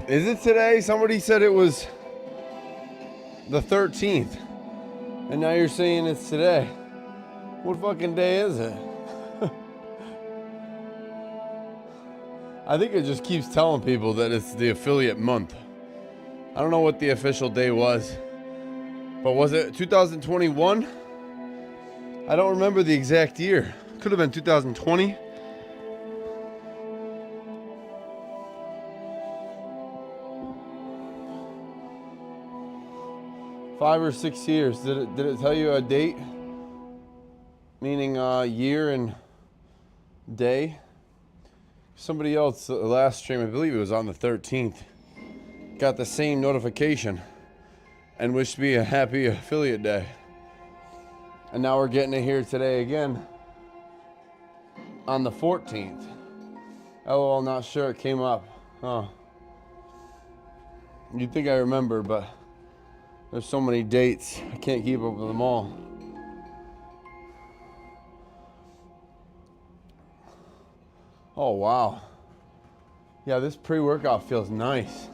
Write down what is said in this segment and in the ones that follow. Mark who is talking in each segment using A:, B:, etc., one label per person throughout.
A: Is it today? Somebody said it was the 13th. And now you're saying it's today. What fucking day is it? I think it just keeps telling people that it's the affiliate month. I don't know what the official day was. But was it 2021? I don't remember the exact year. Could have been 2020. 5 or 6 years. Did it tell you a date? Meaning year and day? Somebody else, the last stream, I believe it was on the 13th, got the same notification and wished me a happy affiliate day. And now we're getting it here today again on the 14th. LOL, not sure it came up. Huh. You'd think I remember, but there's so many dates. I can't keep up with them all. Oh, wow. Yeah, this pre-workout feels nice.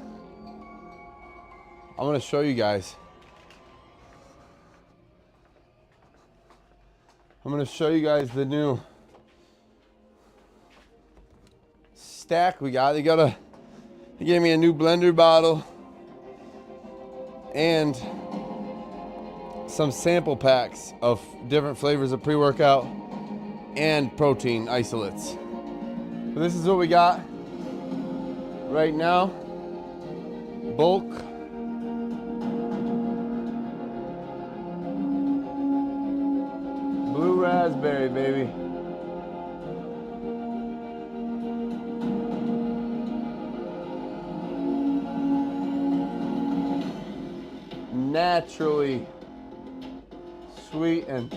A: I'm gonna show you guys. I'm gonna show you guys the new stack we got. They gave me a new blender bottle and some sample packs of different flavors of pre-workout and protein isolates. So this is what we got right now. Bulk. Blue raspberry, baby. Naturally sweetened.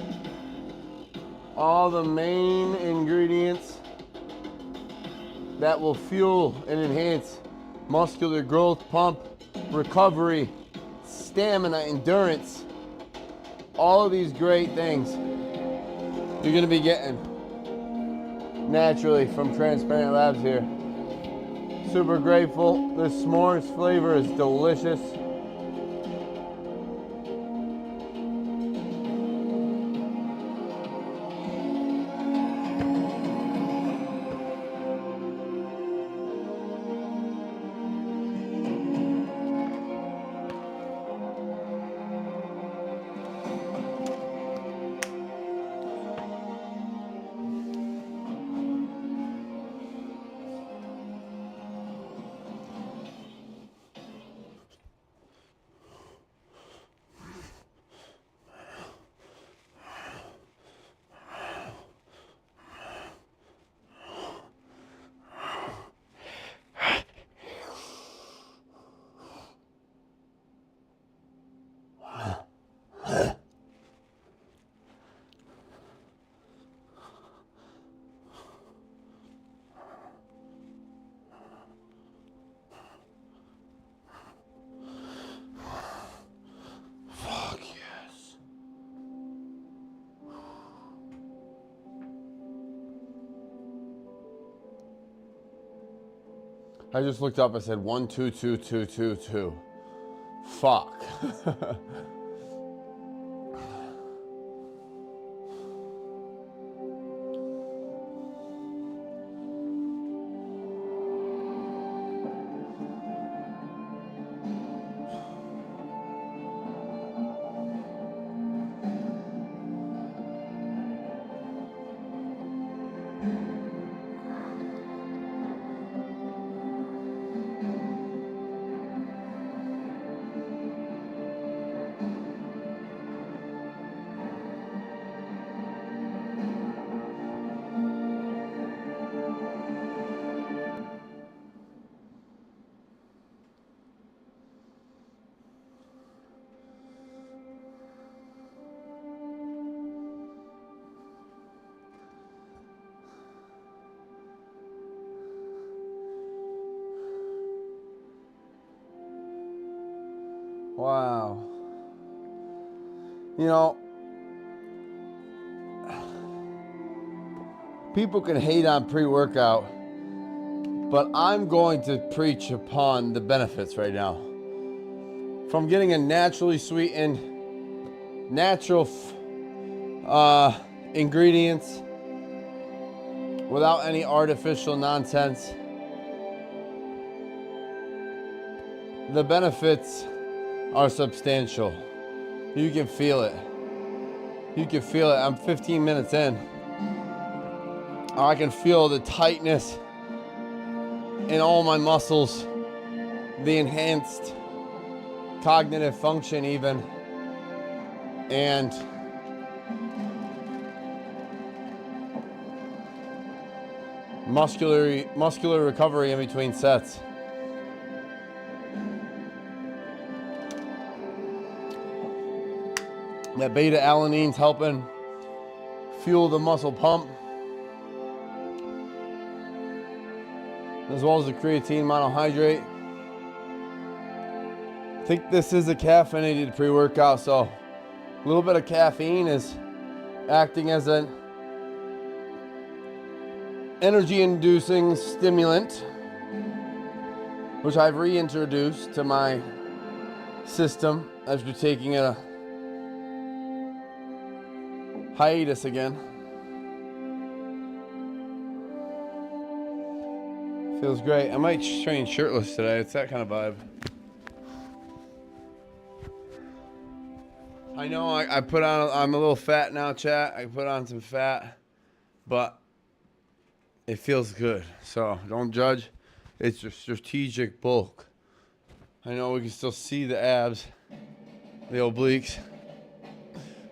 A: All the main ingredients that will fuel and enhance muscular growth, pump, recovery, stamina, endurance. All of these great things you're going to be getting naturally from Transparent Labs here. Super grateful. This s'mores flavor is delicious. I just looked up, I said 122222. Fuck. Wow. You know, people can hate on pre-workout, but I'm going to preach upon the benefits right now. From getting a naturally sweetened, natural ingredients without any artificial nonsense. The benefits are substantial. You can feel it. You can feel it. I'm 15 minutes in. I can feel the tightness in all my muscles, the enhanced cognitive function even. and muscular recovery in between sets. That beta alanine's helping fuel the muscle pump, as well as the creatine monohydrate. I think this is a caffeinated pre-workout, so a little bit of caffeine is acting as an energy-inducing stimulant, which I've reintroduced to my system after taking a hiatus again. Feels great. I might train shirtless today. It's that kind of vibe. I know I put on, I'm a little fat now, chat. I put on some fat, but it feels good. So don't judge. It's a strategic bulk. I know we can still see the abs, the obliques.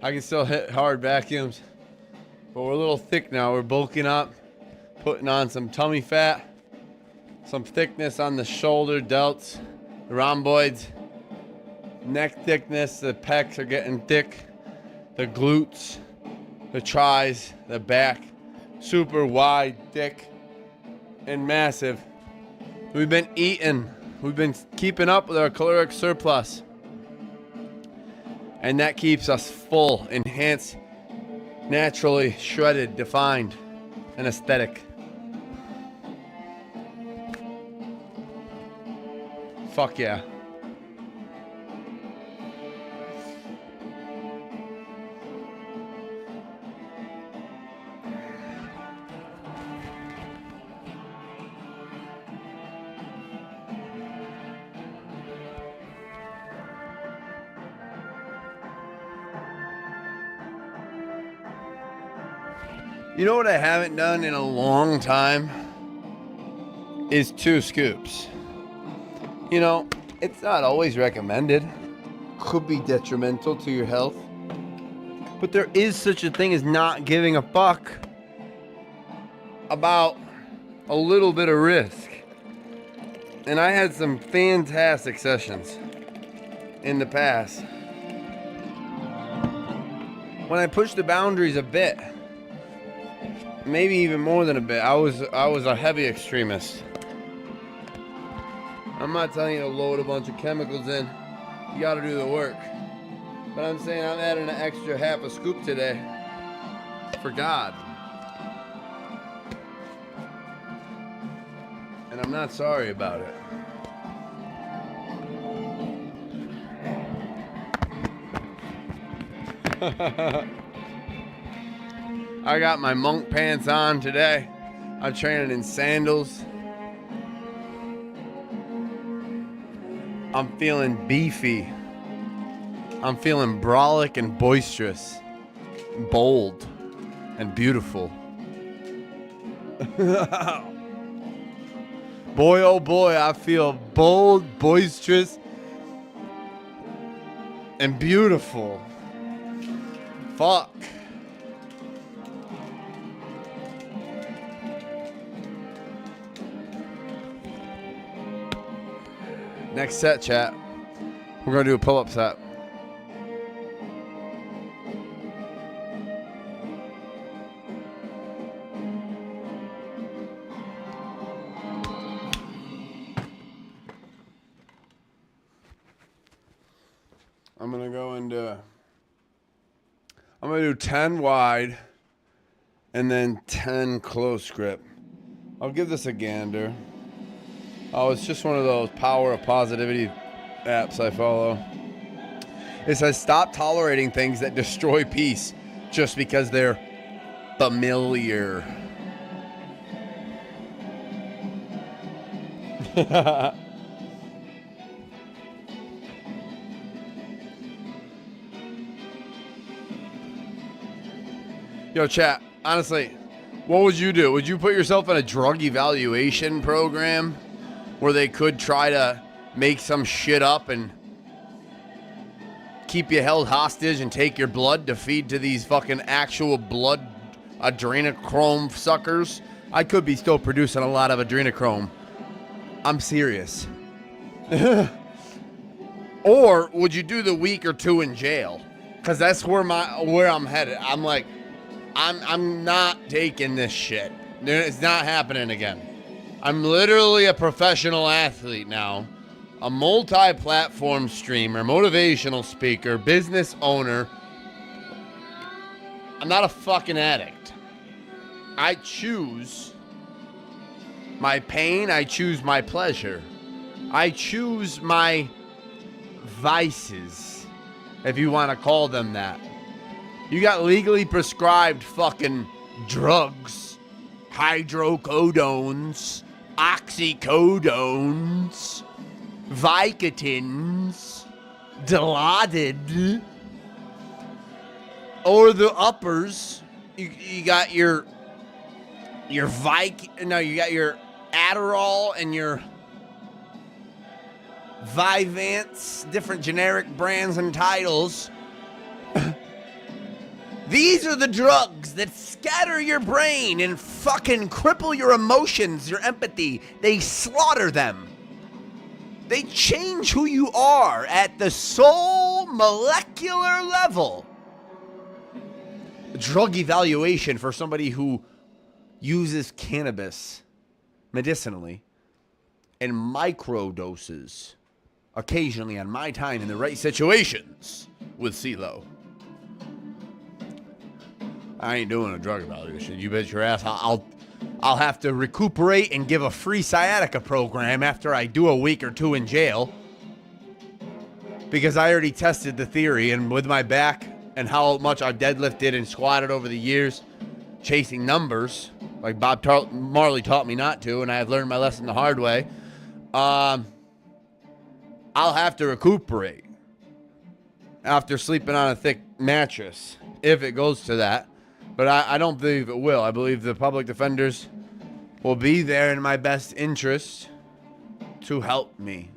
A: I can still hit hard vacuums, but we're a little thick now. We're bulking up, putting on some tummy fat, some thickness on the shoulder delts, the rhomboids, neck thickness. The pecs are getting thick, the glutes, the tris, the back, super wide, thick, and massive. We've been eating. We've been keeping up with our caloric surplus. And that keeps us full, enhanced, naturally shredded, defined, and aesthetic. Fuck yeah. You know what I haven't done in a long time is 2 scoops. You know, it's not always recommended. Could be detrimental to your health. But there is such a thing as not giving a fuck about a little bit of risk. And I had some fantastic sessions in the past when I pushed the boundaries a bit. Maybe even more than a bit. I was a heavy extremist. I'm not telling you to load a bunch of chemicals in. You gotta do the work. But I'm saying I'm adding an extra half a scoop today. For God. And I'm not sorry about it. I got my monk pants on today. I'm training in sandals. I'm feeling beefy. I'm feeling brolic and boisterous, bold, and beautiful. Boy, oh boy, I feel bold, boisterous, and beautiful. Fuck. Next set, chat. We're going to do a pull-up set. I'm going to do 10 wide and then 10 close grip. I'll give this a gander. Oh, it's just one of those power of positivity apps I follow. It says stop tolerating things that destroy peace just because they're familiar. Yo, chat, honestly, what would you do? Would you put yourself in a drug evaluation program where they could try to make some shit up and keep you held hostage and take your blood to feed to these fucking actual blood adrenochrome suckers. I could be still producing a lot of adrenochrome. I'm serious. Or would you do the week or two in jail? Because that's where I'm headed. I'm like, I'm not taking this shit. It's not happening again. I'm literally a professional athlete now, a multi-platform streamer, motivational speaker, business owner. I'm not a fucking addict. I choose my pain. I choose my pleasure. I choose my vices, if you want to call them that. You got legally prescribed fucking drugs, hydrocodones, oxycodones, Vicodins, Dilaudid, or the uppers. You got your you got your Adderall and your Vyvanse, different generic brands and titles. These are the drugs that scatter your brain and fucking cripple your emotions, your empathy. They slaughter them. They change who you are at the soul molecular level. Drug evaluation for somebody who uses cannabis medicinally in micro doses, occasionally on my time in the right situations with CeeLo. I ain't doing a drug evaluation. You bet your ass. I'll have to recuperate and give a free sciatica program after I do a week or two in jail, because I already tested the theory, and with my back and how much I deadlifted and squatted over the years, chasing numbers like Bob Marley taught me not to, and I have learned my lesson the hard way. I'll have to recuperate after sleeping on a thick mattress, if it goes to that. But I don't believe it will. I believe the public defenders will be there in my best interest to help me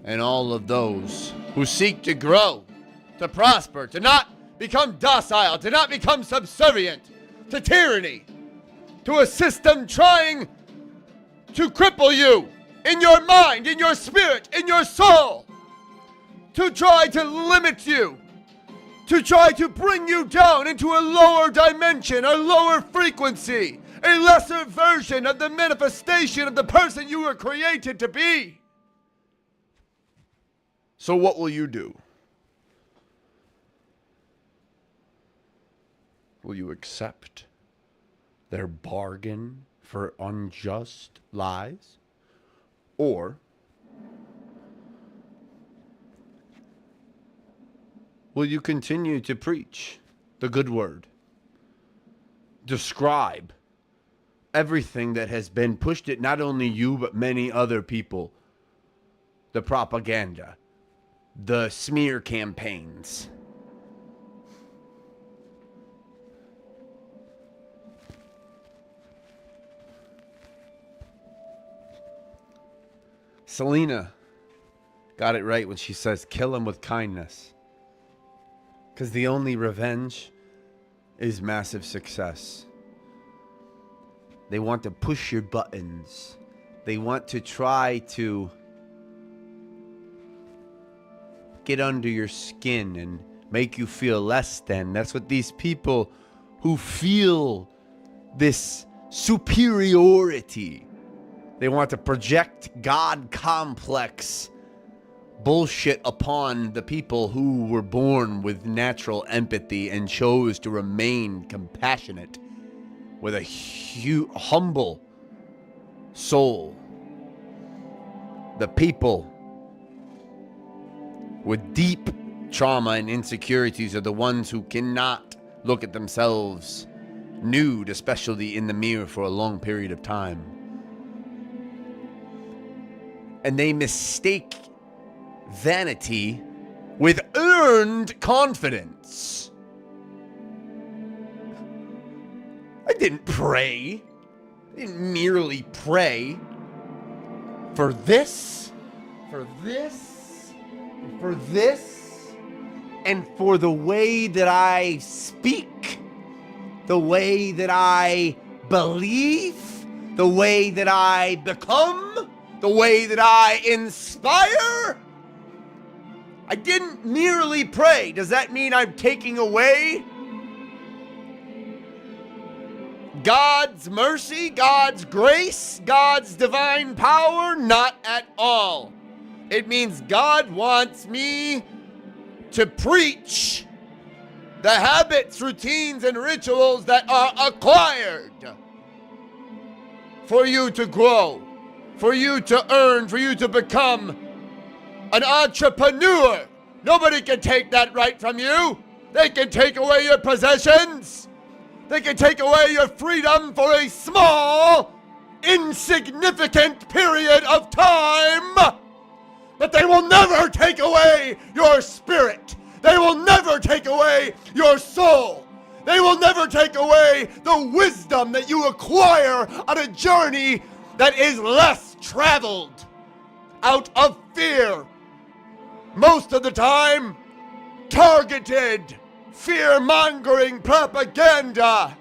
A: and all of those who seek to grow, to prosper, to not become docile, to not become subservient to tyranny, to a system trying to cripple you in your mind, in your spirit, in your soul, to try to limit you, to try to bring you down into a lower dimension, a lower frequency, a lesser version of the manifestation of the person you were created to be. So what will you do? Will you accept their bargain for unjust lies? Or will you continue to preach the good word? Describe everything that has been pushed at not only you, but many other people. The propaganda, the smear campaigns. Selena got it right when she says, kill him with kindness. Because the only revenge is massive success. They want to push your buttons. They want to try to get under your skin and make you feel less than. That's what these people who feel this superiority, they want to project God complex bullshit upon the people who were born with natural empathy and chose to remain compassionate with a humble soul. The people with deep trauma and insecurities are the ones who cannot look at themselves nude, especially in the mirror, for a long period of time. And they mistake vanity with earned confidence. I didn't pray. I didn't merely pray for this, for this, and for this.
B: and for the way that I speak, the way that I believe, the way that I become, the way that I inspire. I didn't merely pray. Does that mean I'm taking away God's mercy, God's grace, God's divine power? Not at all. It means God wants me to preach the habits, routines, and rituals that are acquired for you to grow, for you to earn, for you to become an entrepreneur. Nobody can take that right from you. They can take away your possessions. They can take away your freedom for a small, insignificant period of time. But they will never take away your spirit. They will never take away your soul. They will never take away the wisdom that you acquire on a journey that is less traveled out of fear. Most of the time, targeted, fear-mongering propaganda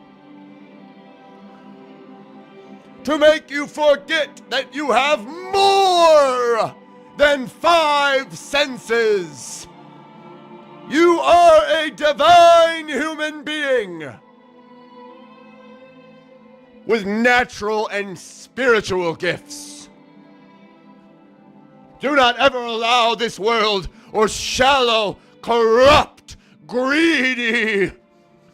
B: to make you forget that you have more than 5 senses. You are a divine human being with natural and spiritual gifts. Do not ever allow this world or shallow, corrupt, greedy,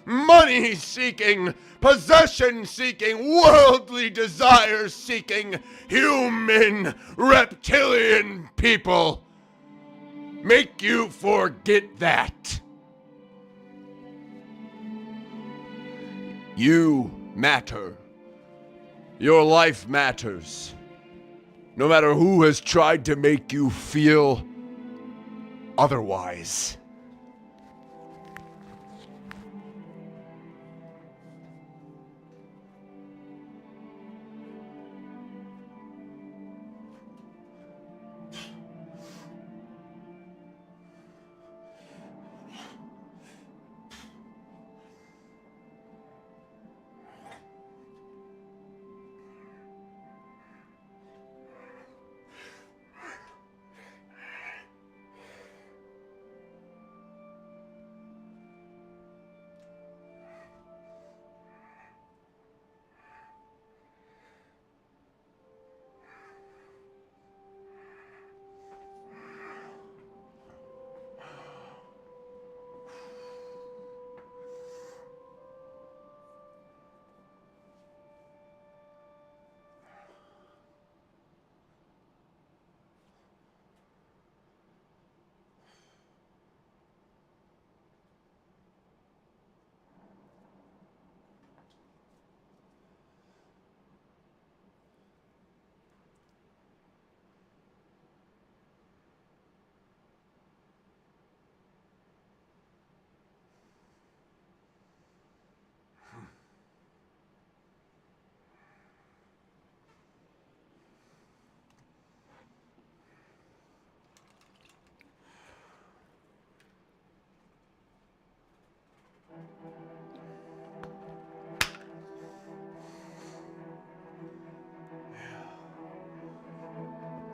B: money-seeking, possession-seeking, worldly desire-seeking, human, reptilian people make you forget that. You matter. Your life matters. No matter who has tried to make you feel otherwise.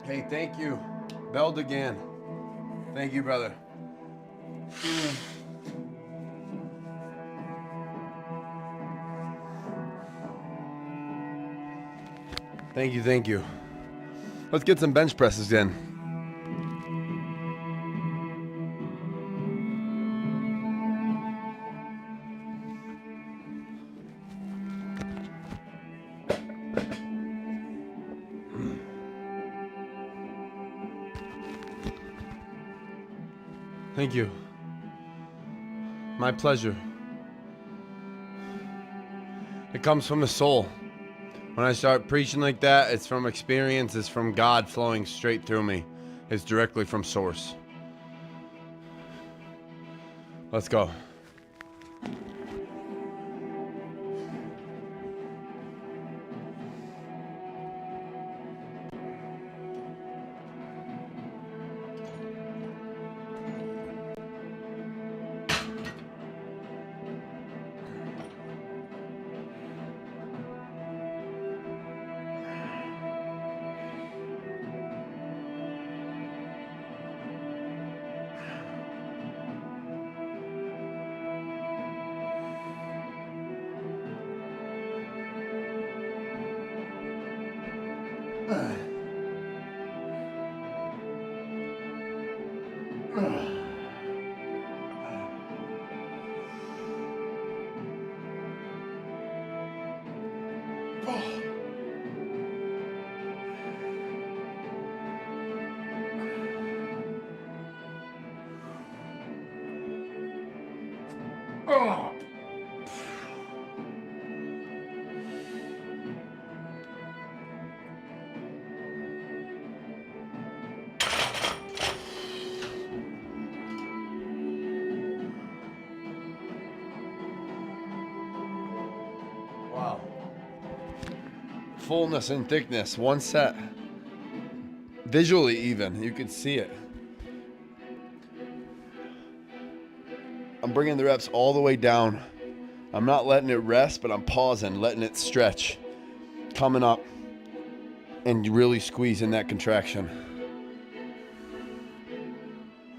B: Hey, thank you. Beldagan. Thank you, brother. Thank you, thank you. Let's get some bench presses in. Thank you. My pleasure. It comes from the soul. When I start preaching like that, it's from experience, it's from God flowing straight through me. It's directly from source. Let's go.
A: Wow. Fullness and thickness, one set. Visually even, you can see it. I'm bringing the reps all the way down. I'm not letting it rest, but I'm pausing, letting it stretch. Coming up and really squeezing that contraction.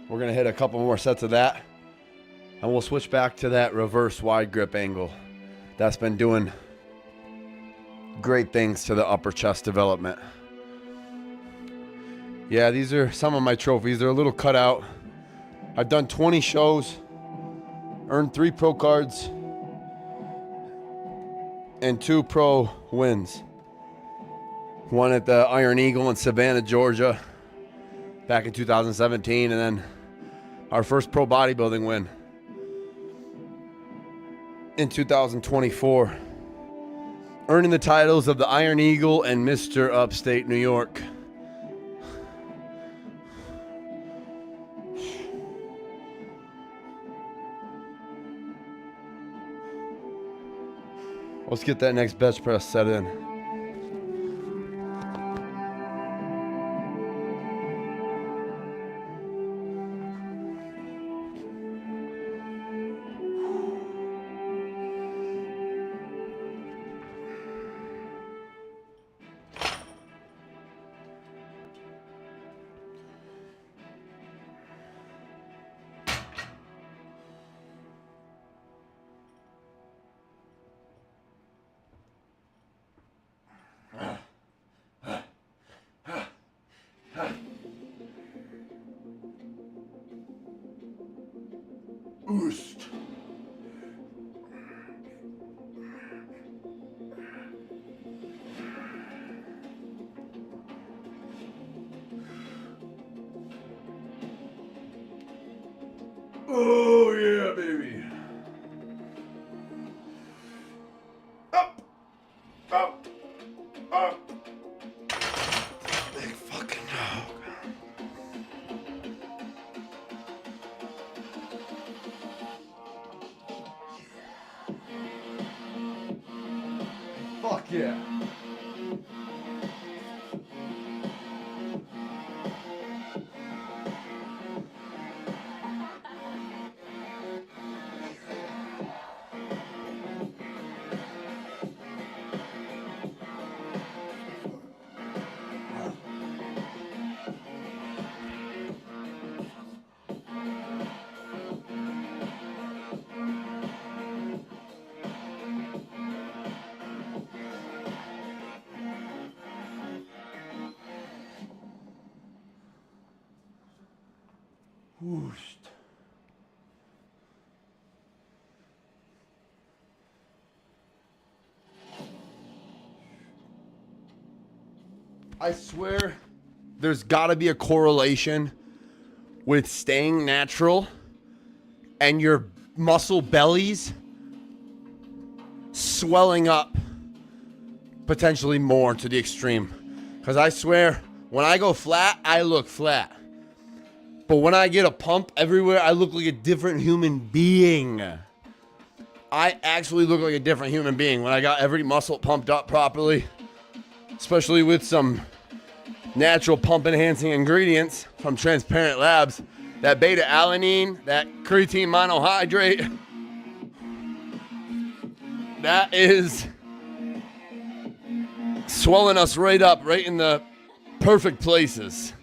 A: We're gonna hit a couple more sets of that and we'll switch back to that reverse wide grip angle. That's been doing great things to the upper chest development. Yeah, these are some of my trophies. They're a little cut out. I've done 20 shows, earned 3 pro cards, and 2 pro wins. One at the Iron Eagle in Savannah, Georgia, back in 2017, and then our first pro bodybuilding win in 2024, earning the titles of the Iron Eagle and Mr. Upstate New York. Let's get that next bench press set in. Boost. Oh yeah, baby. Up, up, up. Big fucking dog. Fuck yeah. Whoosh. I swear there's gotta be a correlation with staying natural and your muscle bellies swelling up potentially more to the extreme. Because I swear, when I go flat, I look flat. But when I get a pump everywhere, I look like a different human being. I actually look like a different human being when I got every muscle pumped up properly, especially with some natural pump enhancing ingredients from Transparent Labs. That beta alanine, that creatine monohydrate, that is swelling us right up, right in the perfect places.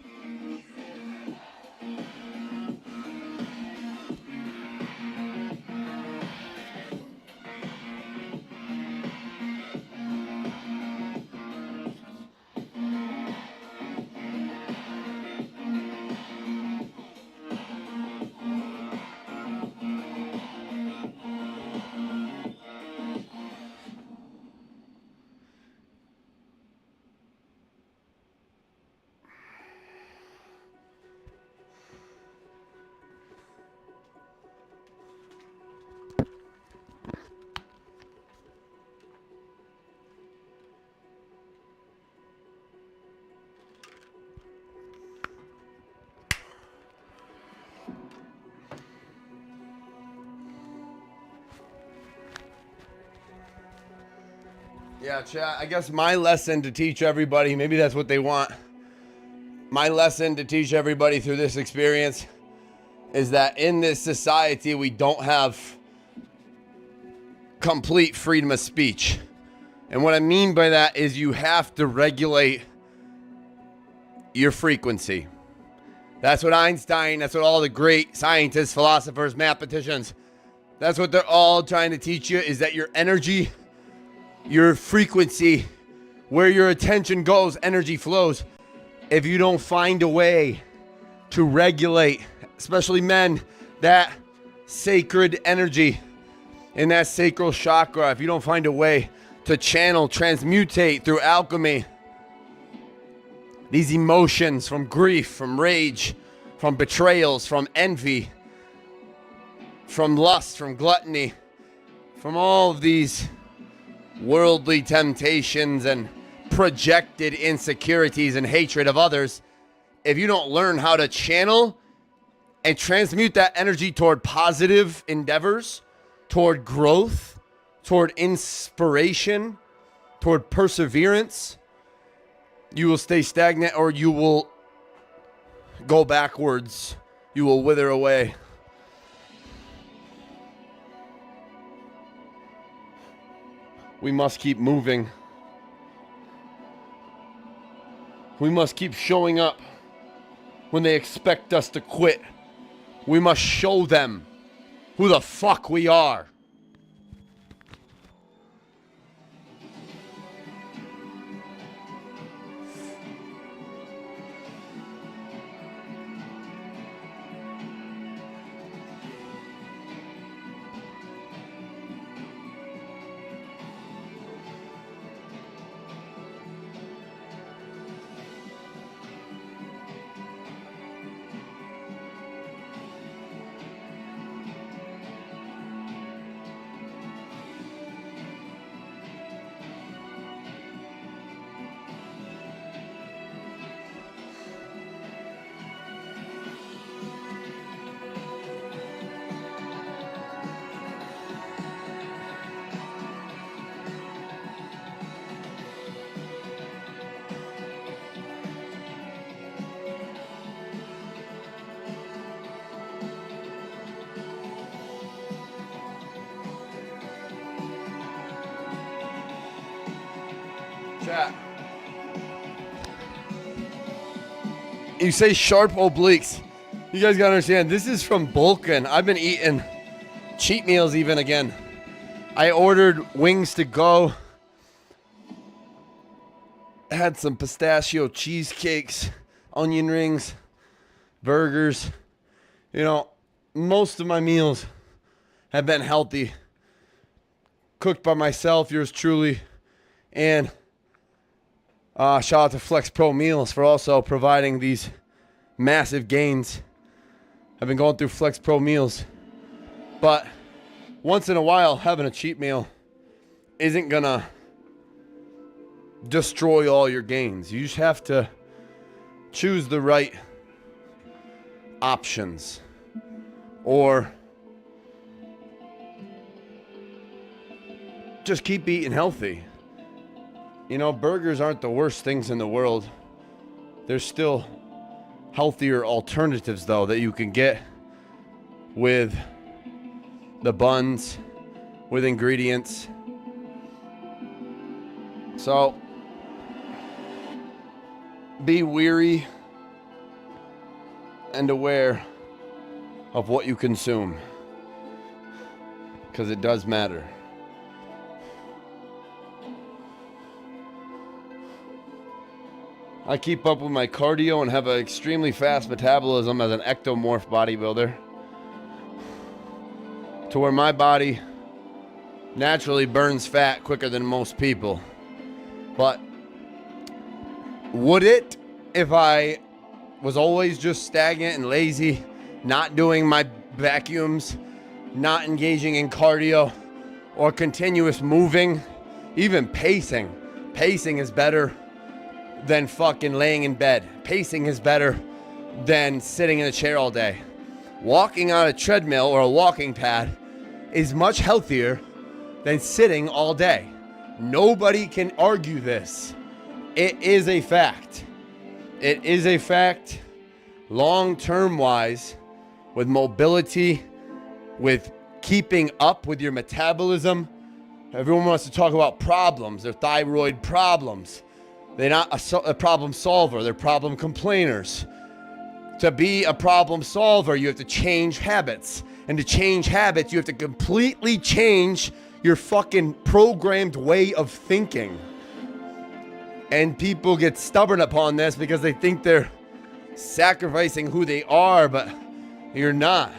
A: Yeah, chat. I guess my lesson to teach everybody, maybe that's what they want. My lesson to teach everybody through this experience is that in this society, we don't have complete freedom of speech. And what I mean by that is you have to regulate your frequency. That's what Einstein, that's what all the great scientists, philosophers, mathematicians, that's what they're all trying to teach you, is that your energy, your frequency, where your attention goes, energy flows. If you don't find a way to regulate, especially men, that sacred energy in that sacral chakra, if you don't find a way to channel, transmutate through alchemy, these emotions from grief, from rage, from betrayals, from envy, from lust, from gluttony, from all of these worldly temptations and projected insecurities and hatred of others, if you don't learn how to channel and transmute that energy toward positive endeavors, toward growth, toward inspiration, toward perseverance, you will stay stagnant or you will go backwards. You will wither away. We must keep moving. We must keep showing up when they expect us to quit. We must show them who the fuck we are. Chat. You say sharp obliques. You guys gotta understand, this is from Bulkin. I've been eating cheat meals even again. I ordered wings to go. Had some pistachio cheesecakes, onion rings, burgers. You know, most of my meals have been healthy. Cooked by myself, yours truly. And shout out to Flex Pro Meals for also providing these massive gains. I've been going through Flex Pro Meals. But once in a while, having a cheat meal isn't gonna destroy all your gains. You just have to choose the right options. Or just keep eating healthy. You know, burgers aren't the worst things in the world. There's still healthier alternatives, though, that you can get with the buns, with ingredients. So, be weary and aware of what you consume, because it does matter. I keep up with my cardio and have an extremely fast metabolism as an ectomorph bodybuilder, to where my body naturally burns fat quicker than most people. But would it if I was always just stagnant and lazy, not doing my vacuums, not engaging in cardio or continuous moving, even pacing? Pacing is better than fucking laying in bed. Pacing is better than sitting in a chair all day. Walking on a treadmill or a walking pad is much healthier than sitting all day. Nobody can argue this. It is a fact. It is a fact, long-term wise, with mobility, with keeping up with your metabolism. Everyone wants to talk about problems, their thyroid problems. They're not a problem solver, they're problem complainers. To be a problem solver, you have to change habits. And to change habits, you have to completely change your fucking programmed way of thinking. And people get stubborn upon this because they think they're sacrificing who they are, but you're not.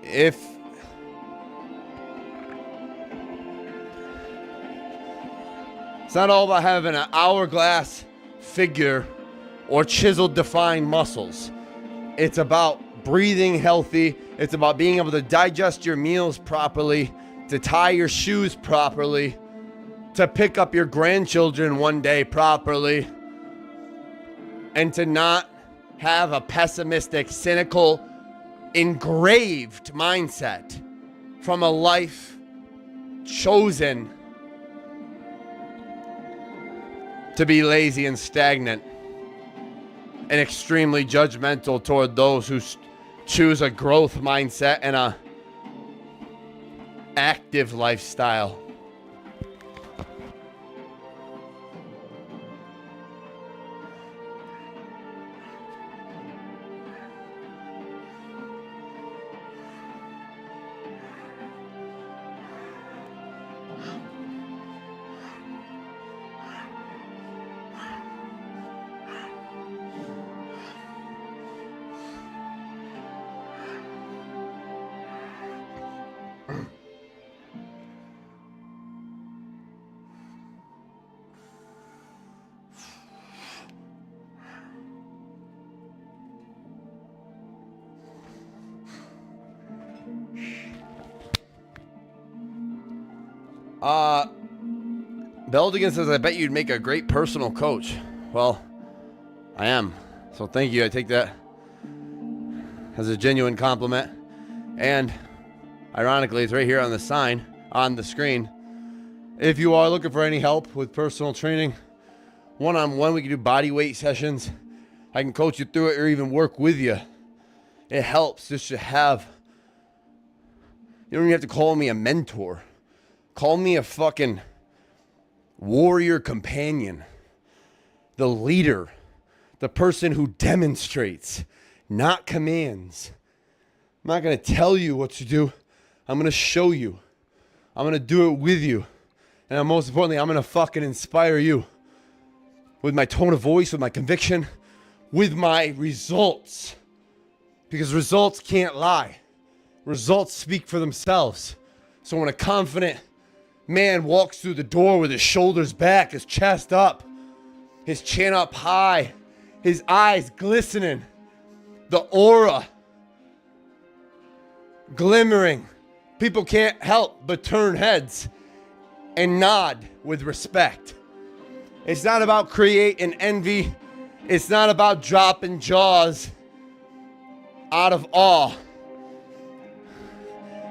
A: It's not all about having an hourglass figure or chiseled defined muscles. It's about breathing healthy. It's about being able to digest your meals properly, to tie your shoes properly, to pick up your grandchildren one day properly, and to not have a pessimistic, cynical, engraved mindset from a life chosen to be lazy and stagnant and extremely judgmental toward those who choose a growth mindset and a active lifestyle. Beldigan says, I bet you'd make a great personal coach. Well, I am. So thank you. I take that as a genuine compliment. And ironically, it's right here on the sign, on the screen. If you are looking for any help with personal training, one-on-one, we can do body weight sessions. I can coach you through it or even work with you. It helps just to have, you don't even have to call me a mentor. Call me a fucking warrior companion, the leader, the person who demonstrates, not commands. I'm not going to tell you what to do. I'm going to show you. I'm going to do it with you. And most importantly, I'm going to fucking inspire you with my tone of voice, with my conviction, with my results. Because results can't lie. Results speak for themselves. So when a confident man walks through the door with his shoulders back, his chest up, his chin up high, his eyes glistening, the aura glimmering, people can't help but turn heads and nod with respect. It's not about create and envy. It's not about dropping jaws out of awe.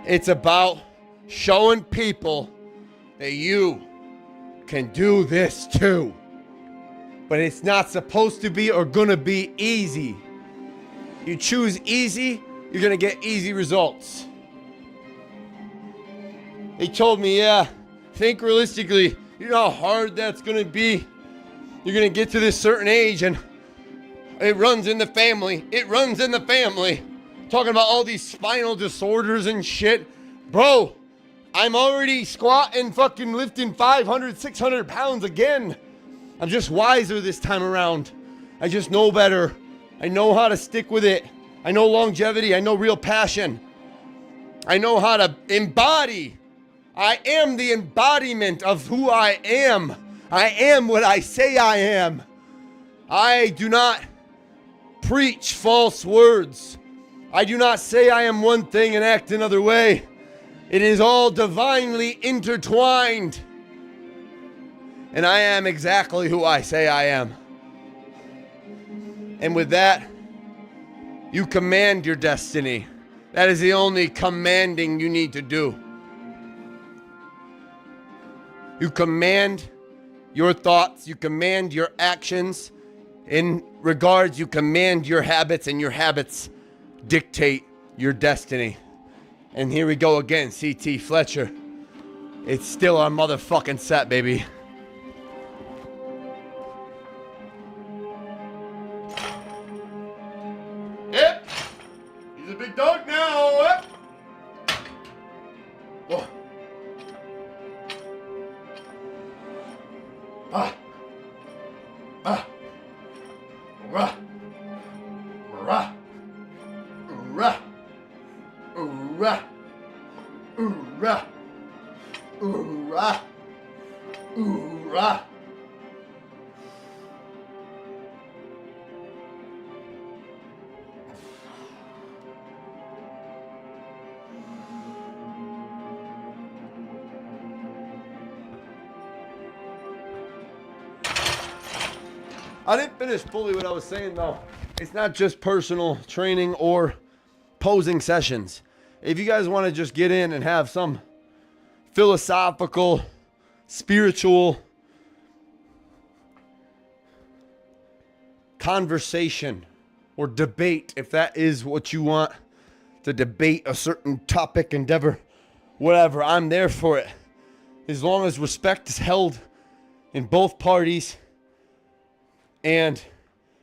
A: It's about showing people that you can do this too. But it's not supposed to be or gonna be easy. You choose easy, you're gonna get easy results. They told me, yeah, think realistically. You know how hard that's gonna be? You're gonna get to this certain age and it runs in the family. It runs in the family. Talking about all these spinal disorders and shit. Bro, I'm already squatting, fucking lifting 500, 600 pounds again. I'm just wiser this time around. I just know better. I know how to stick with it. I know longevity. I know real passion. I know how to embody. I am the embodiment of who I am. I am what I say I am. I do not preach false words. I do not say I am one thing and act another way. It is all divinely intertwined. And I am exactly who I say I am. And with that, you command your destiny. That is the only commanding you need to do. You command your thoughts, you command your actions. In regards, you command your habits, and your habits dictate your destiny. And here we go again, CT Fletcher. It's still our motherfucking set, baby.
B: Yep. He's a big dog now. Yep. Whoa. Ah. Ah. Rah. Rah. Rah. Rah. Rah. Rah. Rah.
A: I didn't finish fully what I was saying though. It's not just personal training or posing sessions. If you guys want to just get in and have some philosophical, spiritual conversation or debate, if that is what you want to debate a certain topic, endeavor, whatever, I'm there for it. As long as respect is held in both parties and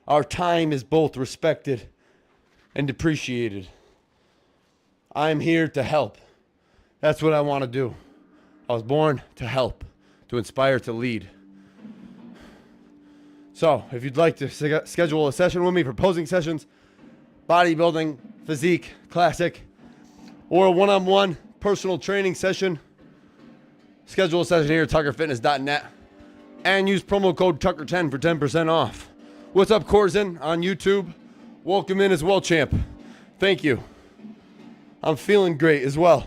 A: our time is both respected and appreciated. I'm here to help. That's what I want to do. I was born to help, to inspire, to lead. So, if you'd like to schedule a session with me for posing sessions, bodybuilding, physique, classic, or a one-on-one personal training session, schedule a session here at tuckerfitness.net and use promo code Tucker10 for 10% off. What's up, Corzin on YouTube? Welcome in as well, champ. Thank you. I'm feeling great as well.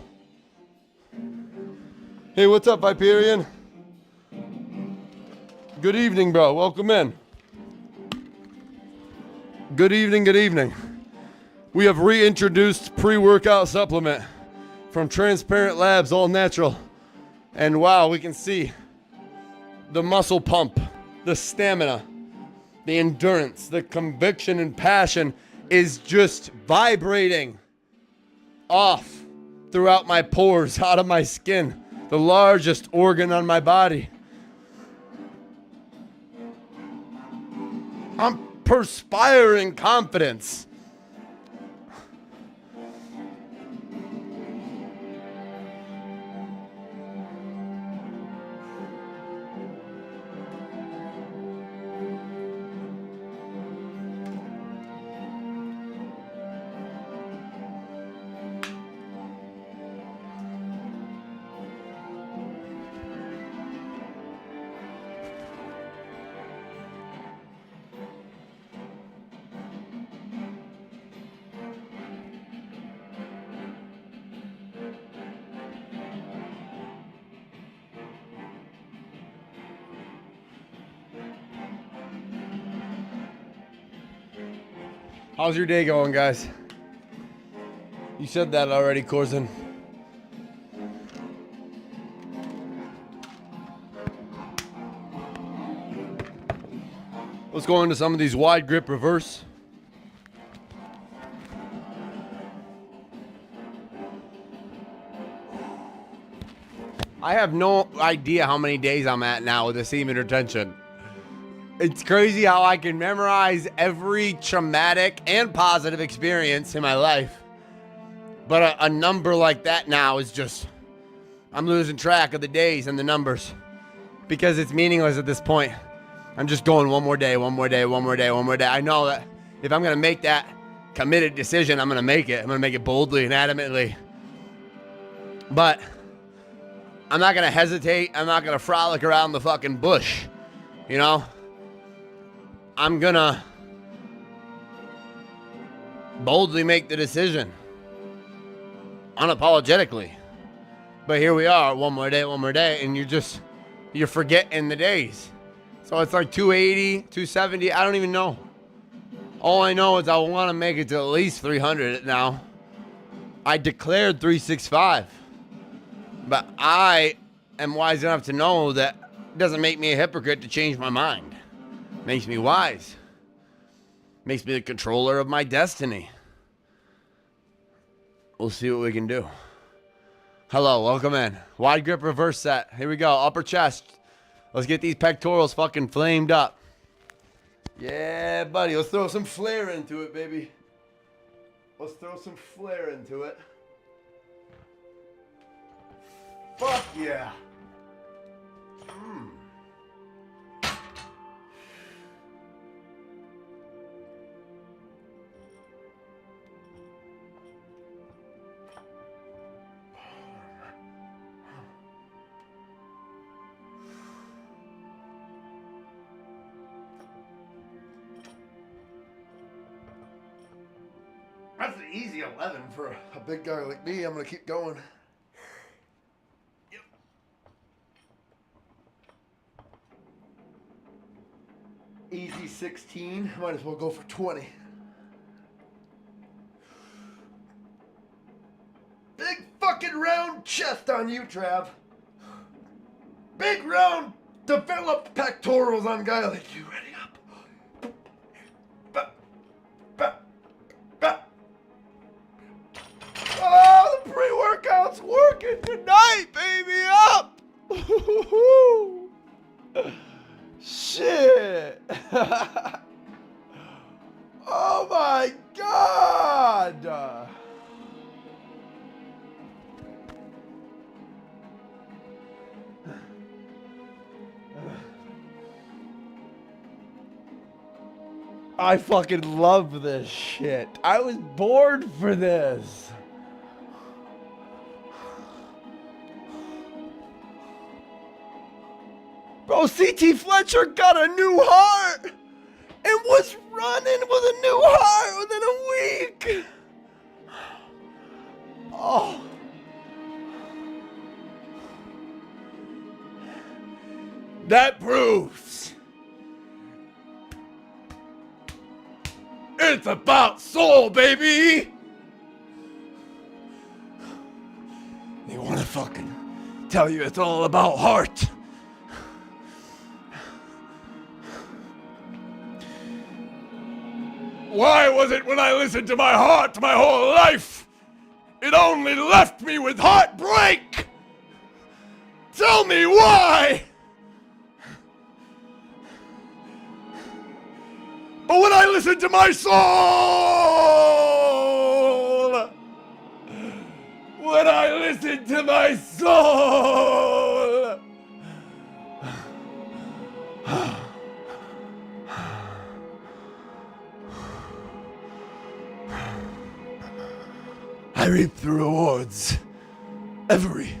A: Hey, what's up, Viperian? Good evening, bro. Welcome in. Good evening, good evening. We have reintroduced pre-workout supplement from Transparent Labs, all natural. And wow, we can see the muscle pump, the stamina, the endurance, the conviction and passion is just vibrating off throughout my pores, out of my skin, the largest organ on my body. I'm perspiring confidence. How's your day going, guys? You said that already, Corzin. Let's go into some of these wide grip reverse. I have no idea how many days I'm at now with the semen retention. It's crazy how I can memorize every traumatic and positive experience in my life. But a number like that now is just, I'm losing track of the days and the numbers because it's meaningless at this point. I'm just going one more day, one more day, one more day, one more day. I know that if I'm going to make that committed decision, I'm going to make it. I'm going to make it boldly and adamantly. But I'm not going to hesitate. I'm not going to frolic around the fucking bush, you know? I'm gonna boldly make the decision, unapologetically. But here we are, one more day, and you're forgetting the days. So it's like 280, 270, I don't even know. All I know is I want to make it to at least 300 now. I declared 365, but I am wise enough to know that it doesn't make me a hypocrite to change my mind. It makes me wise. It makes me the controller of my destiny. We'll see what we can do. Hello, welcome in. Wide grip reverse set. Here we go. Upper chest. Let's get these pectorals fucking flamed up. Yeah, buddy. Let's throw some flair into it, baby. Let's throw some flair into it. Fuck yeah. That's an easy 11 for a big guy like me. I'm gonna keep going. Yep. Easy 16. Might as well go for 20. Big fucking round chest on you, Trav. Big round developed pectorals on a guy like you. Ready up. Oh, the pre-workout's working tonight, baby. Up. Shit. Oh my God. I fucking love this shit. I was born for this. Bro, CT Fletcher got a new heart and was running with a new heart within a week. Oh. That proves it's about soul, baby. They want to fucking tell you it's all about heart. Why was it when I listened to my heart my whole life, it only left me with heartbreak? Tell me why! But when I listen to my soul, when I listen to my soul, I reap the rewards every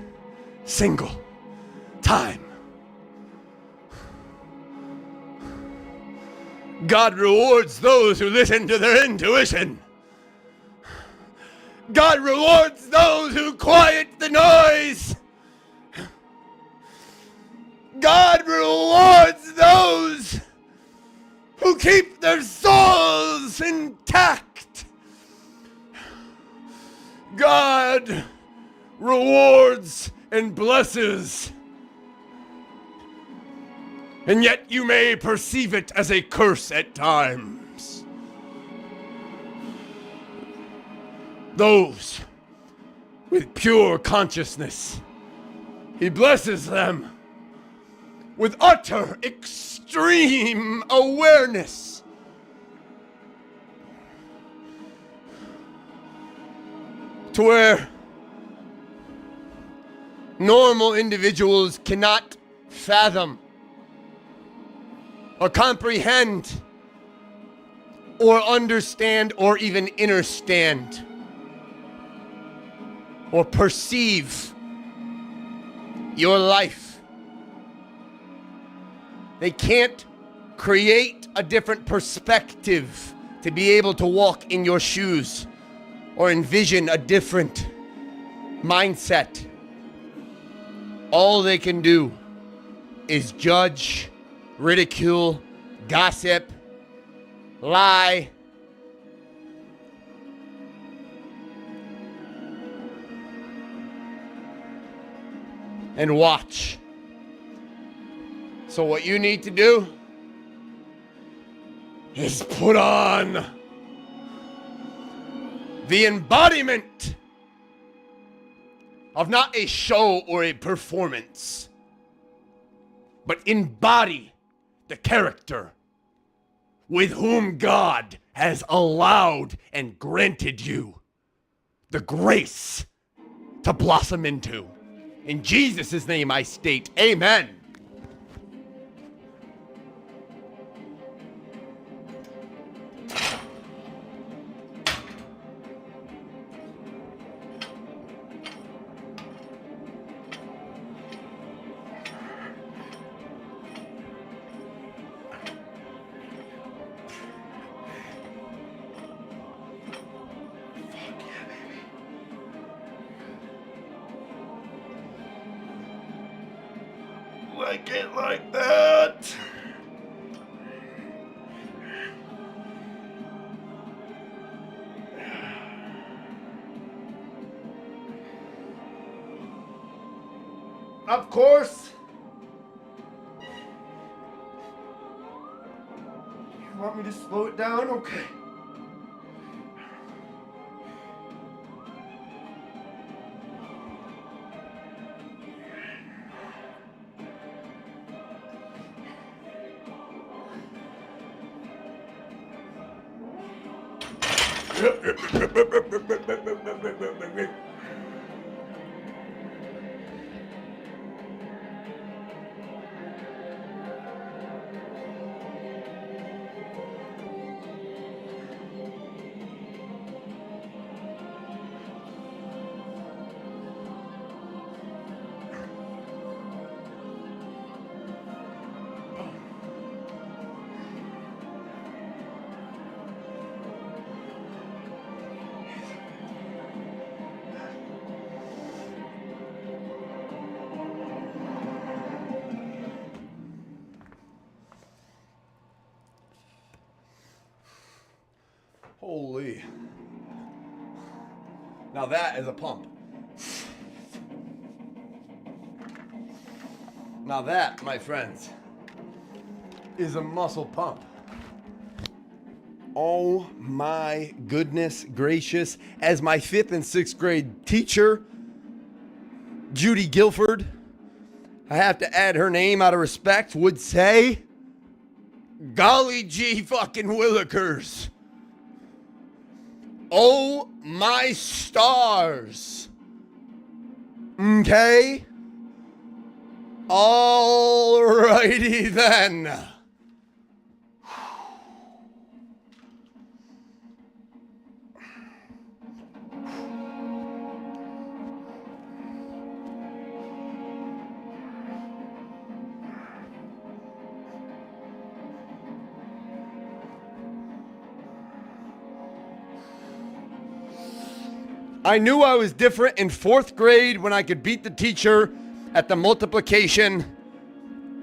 A: single time. God rewards those who listen to their intuition. God rewards those who quiet the noise. God rewards those who keep their souls intact. God rewards and blesses, and yet you may perceive it as a curse at times. Those with pure consciousness, He blesses them with utter extreme awareness. To where normal individuals cannot fathom or comprehend or understand or even understand or perceive your life. They can't create a different perspective to be able to walk in your shoes or envision a different mindset. All they can do is judge, ridicule, gossip, lie.
B: and watch. So what you need to do is put on the embodiment of not a show or a performance, but embody the character with whom God has allowed and granted you the grace to blossom into. In Jesus' name I state, amen.
A: Like it like that.
B: Of course. You want me to slow it down? Okay.
A: Holy. Now that is a pump. Now that, my friends, is a muscle pump. Oh my goodness gracious. As my 5th and 6th grade teacher, Judy Guilford, I have to add her name out of respect, would say, golly gee fucking willikers. Oh my stars. Okay? Alrighty then. I knew I was different in 4th grade when I could beat the teacher at the multiplication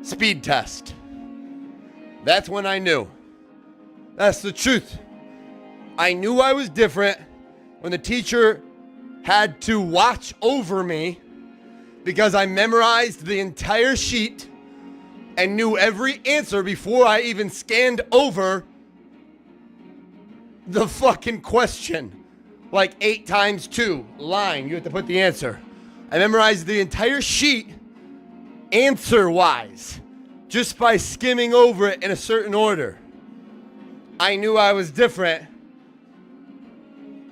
A: speed test. That's when I knew. That's the truth. I knew I was different when the teacher had to watch over me because I memorized the entire sheet and knew every answer before I even scanned over the fucking question. Like 8 times 2 line, you have to put the answer. I memorized the entire sheet answer-wise just by skimming over it in a certain order. I knew I was different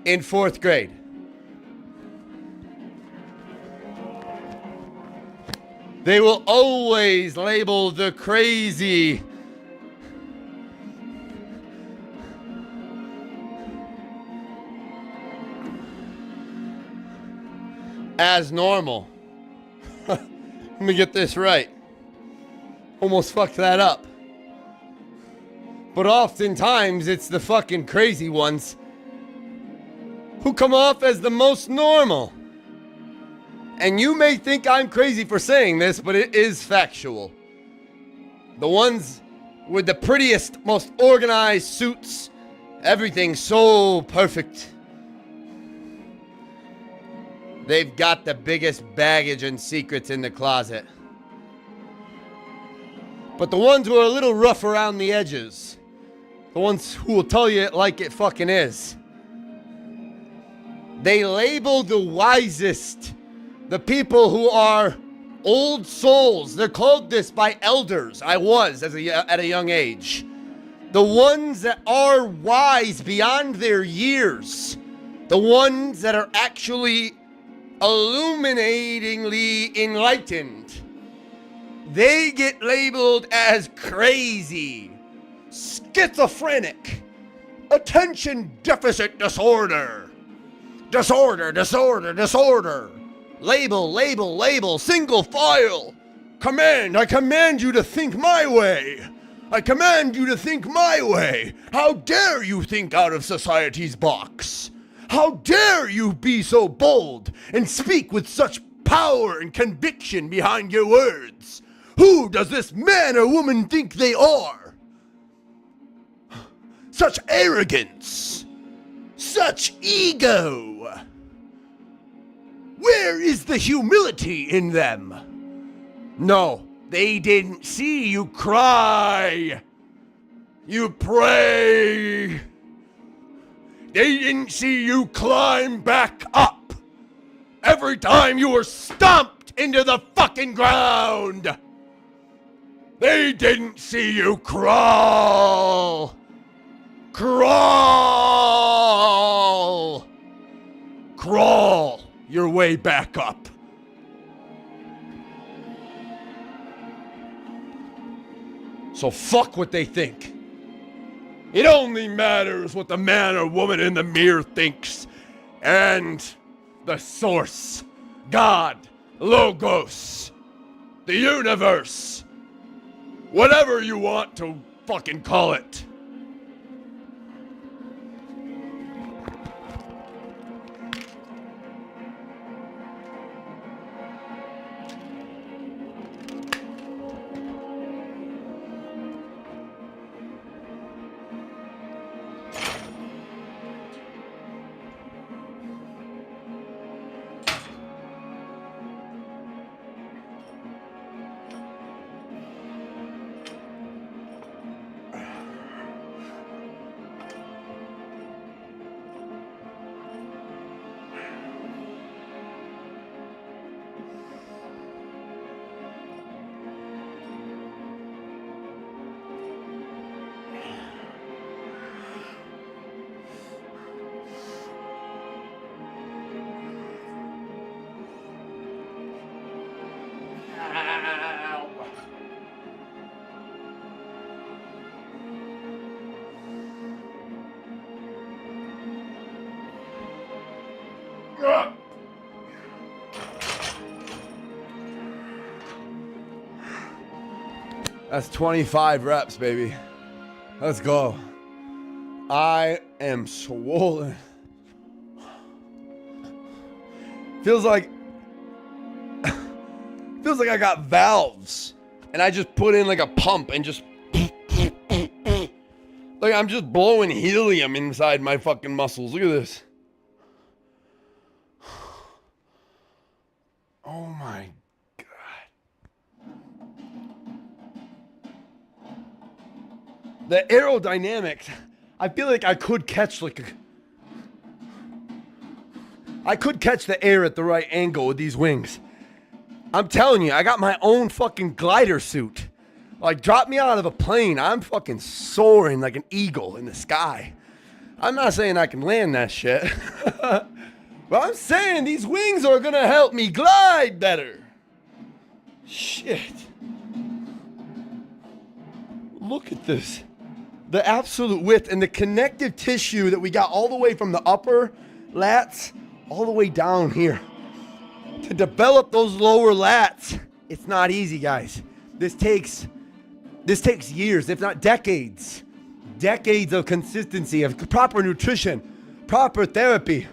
A: in 4th grade. They will always label the crazy as normal. Let me get this right. Almost fucked that up. But oftentimes it's the fucking crazy ones who come off as the most normal. And you may think I'm crazy for saying this, but it is factual. The ones with the prettiest, most organized suits, everything so perfect.
B: They've got the biggest baggage and secrets in the closet. But the ones who are a little rough around the edges, the ones who will tell you it like it fucking is, they label the wisest, the people who are old souls. They're called this by elders. I was at a young age. The ones that are wise beyond their years. The ones that are actually illuminatingly enlightened. They get labeled as crazy, schizophrenic, attention deficit disorder. Disorder. Label, single file. I command you to think my way. How dare you think out of society's box? How dare you be so bold and speak with such power and conviction behind your words? Who does this man or woman think they are? Such arrogance, such ego. Where is the humility in them? No, they didn't see you cry. You pray. They didn't see you climb back up every time you were stomped into the fucking ground. They didn't see you crawl your way back up. So fuck what they think. It only matters what the man or woman in the mirror thinks. And the source, God, Logos, the universe, whatever you want to fucking call it. That's 25 reps, baby. Let's go. I am swollen. Feels like I got valves and I just put in like a pump and just like I'm just blowing helium inside my fucking muscles. Look at this. Oh my God. The aerodynamics, I feel like I could catch I could catch the air at the right angle with these wings. I'm telling you, I got my own fucking glider suit. Like, drop me out of a plane, I'm fucking soaring like an eagle in the sky. I'm not saying I can land that shit. But I'm saying these wings are gonna help me glide better. Shit. Look at this. The absolute width and the connective tissue that we got all the way from the upper lats all the way down here. To develop those lower lats, it's not easy, guys. This takes years, if not decades. Decades of consistency, of proper nutrition, proper therapy,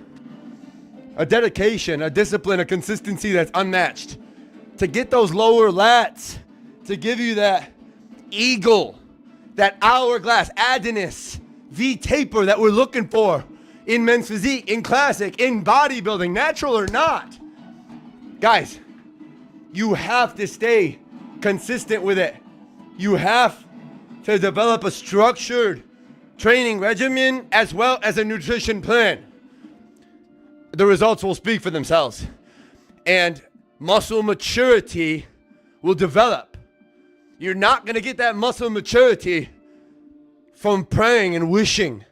B: a dedication, a discipline, a consistency that's unmatched. To get those lower lats, to give you that eagle, that hourglass, Adonis, V-taper that we're looking for in men's physique, in classic, in bodybuilding, natural or not. Guys, you have to stay consistent with it. You have to develop a structured training regimen as well as a nutrition plan. The results will speak for themselves. And muscle maturity will develop. You're not going to get that muscle maturity from praying and wishing.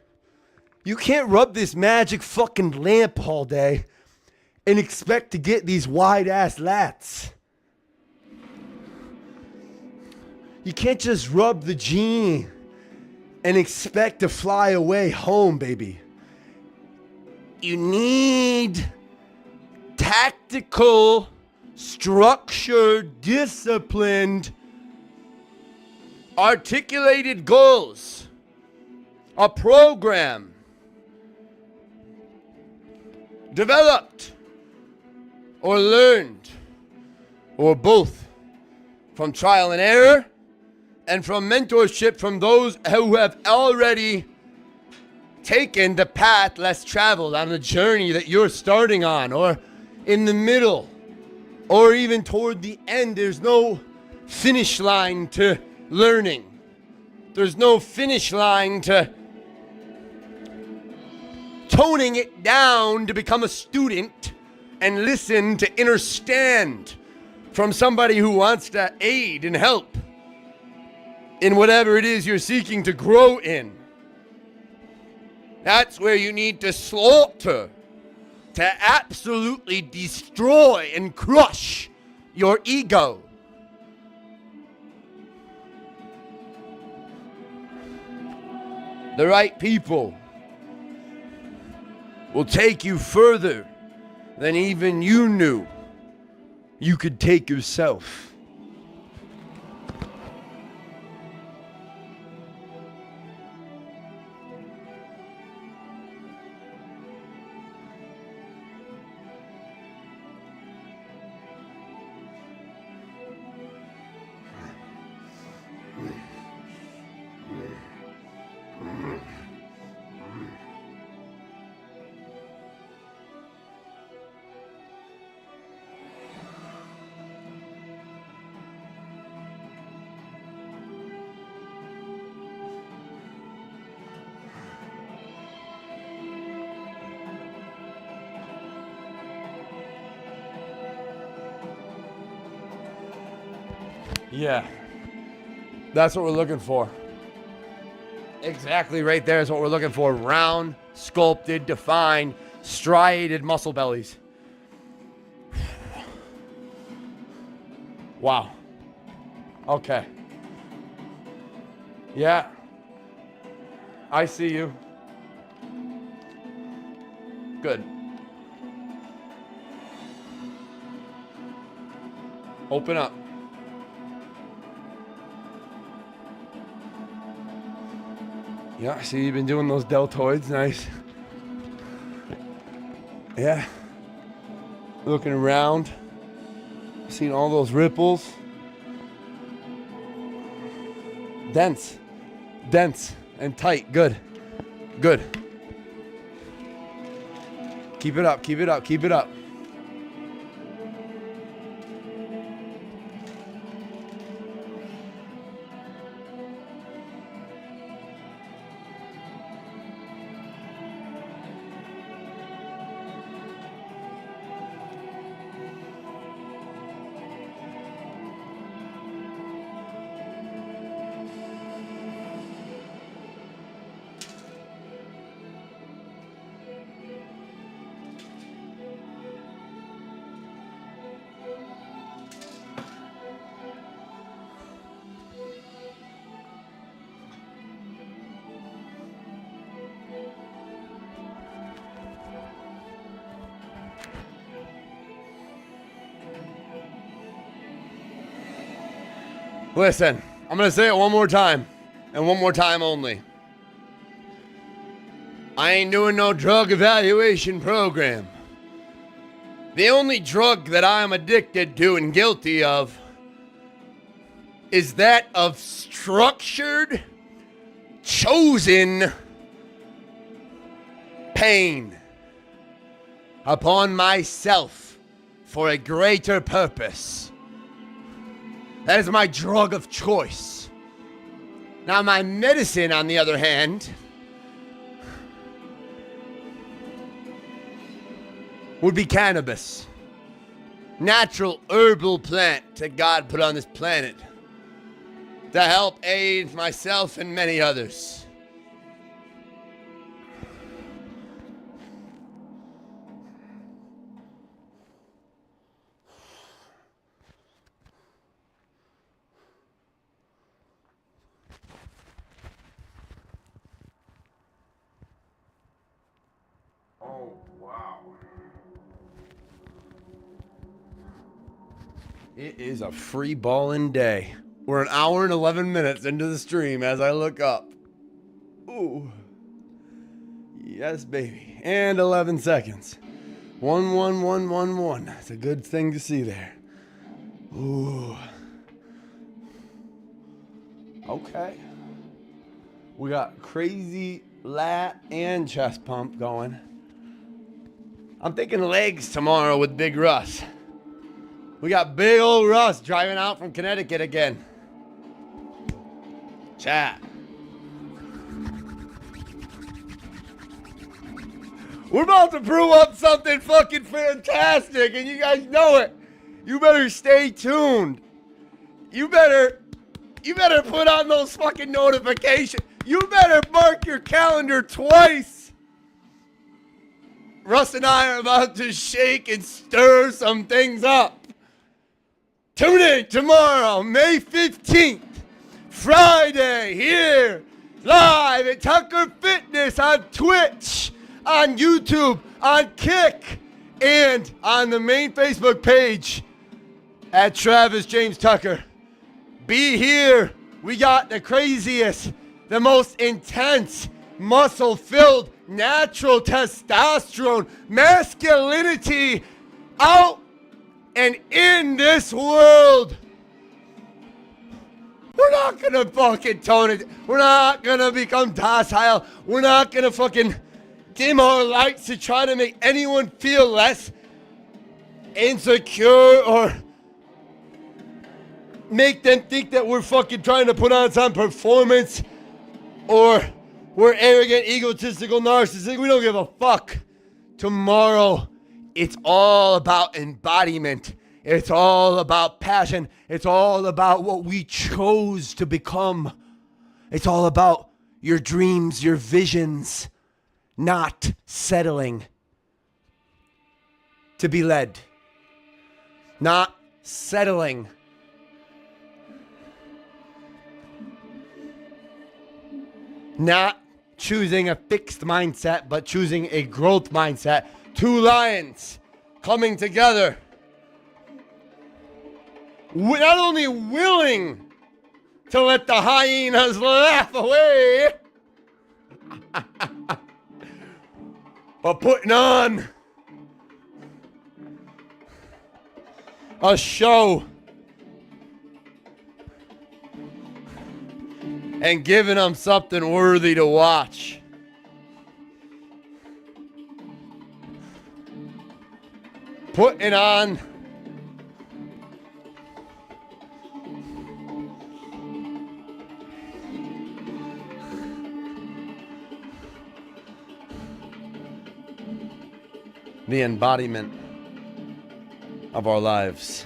B: You can't rub this magic fucking lamp all day and expect to get these wide ass lats. You can't just rub the genie and expect to fly away home, baby. You need tactical, structured, disciplined, articulated goals. A program developed or learned or both from trial and error and from mentorship from those who have already taken the path less traveled on the journey that you're starting on, or in the middle, or even toward the end. There's no finish line to learning. There's no finish line to toning it down to become a student and listen to understand from somebody who wants to aid and help in whatever it is you're seeking to grow in. That's where you need to slaughter, to absolutely destroy and crush your ego. The right people will take you further than even you knew you could take yourself. Yeah, that's what we're looking for. Exactly right there is what we're looking for. Round, sculpted, defined, striated muscle bellies. Wow. Okay. Yeah. I see you. Good. Open up. Yeah, I see you've been doing those deltoids. Nice. Yeah. Looking around. Seeing all those ripples. Dense. Dense and tight. Good. Good. Keep it up. Keep it up. Keep it up. Listen, I'm going to say it one more time, and one more time only. I ain't doing no drug evaluation program. The only drug that I'm addicted to and guilty of is that of structured, chosen pain upon myself for a greater purpose. That is my drug of choice. Now, my medicine, on the other hand, would be cannabis. Natural herbal plant that God put on this planet to help aid myself and many others.
A: Oh, wow. It is a free balling day. We're an hour and 11 minutes into the stream as I look up. Ooh. Yes, baby. And 11 seconds. 11111. That's a good thing to see there. Ooh. Okay. We got crazy lat and chest pump going. I'm thinking legs tomorrow with Big Russ. We got big old Russ driving out from Connecticut again. Chat. We're about to brew up something fucking fantastic, and you guys know it. You better stay tuned. You better put on those fucking notifications. You better mark your calendar twice. Russ and I are about to shake and stir some things up. Tune in tomorrow, May 15th, Friday, here, live at Tucker Fitness on Twitch, on YouTube, on Kick, and on the main Facebook page at Travis James Tucker. Be here. We got the craziest, the most intense, muscle-filled, natural testosterone, masculinity out and in this world. We're not gonna fucking tone it. We're not gonna become docile. We're not gonna fucking dim our lights to try to make anyone feel less insecure or make them think that we're fucking trying to put on some performance or we're arrogant, egotistical, narcissistic. We don't give a fuck. Tomorrow, it's all about embodiment. It's all about passion. It's all about what we chose to become. It's all about your dreams, your visions, not settling to be led. Not settling. Not choosing a fixed mindset, but choosing a growth mindset. Two lions coming together. Not only willing to let the hyenas laugh away, but putting on a show and giving them something worthy to watch. Putting on the embodiment of our lives.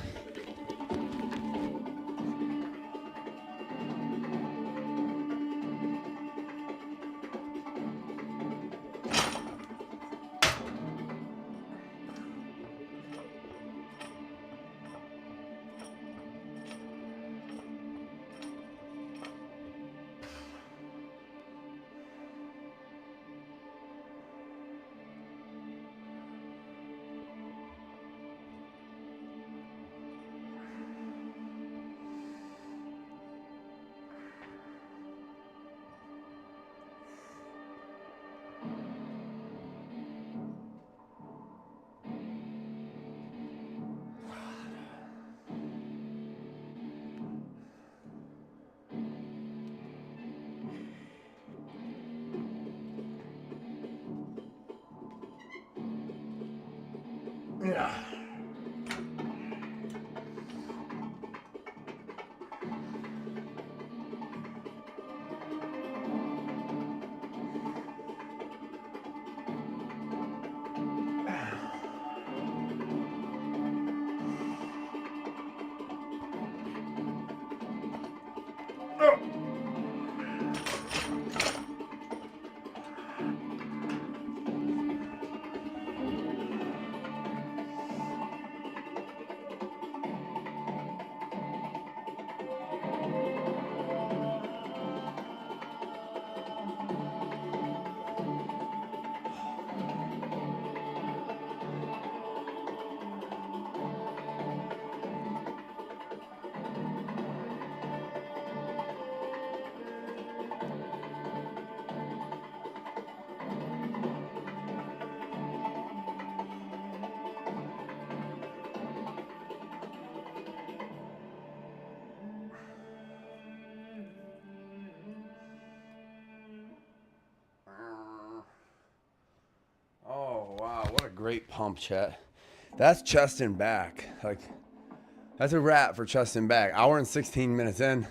A: Oh, wow. What a great pump, chat. That's chest and back. Like, that's a wrap for chest and back. Hour and 16 minutes in.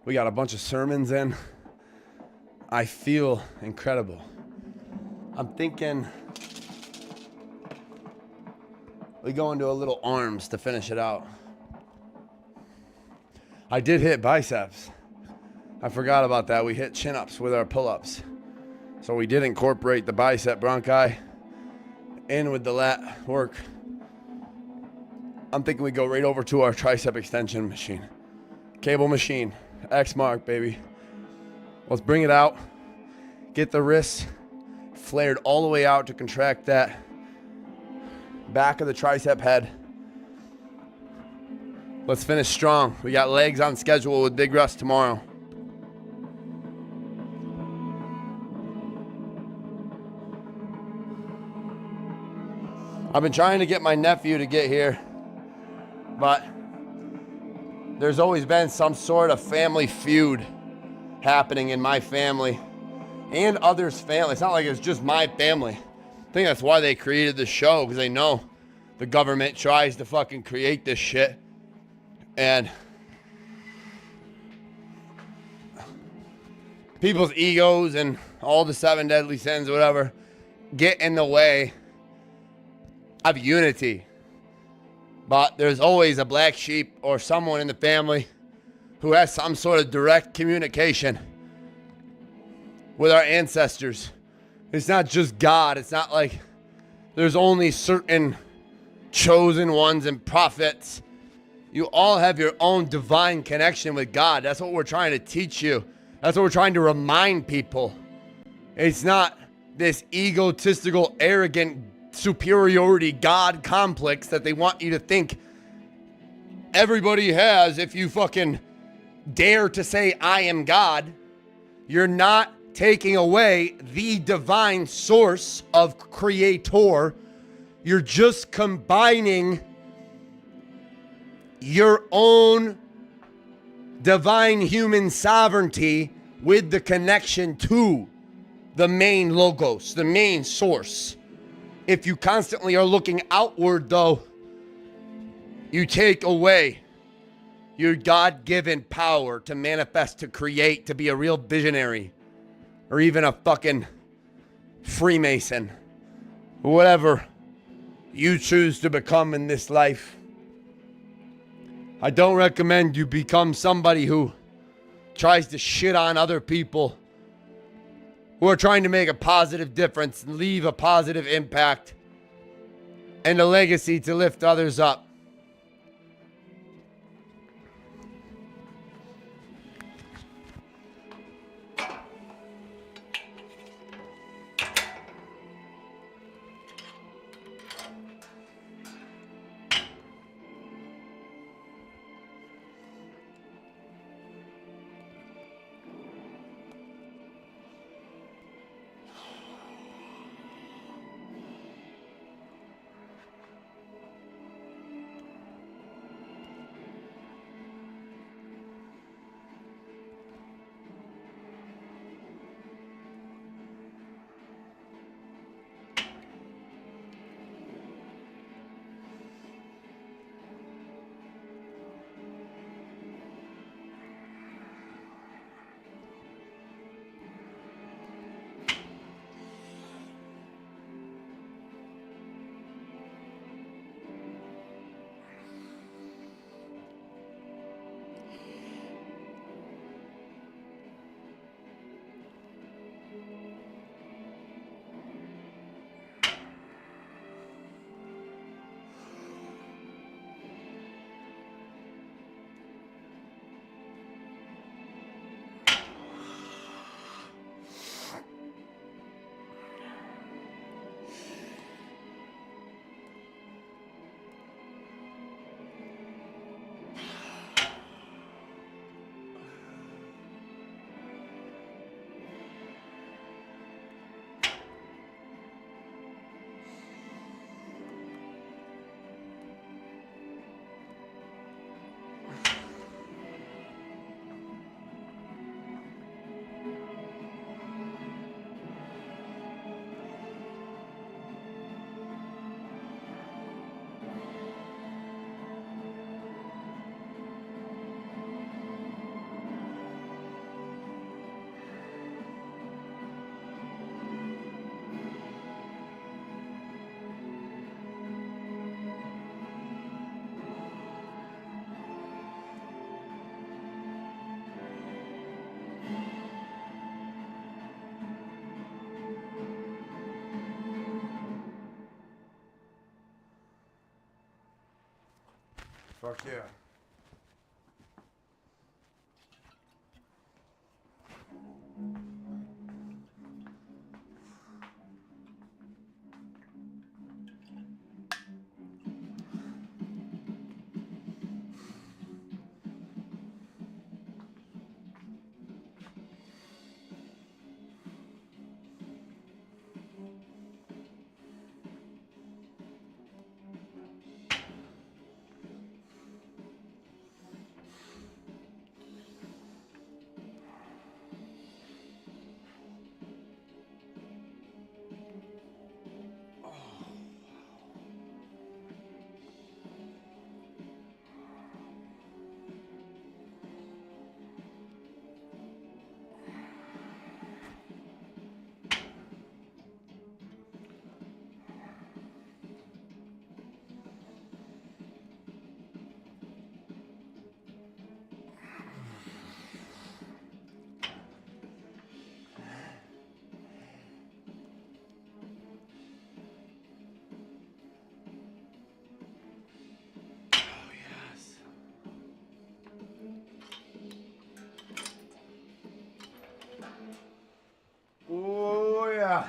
A: We got a bunch of sermons in. I feel incredible. I'm thinking we go into a little arms to finish it out. I did hit biceps. I forgot about that. We hit chin-ups with our pull-ups. So we did incorporate the bicep bronchi in with the lat work. I'm thinking we go right over to our tricep extension machine. Cable machine, X mark, baby. Let's bring it out. Get the wrists flared all the way out to contract that back of the tricep head. Let's finish strong. We got legs on schedule with Big Russ tomorrow. I've been trying to get my nephew to get here, but there's always been some sort of family feud happening in my family and others' family. It's not like it's just my family. I think that's why they created this show, because they know the government tries to fucking create this shit. And people's egos and all the 7 deadly sins or whatever get in the way of unity. But there's always a black sheep or someone in the family who has some sort of direct communication with our ancestors. It's not just God. It's not like there's only certain chosen ones and prophets. You all have your own divine connection with God. That's what we're trying to teach you. That's what we're trying to remind people. It's not this egotistical, arrogant superiority God complex that they want you to think everybody has. If you fucking dare to say I am God, you're not taking away the divine source of creator. You're just combining your own divine human sovereignty with the connection to the main logos, the main source. If you constantly are looking outward, though, you take away your God-given power to manifest, to create, to be a real visionary, or even a fucking Freemason, whatever you choose to become in this life. I don't recommend you become somebody who tries to shit on other people who are trying to make a positive difference and leave a positive impact and a legacy to lift others up. Mark, yeah. Oh, yeah.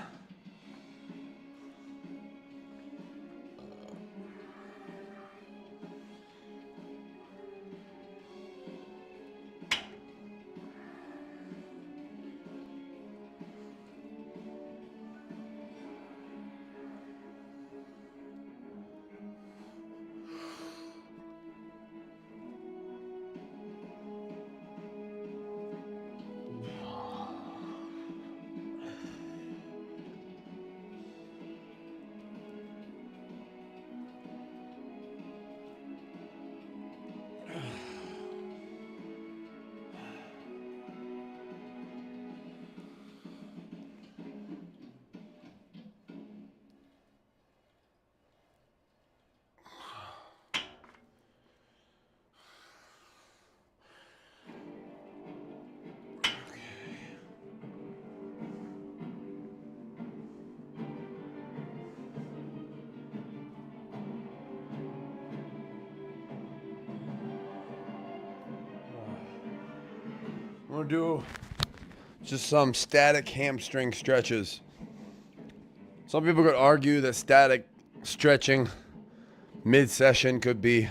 A: I'm gonna do just some static hamstring stretches. Some people could argue that static stretching mid-session could be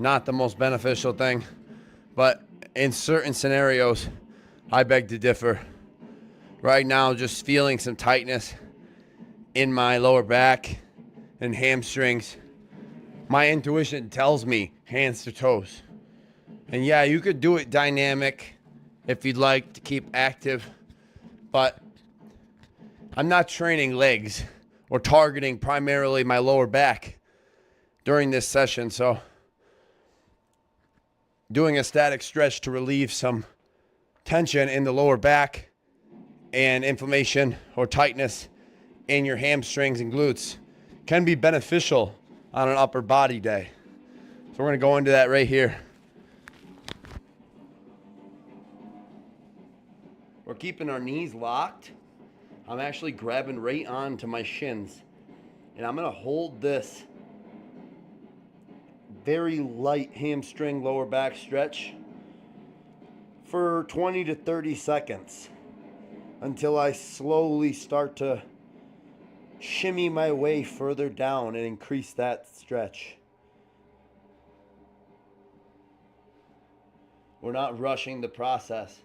A: not the most beneficial thing, but in certain scenarios, I beg to differ. Right now, just feeling some tightness in my lower back and hamstrings. My intuition tells me hands to toes. And yeah, you could do it dynamic if you'd like to keep active, but I'm not training legs or targeting primarily my lower back during this session. So doing a static stretch to relieve some tension in the lower back and inflammation or tightness in your hamstrings and glutes can be beneficial on an upper body day. So we're going to go into that right here. We're keeping our knees locked. I'm actually grabbing right onto my shins. And I'm going to hold this very light hamstring lower back stretch for 20 to 30 seconds until I slowly start to shimmy my way further down and increase that stretch. We're not rushing the process.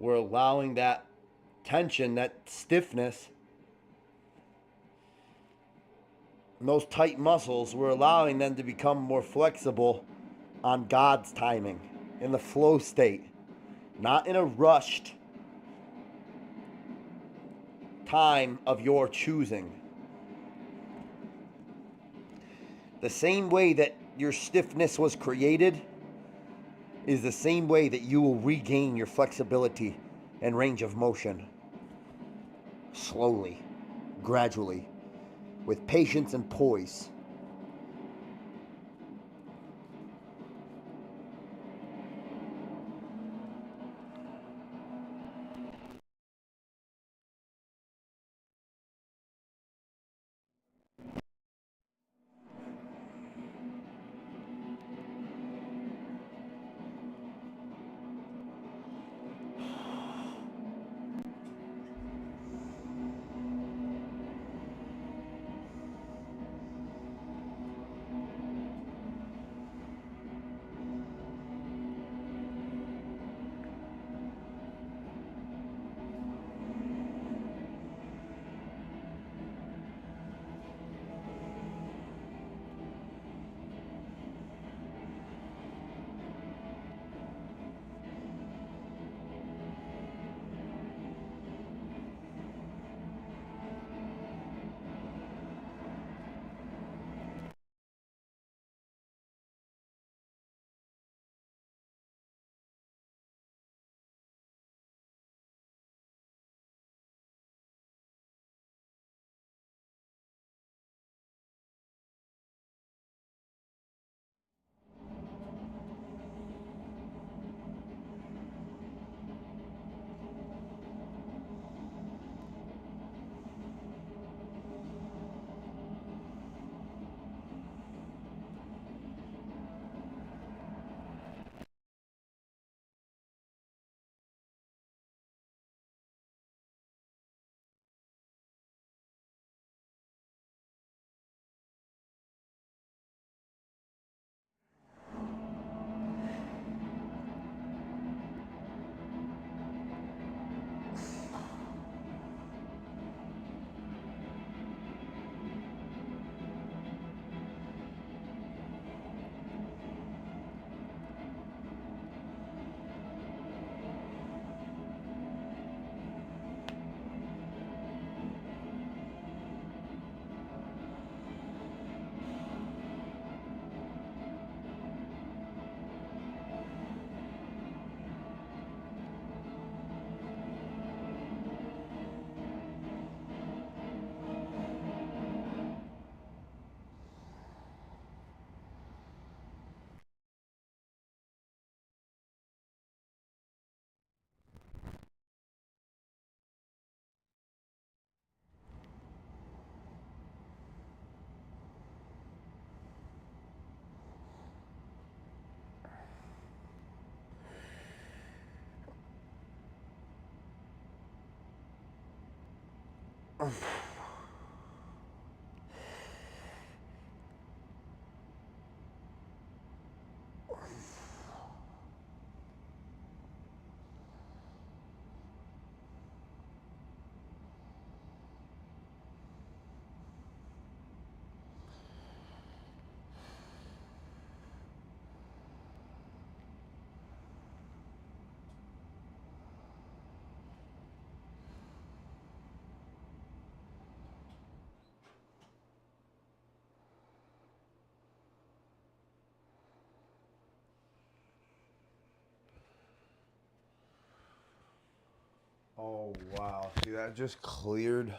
A: We're allowing that tension, that stiffness, and those tight muscles, we're allowing them to become more flexible on God's timing, in the flow state, not in a rushed time of your choosing. The same way that your stiffness was created is the same way that you will regain your flexibility and range of motion. Slowly, gradually, with patience and poise. Oh, wow. See, that just cleared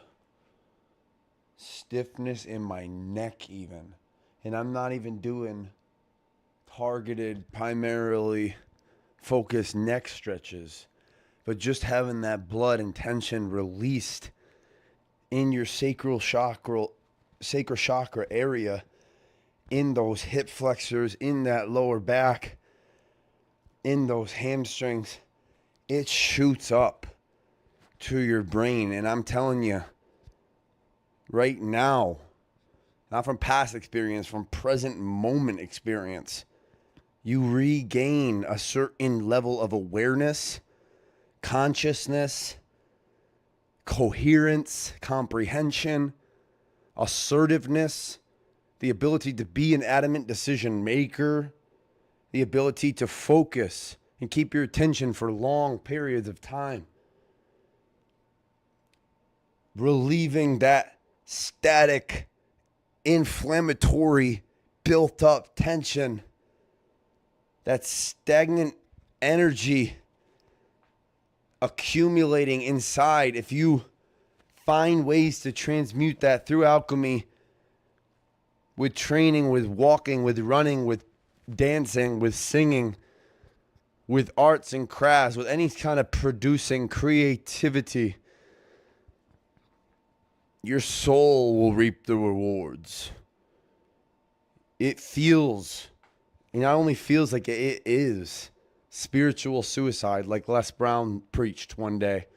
A: stiffness in my neck even. And I'm not even doing targeted, primarily focused neck stretches, but just having that blood and tension released in your sacral chakra area, in those hip flexors, in that lower back, in those hamstrings, it shoots up to your brain. And I'm telling you, right now, not from past experience, from present moment experience, you regain a certain level of awareness, consciousness, coherence, comprehension, assertiveness, the ability to be an adamant decision maker, the ability to focus and keep your attention for long periods of time. Relieving that static, inflammatory, built up tension, that stagnant energy accumulating inside. If you find ways to transmute that through alchemy, with training, with walking, with running, with dancing, with singing, with arts and crafts, with any kind of producing creativity, your soul will reap the rewards. It not only feels like it is spiritual suicide, like Les Brown preached one day.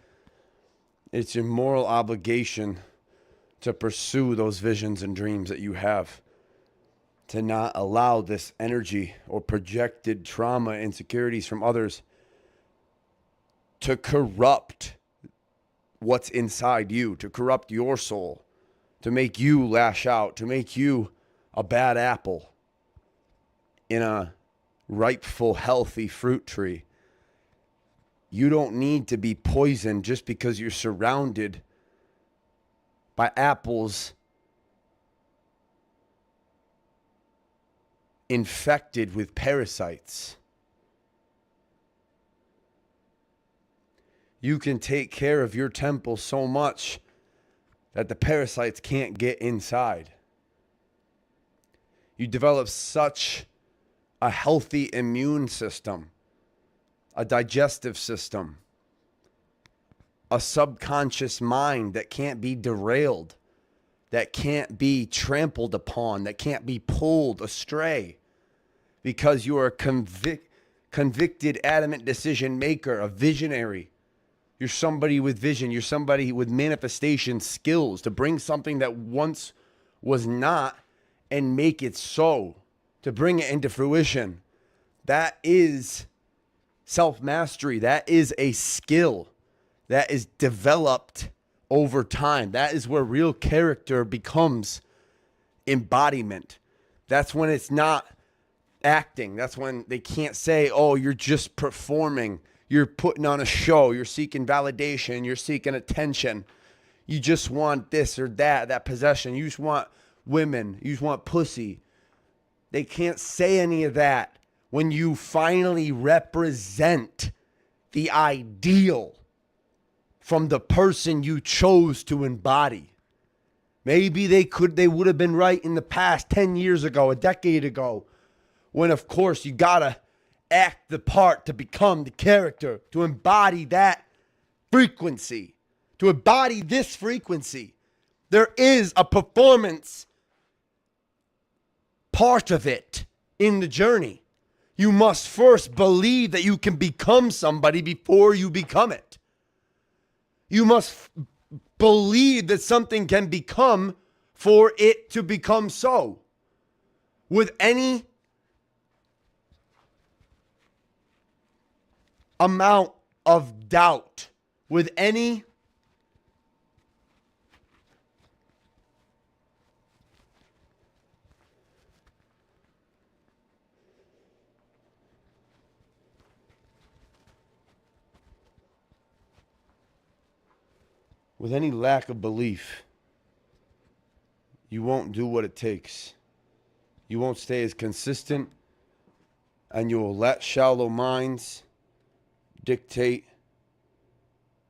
A: It's your moral obligation to pursue those visions and dreams that you have, to not allow this energy or projected trauma, insecurities from others to corrupt what's inside you, to corrupt your soul, to make you lash out, to make you a bad apple in a rightful, healthy fruit tree. You don't need to be poisoned just because you're surrounded by apples infected with parasites. You can take care of your temple so much that the parasites can't get inside. You develop such a healthy immune system, a digestive system, a subconscious mind that can't be derailed, that can't be trampled upon, that can't be pulled astray, because you are a convicted, adamant decision maker, a visionary. You're somebody with vision. You're somebody with manifestation skills to bring something that once was not and make it so, to bring it into fruition. That is self-mastery. That is a skill that is developed over time. That is where real character becomes embodiment. That's when it's not acting. That's when they can't say, oh, you're just performing. You're putting on a show. You're seeking validation. You're seeking attention. You just want this or that possession. You just want women. You just want pussy. They can't say any of that when you finally represent the ideal from the person you chose to embody. Maybe they would have been right in the past 10 years ago, a decade ago, when of course you gotta act the part to become the character, to embody that frequency, to embody this frequency. There is a performance part of it in the journey. You must first believe that you can become somebody before you become it. You must
B: believe that something can become for it to become so. With any amount of doubt, with any lack of belief, you won't do what it takes. You won't stay as consistent, and you will let shallow minds dictate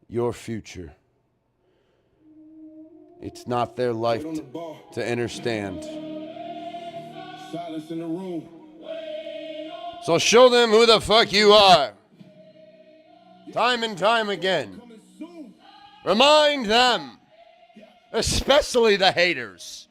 B: your future. It's not their life to understand.
C: Silence in the room.
B: So show them who the fuck you are. Time and time again. Remind them, especially the haters.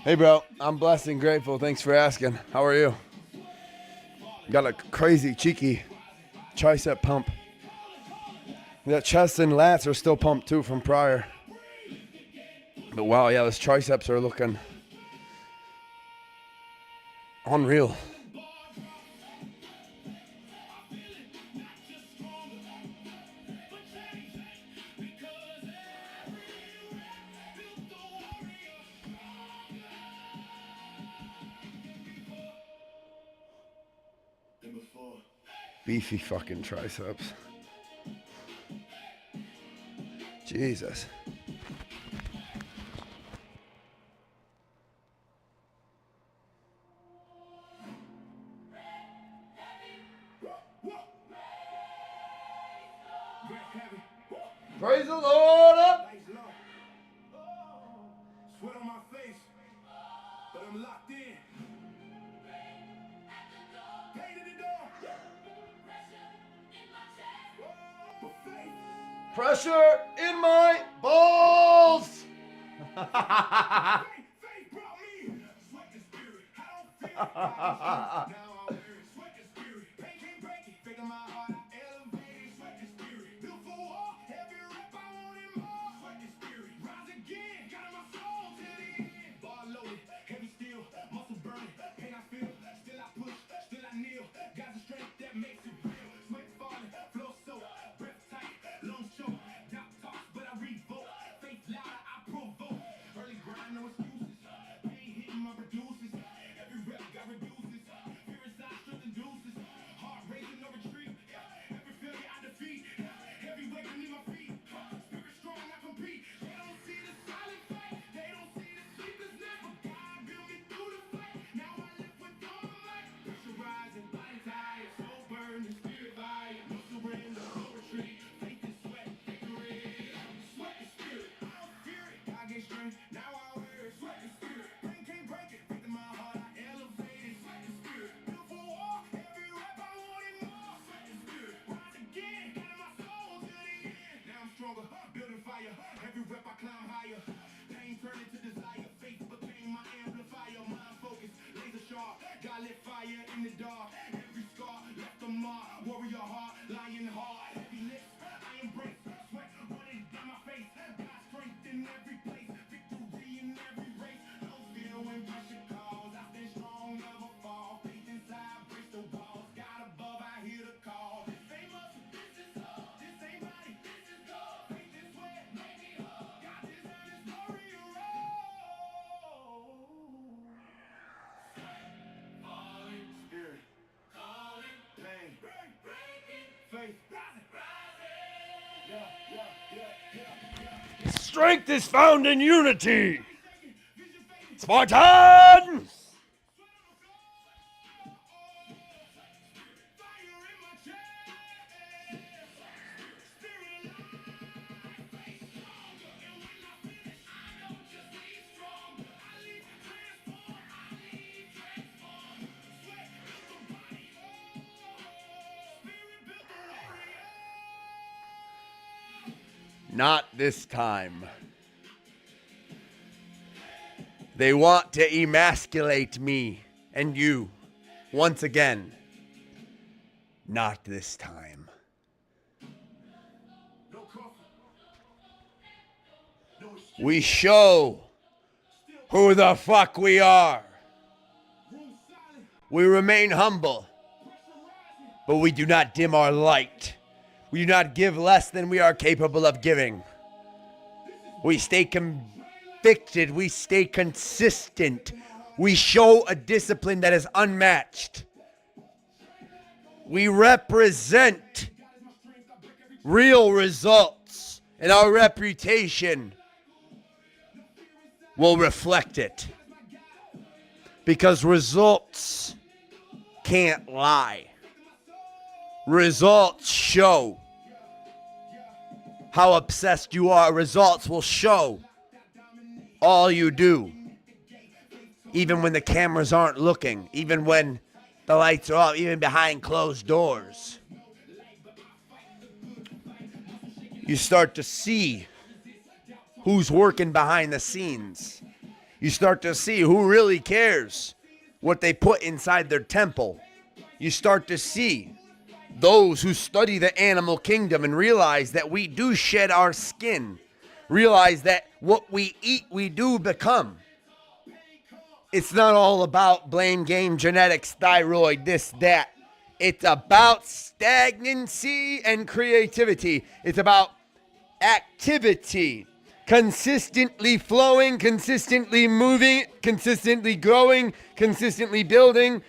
B: Hey, bro, I'm blessed and grateful. Thanks for asking. How are you? Got a crazy, cheeky tricep pump. That chest and lats are still pumped, too, from prior. But, wow, yeah, those triceps are looking unreal. Beefy fucking triceps. Jesus. Praise the Lord up.
C: Sweat on my face, but I'm locked in. Pain in the door.
B: Pressure in my balls.
C: Faith brought me. Sweat the spirit. I don't feel it. Now I'm weary. Sweat the spirit. Pain can't break it. Figure my heart. I elevated. Sweat the spirit. Built for war. Every rep I wanted more. Sweat the spirit. Rise again. Got in my soul to the end. Bar loaded. Heavy steel. Muscle burning. Pain I feel. Still I push. Still I kneel. Got the strength that makes it real. Sweat falling. Flow soaked. Breath tight. Lungs choke. Doubt talks, but I revoke. Faith louder. I provoke. Early climb higher. Pain turned into desire. Faith became my amplifier. Mind focus, laser sharp. God lit fire in the dark. Every scar left a mark. Warrior heart, lion heart. Heavy lips, I embrace. Sweat running down my face. God strength in every place. Victory in every race. No fear when pressure calls. I stand strong, never fall. Faith inside, breaks the walls. God above, I hear the call. This ain't muscle, this is all. This ain't body, this is God. Faith is sweat, make me whole. God deserves his glory and roll. Falling, spirit, calling, pain, breaking, faith, rising. Yeah.
B: Strength is found in unity. Spartans!
A: Not this time. They want to emasculate me and you once again. Not this time.
C: No coffee. No excuse.
A: We show who the fuck we are.
C: Room silent.
A: We remain humble,
C: Pressure rising.
A: but we do not dim our light. We do not give less than we are capable of giving. We stay convicted. We stay consistent. We show a discipline that is unmatched. We represent real results, and our reputation will reflect it. Because results can't lie. Results show how obsessed you are. Results will show all you do. Even when the cameras aren't looking. Even when the lights are off. Even behind closed doors. You start to see who's working behind the scenes. You start to see who really cares what they put inside their temple. You start to see those who study the animal kingdom and realize that we do shed our skin. Realize that what we eat, we do become. It's not all about blame game, genetics, thyroid, this, that. It's about stagnancy and creativity. It's about activity. Consistently flowing, consistently moving, consistently growing, consistently building,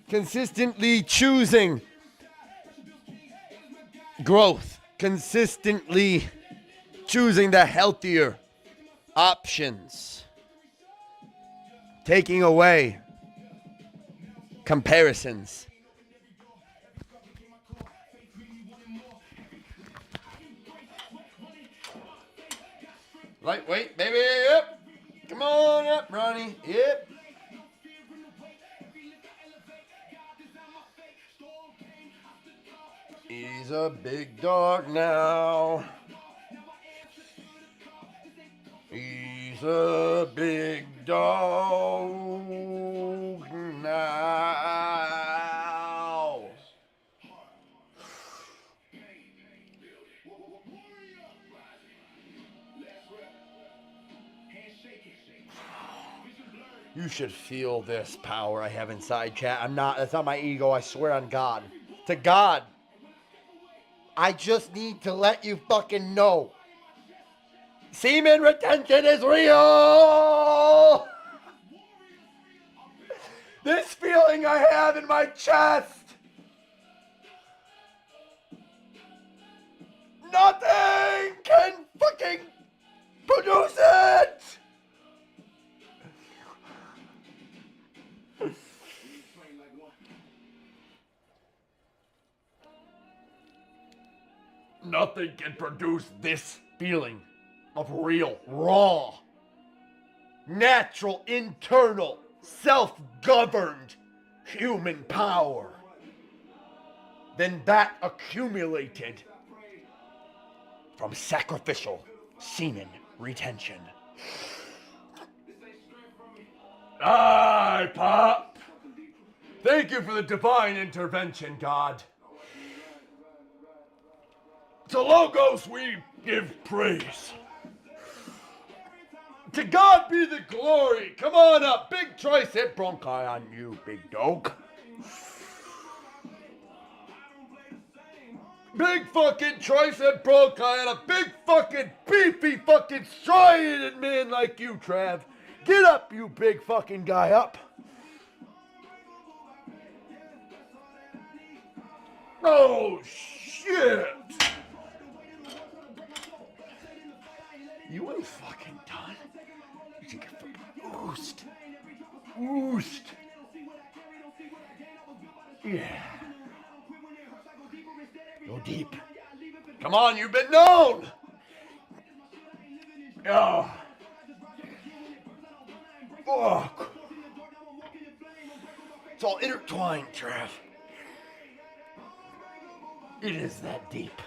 A: consistently choosing growth, consistently choosing the healthier options, taking away comparisons. Lightweight, baby, yep. Come on up, Ronnie, yep. He's a big dog now. He's a big dog now. You should feel this power I have inside, chat. That's not my ego, I swear on God. To God. I just need to let you fucking know. Semen retention is real! This feeling I have in my chest. Nothing can fucking produce it! Nothing can produce this feeling of real, raw, natural, internal, self-governed human power than that accumulated from sacrificial semen.
B: retention. Aye, Pop. Thank you for the divine intervention, God. To Logos we give praise. To God be the glory. Come on up. Big tricep bronchi on you, big dog. Big fucking tricep bronchi on a big fucking beefy fucking striated man like you, Trav. Get up, you big fucking guy, up. Oh, shit. You ain't fucking done. You should get oozed. Oozed. Yeah. Go deep. Come on, you've been known. Oh. Fuck. It's all intertwined, Trav. It is that deep.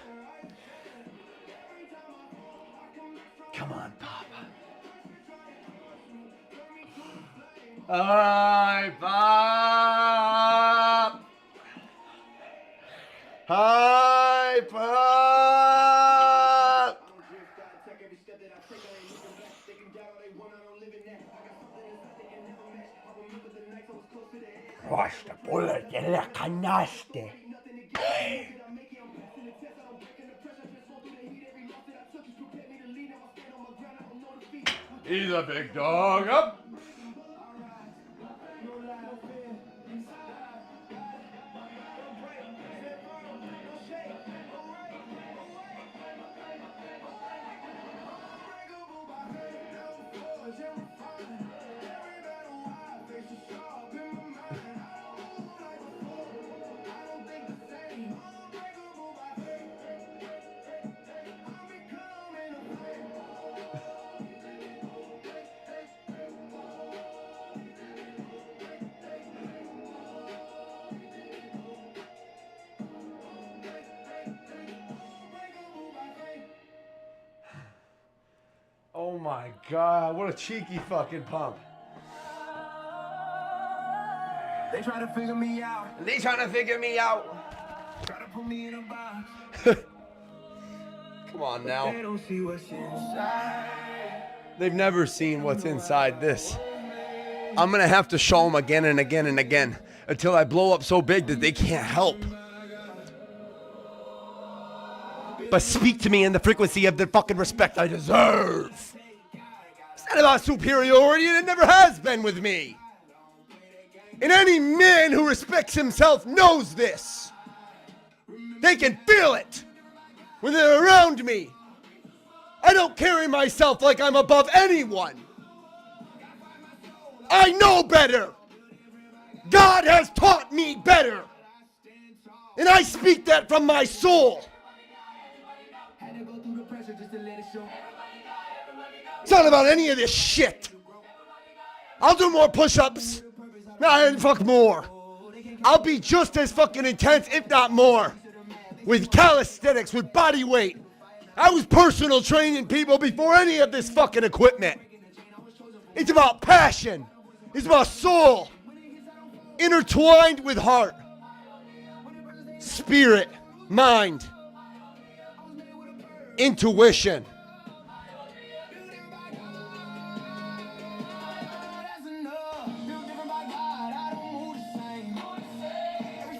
B: Come on, Papa. Hi, Pop. Hi, Pop. Crush the bullet in the canasta. He's a big dog. Up. Oh my God, what a cheeky fucking pump.
C: They try to figure me out.
B: They trying to figure me out.
C: Try to put me in a box.
B: Come on
C: They
B: now.
C: don't see what's inside.
A: They've never seen what's inside this. I'm gonna have to show them again and again and again until I blow up so big that they can't help but speak to me in the frequency of the fucking respect I deserve. It's not about superiority, and it never has been with me. And any man who respects himself knows this. They can feel it when they're around me. I don't carry myself like I'm above anyone. I know better. God has taught me better. And I speak that from my soul. It's not about any of this shit. I'll do more push-ups. Nah, fuck more. I'll be just as fucking intense, if not more. With calisthenics, with body weight. I was personal training people before any of this fucking equipment. It's about passion. It's about soul. Intertwined with heart. Spirit. Mind. Intuition.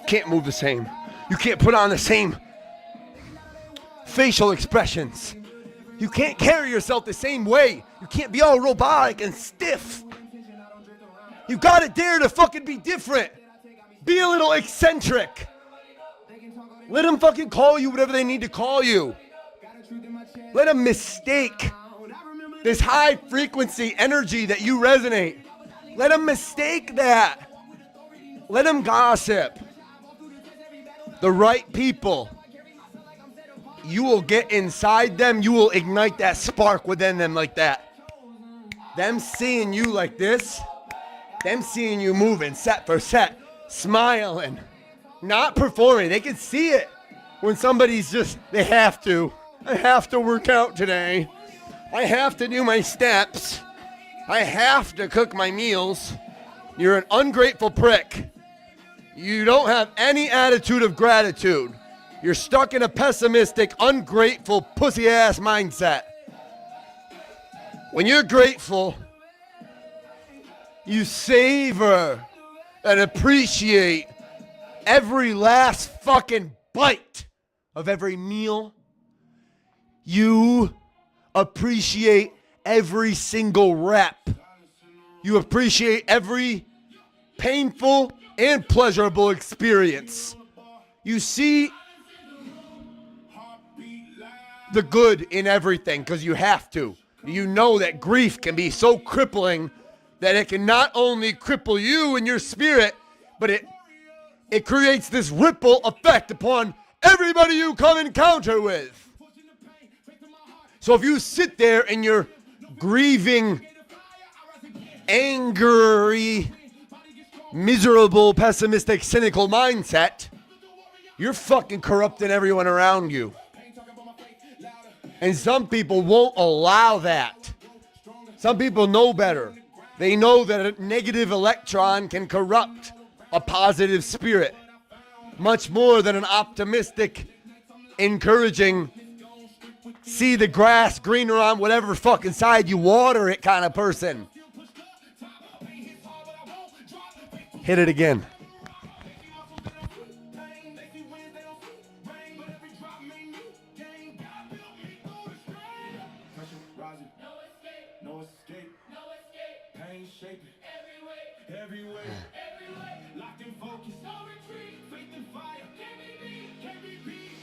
A: Can't move the same. You can't put on the same facial expressions. You can't carry yourself the same way. You can't be all robotic and stiff. You gotta dare to fucking be different. Be a little eccentric. Let them fucking call you whatever they need to call you. Let them mistake this high frequency energy that you resonate. Let them mistake that. Let them gossip. The right people. You will get inside them. You will ignite that spark within them like that. Them seeing you like this. Them seeing you moving set for set. Smiling. Not performing. They can see it. When somebody's just, they have to work out today.
B: I have to do my steps. I have to cook my meals. You're an ungrateful prick. You don't have any attitude of gratitude. You're stuck in a pessimistic, ungrateful, pussy-ass mindset. When you're grateful, you savor and appreciate every last fucking bite of every meal. You appreciate every single rep. You appreciate every painful and pleasurable experience. You see the good in everything because you have to. You know that grief can be so crippling that it can not only cripple you and your spirit, but it creates this ripple effect upon everybody you come encounter with. So if you sit there in your grieving, angry, miserable, pessimistic, cynical mindset, you're fucking corrupting everyone around you. And some people won't allow that. Some people know better. They know that a negative electron can corrupt a positive spirit much more than an optimistic, encouraging, see the grass greener on whatever fucking side you water it kind of person. Hit it again.
C: No escape. Pain shaping. Everywhere. Locked in focus. No retreat. Faith and fire. Can't be beat.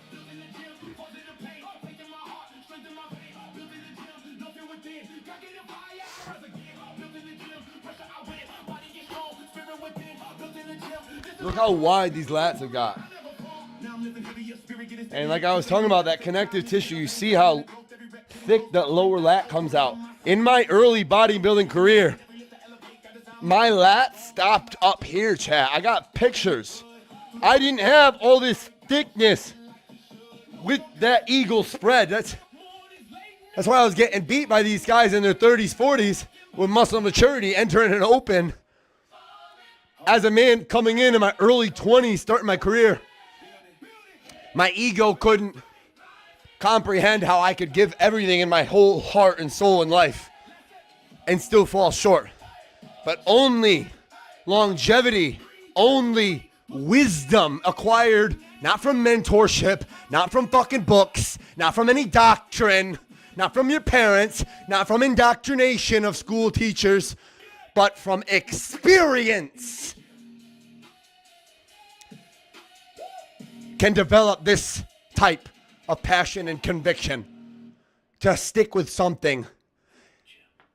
C: Building the gym. Causing the pain. Faith in my heart. Strength in my veins. Building the gym. Nothing within. Got get the fire. Rise again. Building the gym. Pressure I win. Body get strong. Spirit within. Building the gym.
B: Look how wide these lats have got. And like I was talking about, that connective tissue, you see how thick that lower lat comes out. In my early bodybuilding career, my lat stopped up here, chat. I got pictures. I didn't have all this thickness with that eagle spread. That's why I was getting beat by these guys in their 30s, 40s with muscle maturity, entering an open. As a man coming in my early 20s, starting my career, my ego couldn't comprehend how I could give everything in my whole heart and soul in life and still fall short. But only longevity, only wisdom acquired, not from mentorship, not from fucking books, not from any doctrine, not from your parents, not from indoctrination of school teachers, but from experience, can develop this type of passion and conviction to stick with something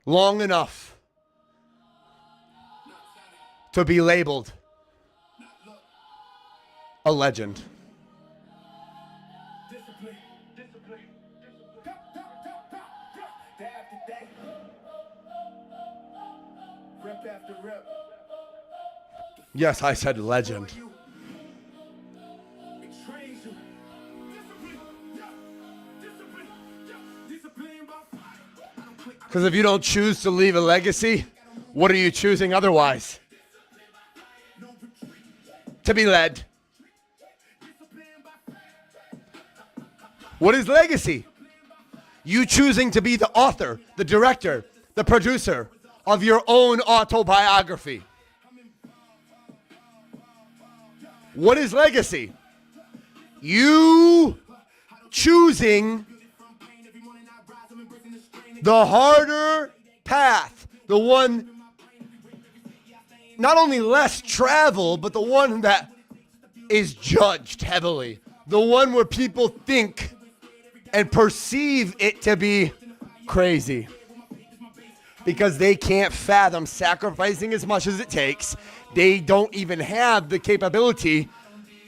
B: long enough to be labeled a legend.
C: Discipline. Day after day. Rep after rep.
B: Yes, I said legend.
C: It trains you. Discipline by fire. I don't quit.
B: Because if you don't choose to leave a legacy, what are you choosing otherwise? To be led. What is legacy? You choosing to be the author, the director, the producer of your own autobiography. What is legacy? You choosing the harder path, the one not only less traveled, but the one that is judged heavily, the one where people think and perceive it to be crazy because they can't fathom sacrificing as much as it takes. They don't even have the capability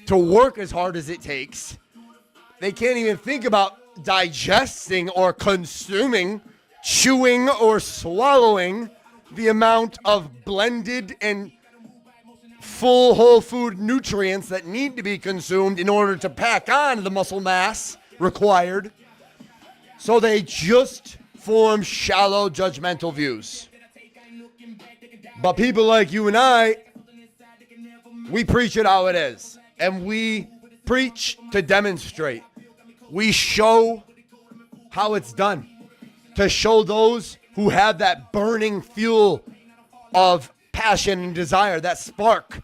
B: to work as hard as it takes. They can't even think about digesting or consuming, chewing or swallowing the amount of blended and full whole food nutrients that need to be consumed in order to pack on the muscle mass required. So they just form shallow, judgmental views. But people like you and I, we preach it how it is. And we preach to demonstrate. We show how it's done. To show those who have that burning fuel of passion and desire, that spark.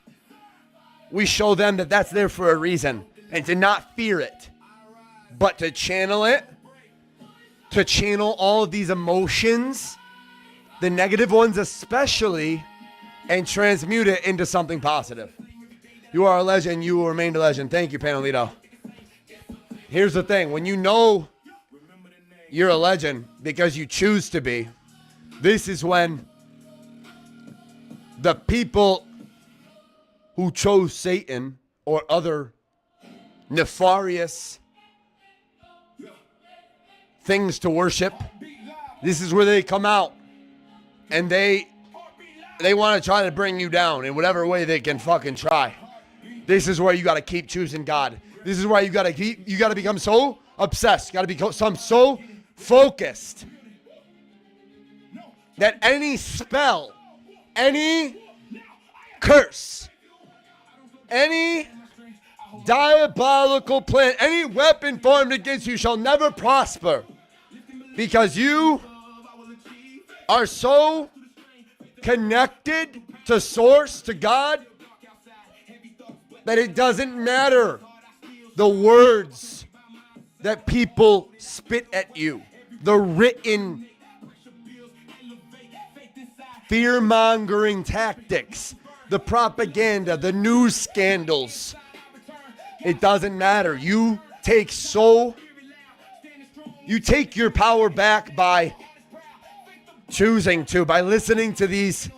B: We show them that that's there for a reason. And to not fear it, but to channel it. To channel all of these emotions, the negative ones especially, and transmute it into something positive. You are a legend. You will remain a legend. Thank you, Panelito. Here's the thing. When you know you're a legend because you choose to be, this is when the people who chose Satan or other nefarious things to worship, this is where they come out and they want to try to bring you down in whatever way they can fucking try. This is where you got to keep choosing God. This is why you got to become so obsessed, got to become so focused that any spell, any curse, any diabolical plan, any weapon formed against you shall never prosper, because you are so connected to Source, to God, that it doesn't matter the words that people spit at you, the written fear-mongering tactics, the propaganda, the news scandals. It doesn't matter. You take your power back by choosing to, by listening to these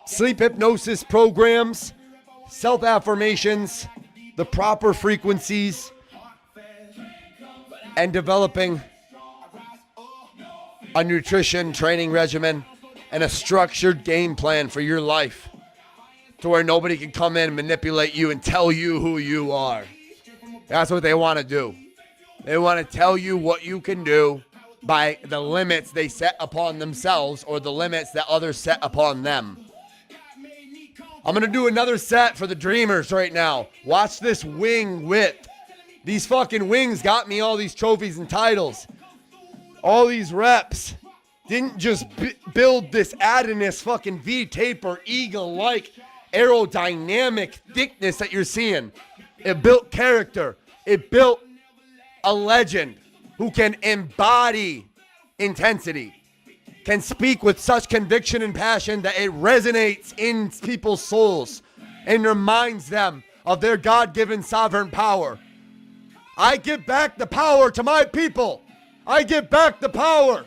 B: sleep hypnosis programs, self-affirmations, the proper frequencies, and developing a nutrition training regimen and a structured game plan for your life to where nobody can come in and manipulate you and tell you who you are. That's what they want to do. They want to tell you what you can do by the limits they set upon themselves or the limits that others set upon them. I'm going to do another set for the dreamers right now. Watch this wing width. These fucking wings got me all these trophies and titles. All these reps. Didn't just build this Adonis fucking V-taper eagle-like aerodynamic thickness that you're seeing. It built character. It built a legend who can embody intensity, can speak with such conviction and passion that it resonates in people's souls and reminds them of their God-given sovereign power. I give back the power to my people. I give back the power.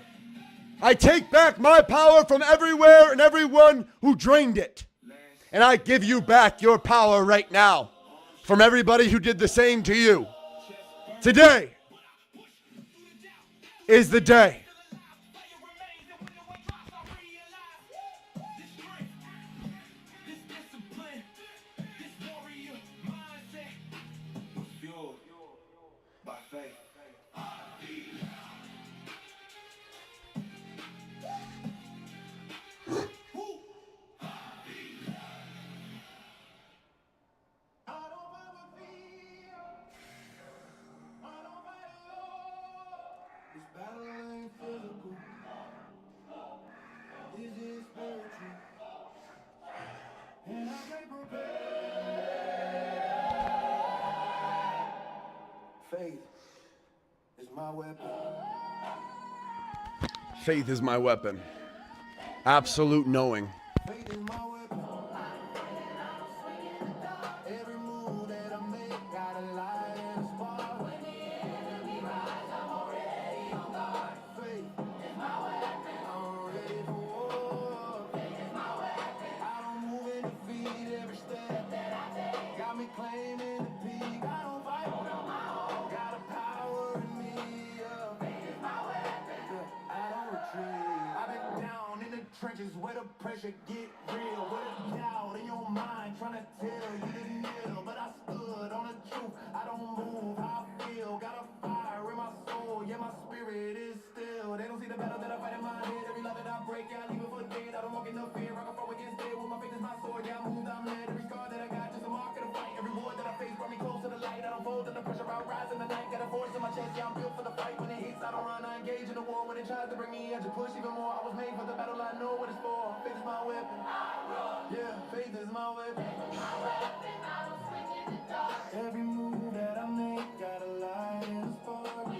B: I take back my power from everywhere and everyone who drained it. And I give you back your power right now from everybody who did the same to you. Today is the day.
C: Faith is my weapon.
A: Faith is my weapon. Absolute knowing.
C: Faith is my weapon. Every move that I make got a light and a spark. Faith is my weapon. I'm ready for war. Faith is my weapon. I don't move in defeat every step that I take. Got me claiming the peak. I don't fight on my own. Got a power in me. Faith is my weapon. I don't retreat. I've been down in the trenches where the pressure get real. With a doubt in your mind trying to tell you to kneel. But I stood on the truth. I don't move how I feel. Got a fire in my soul. Yeah, my spirit is the battle that I fight in my head. Every lie that I break, yeah, I leave it for dead. I don't walk in no fear, I can throw against it. With my faith is my sword, yeah, I moved, I'm led. Every scar that I got, just a mark of the fight. Every war that I face brought me close to the light. I don't fold under pressure, I rise in the night. Got a force in my chest, yeah, I'm built for the fight. When it hits, I don't run, I engage in the war. When it tries to bring me, I just push even more. I was made for the battle, I know what it's for. Faith is my weapon. Yeah, faith is my weapon. Every move that I make, got a light and a spark.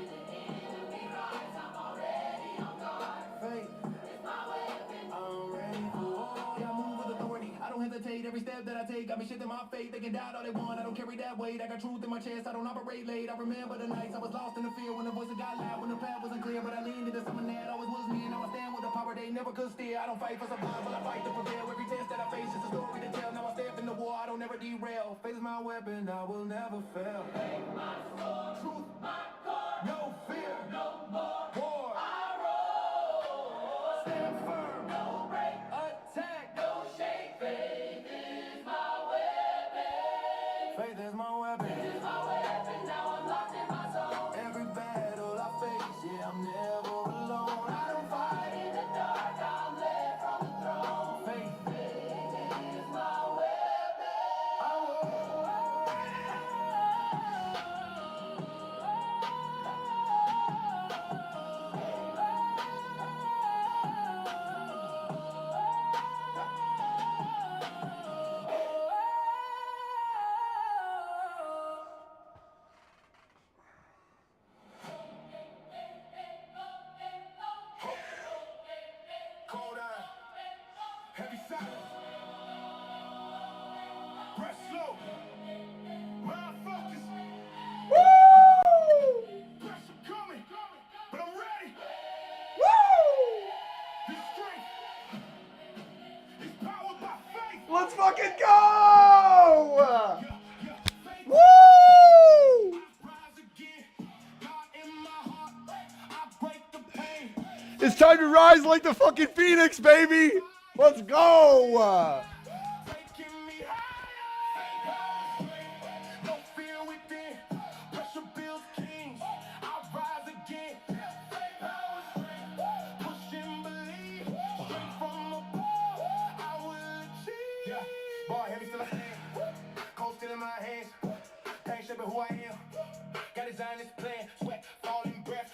C: Faith. I'm ready for war. Yeah, I move with authority. I don't hesitate. Every step that I take got me shifting my faith. They can doubt all they want. I don't carry that weight. I got truth in my chest. I don't operate late. I remember the nights I was lost in the fear when the voices got loud, when the path wasn't clear. But I leaned into someone that always was me, and I stand with the power they never could steer. I don't fight for survival. I fight to prevail. Every test that I face is a story to tell. Now I step in the war. I don't ever derail. Faith is my weapon. I will never fail. Faith my sword. Truth my core. No fear. No more war. Stand firm. No break. Attack. No shake. Faith is my weapon. Faith is my weapon. Faith is my weapon. Now I'm locked in my zone. Every battle I face, yeah, I'm never alone. I don't fight in the dark. I'm led from the throne. Faith is my weapon. Cold iron, heavy silence, press slow, mind focus. Pressure coming, but I'm ready. This strength is powered by faith.
B: Let's fucking go!
C: Faith
B: Woo!
C: rise again. God in my heart, I break the pain.
B: It's time to rise like the fucking phoenix, baby. Let's go!
C: Taking me higher. No fear within. Pressure builds kings. I rise again. Push and believe. Straight from above. I will achieve. Yeah. Bar heavy still I stand. Cold still in my hands. Pain shaping who I am. Got design this plan. Sweat, falling breath.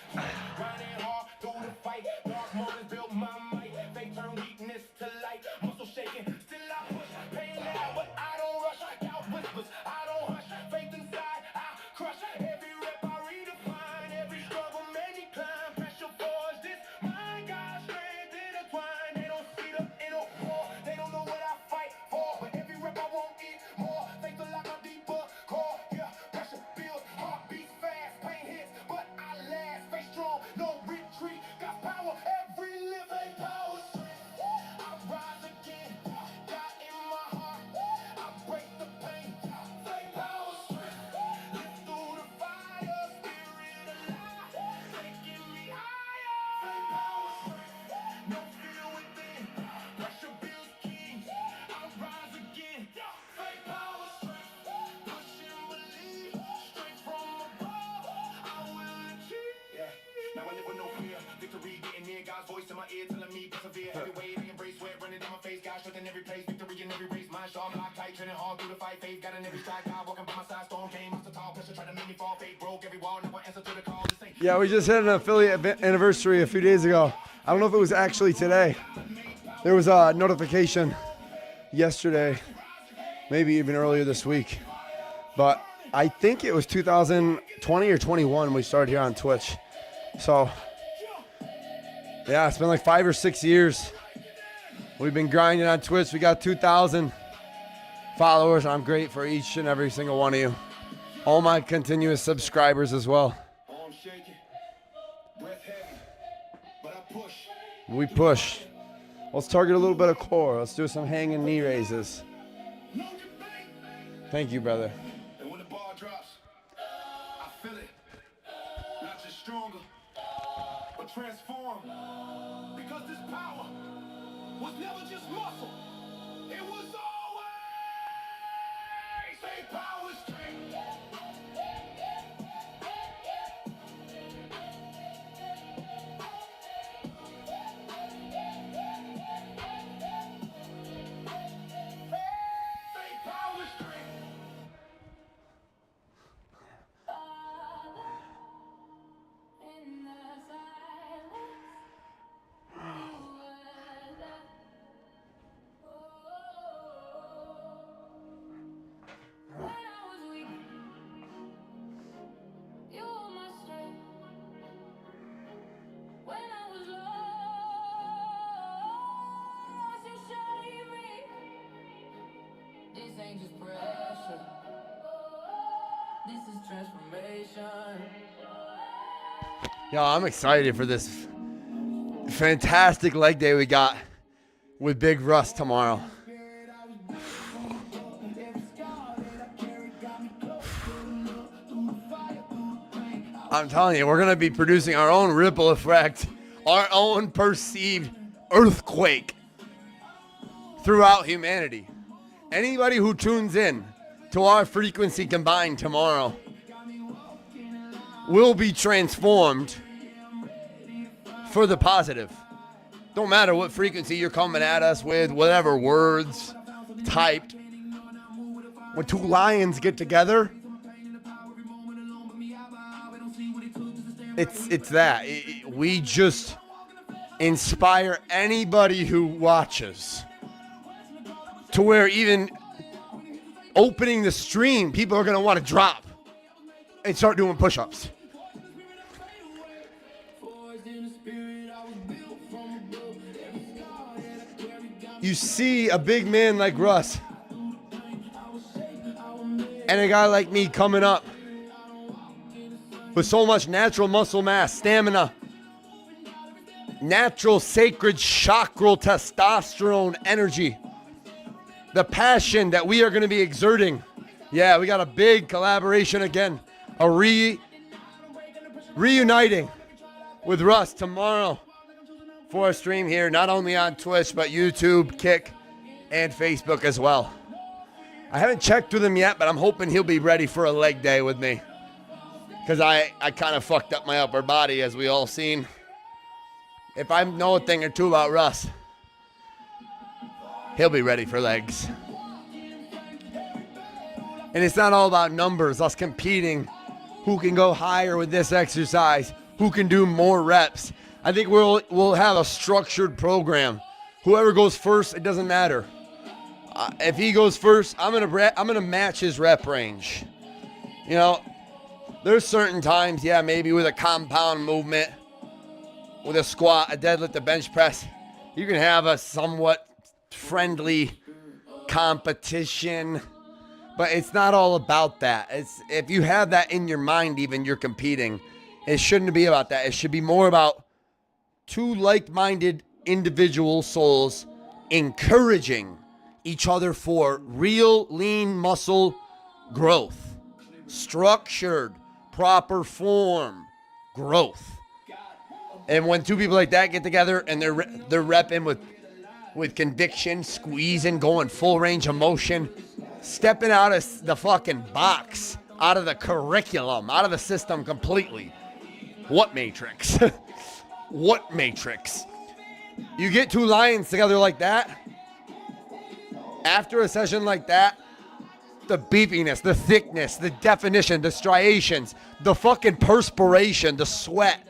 C: Grinding hard through the fight. Dark moments built my might. They turn weakness to light. Muscle shaking. Still I push. Pain loud, but I don't rush. Doubt whispers. I don't hush. Faith inside. I crush. Every rep I redefine. Every struggle many climb. Pressure forge this. My God, strength intertwined. They don't see the inner war. They don't know what I fight for. But every rep I won't eat more. Faith to lock my deeper core. Yeah, pressure builds. Heart beats fast. Pain hits, but I last. Stay strong. No retreat. Got power. Every living power. I rise again. God in my heart. I break the pain. Faith power. Live through the fire. Spirit alive. Taking me higher. Faith power. No fear within. Pressure builds kings. I rise again. Faith power. Push and believe. Straight from above. I will achieve. Yeah. Now I live with no fear. Victory getting near. God's voice in my ear telling me persevere. Every way I embrace sweat running down my face. God strength in every place. Victory in every race. Mind sharp, locked tight, training hard through the fight. Faith got in every stride. God walking by my side. Storm came. Monster tall. Pressure tried to make me fall. Faith broke every wall. Never answer to the call. This ain't
B: Yeah, we just had an affiliate anniversary a few days ago. I don't know if it was actually today. There was a notification yesterday, maybe even earlier this week. But I think it was 2020 or 21 we started here on Twitch. So, yeah, it's been like 5 or 6 years. We've been grinding on Twitch. We got 2,000 followers. I'm great for each and every single one of you. All my continuous subscribers as well.
C: arm shaking. Breath heavy. But I push.
B: We push. Let's target a little bit of core. Let's do some hanging knee raises.
C: No debate.
B: Thank you, brother.
C: And when the ball drops, I feel it. Not just stronger, but transformed. Because this power was never just muscle. It was always a power strength.
D: change is pressure. This is transformation.
B: Yo, I'm excited for this fantastic leg day we got with Big Russ tomorrow. I'm telling you, we're going to be producing our own ripple effect, our own perceived earthquake throughout humanity. Anybody who tunes in to our frequency combined tomorrow will be transformed for the positive. Don't matter what frequency you're coming at us with, whatever words typed. When two lions get together, it's that. We just inspire anybody who watches to where even opening the stream, people are going to want to drop and start doing push-ups. You see a big man like Russ and a guy like me coming up with so much natural muscle mass, stamina, natural sacred chakral testosterone energy, the passion that we are going to be exerting. Yeah, we got a big collaboration again, a reuniting with Russ tomorrow for a stream here, not only on Twitch, but YouTube, Kick, and Facebook as well. I haven't checked with him yet, but I'm hoping he'll be ready for a leg day with me. Because I kind of fucked up my upper body, as we all seen. If I know a thing or two about Russ, he'll be ready for legs. And it's not all about numbers, us competing, who can go higher with this exercise, who can do more reps. I think we'll have a structured program. Whoever goes first, it doesn't matter. If he goes first, I'm gonna match his rep range. You know, there's certain times, yeah, maybe with a compound movement, with a squat, a deadlift, a bench press, you can have a somewhat friendly competition, but it's not all about that. It's if you have that in your mind, even you're competing, it shouldn't be about that. It should be more about two like-minded individual souls encouraging each other for real lean muscle growth, structured, proper form growth. And when two people like that get together and they're repping with conviction, squeezing, going full range of motion, stepping out of the fucking box, out of the curriculum, out of the system completely. What matrix? What matrix? You get two lions together like that, after a session like that, the beepiness, the thickness, the definition, the striations, the fucking perspiration, the sweat,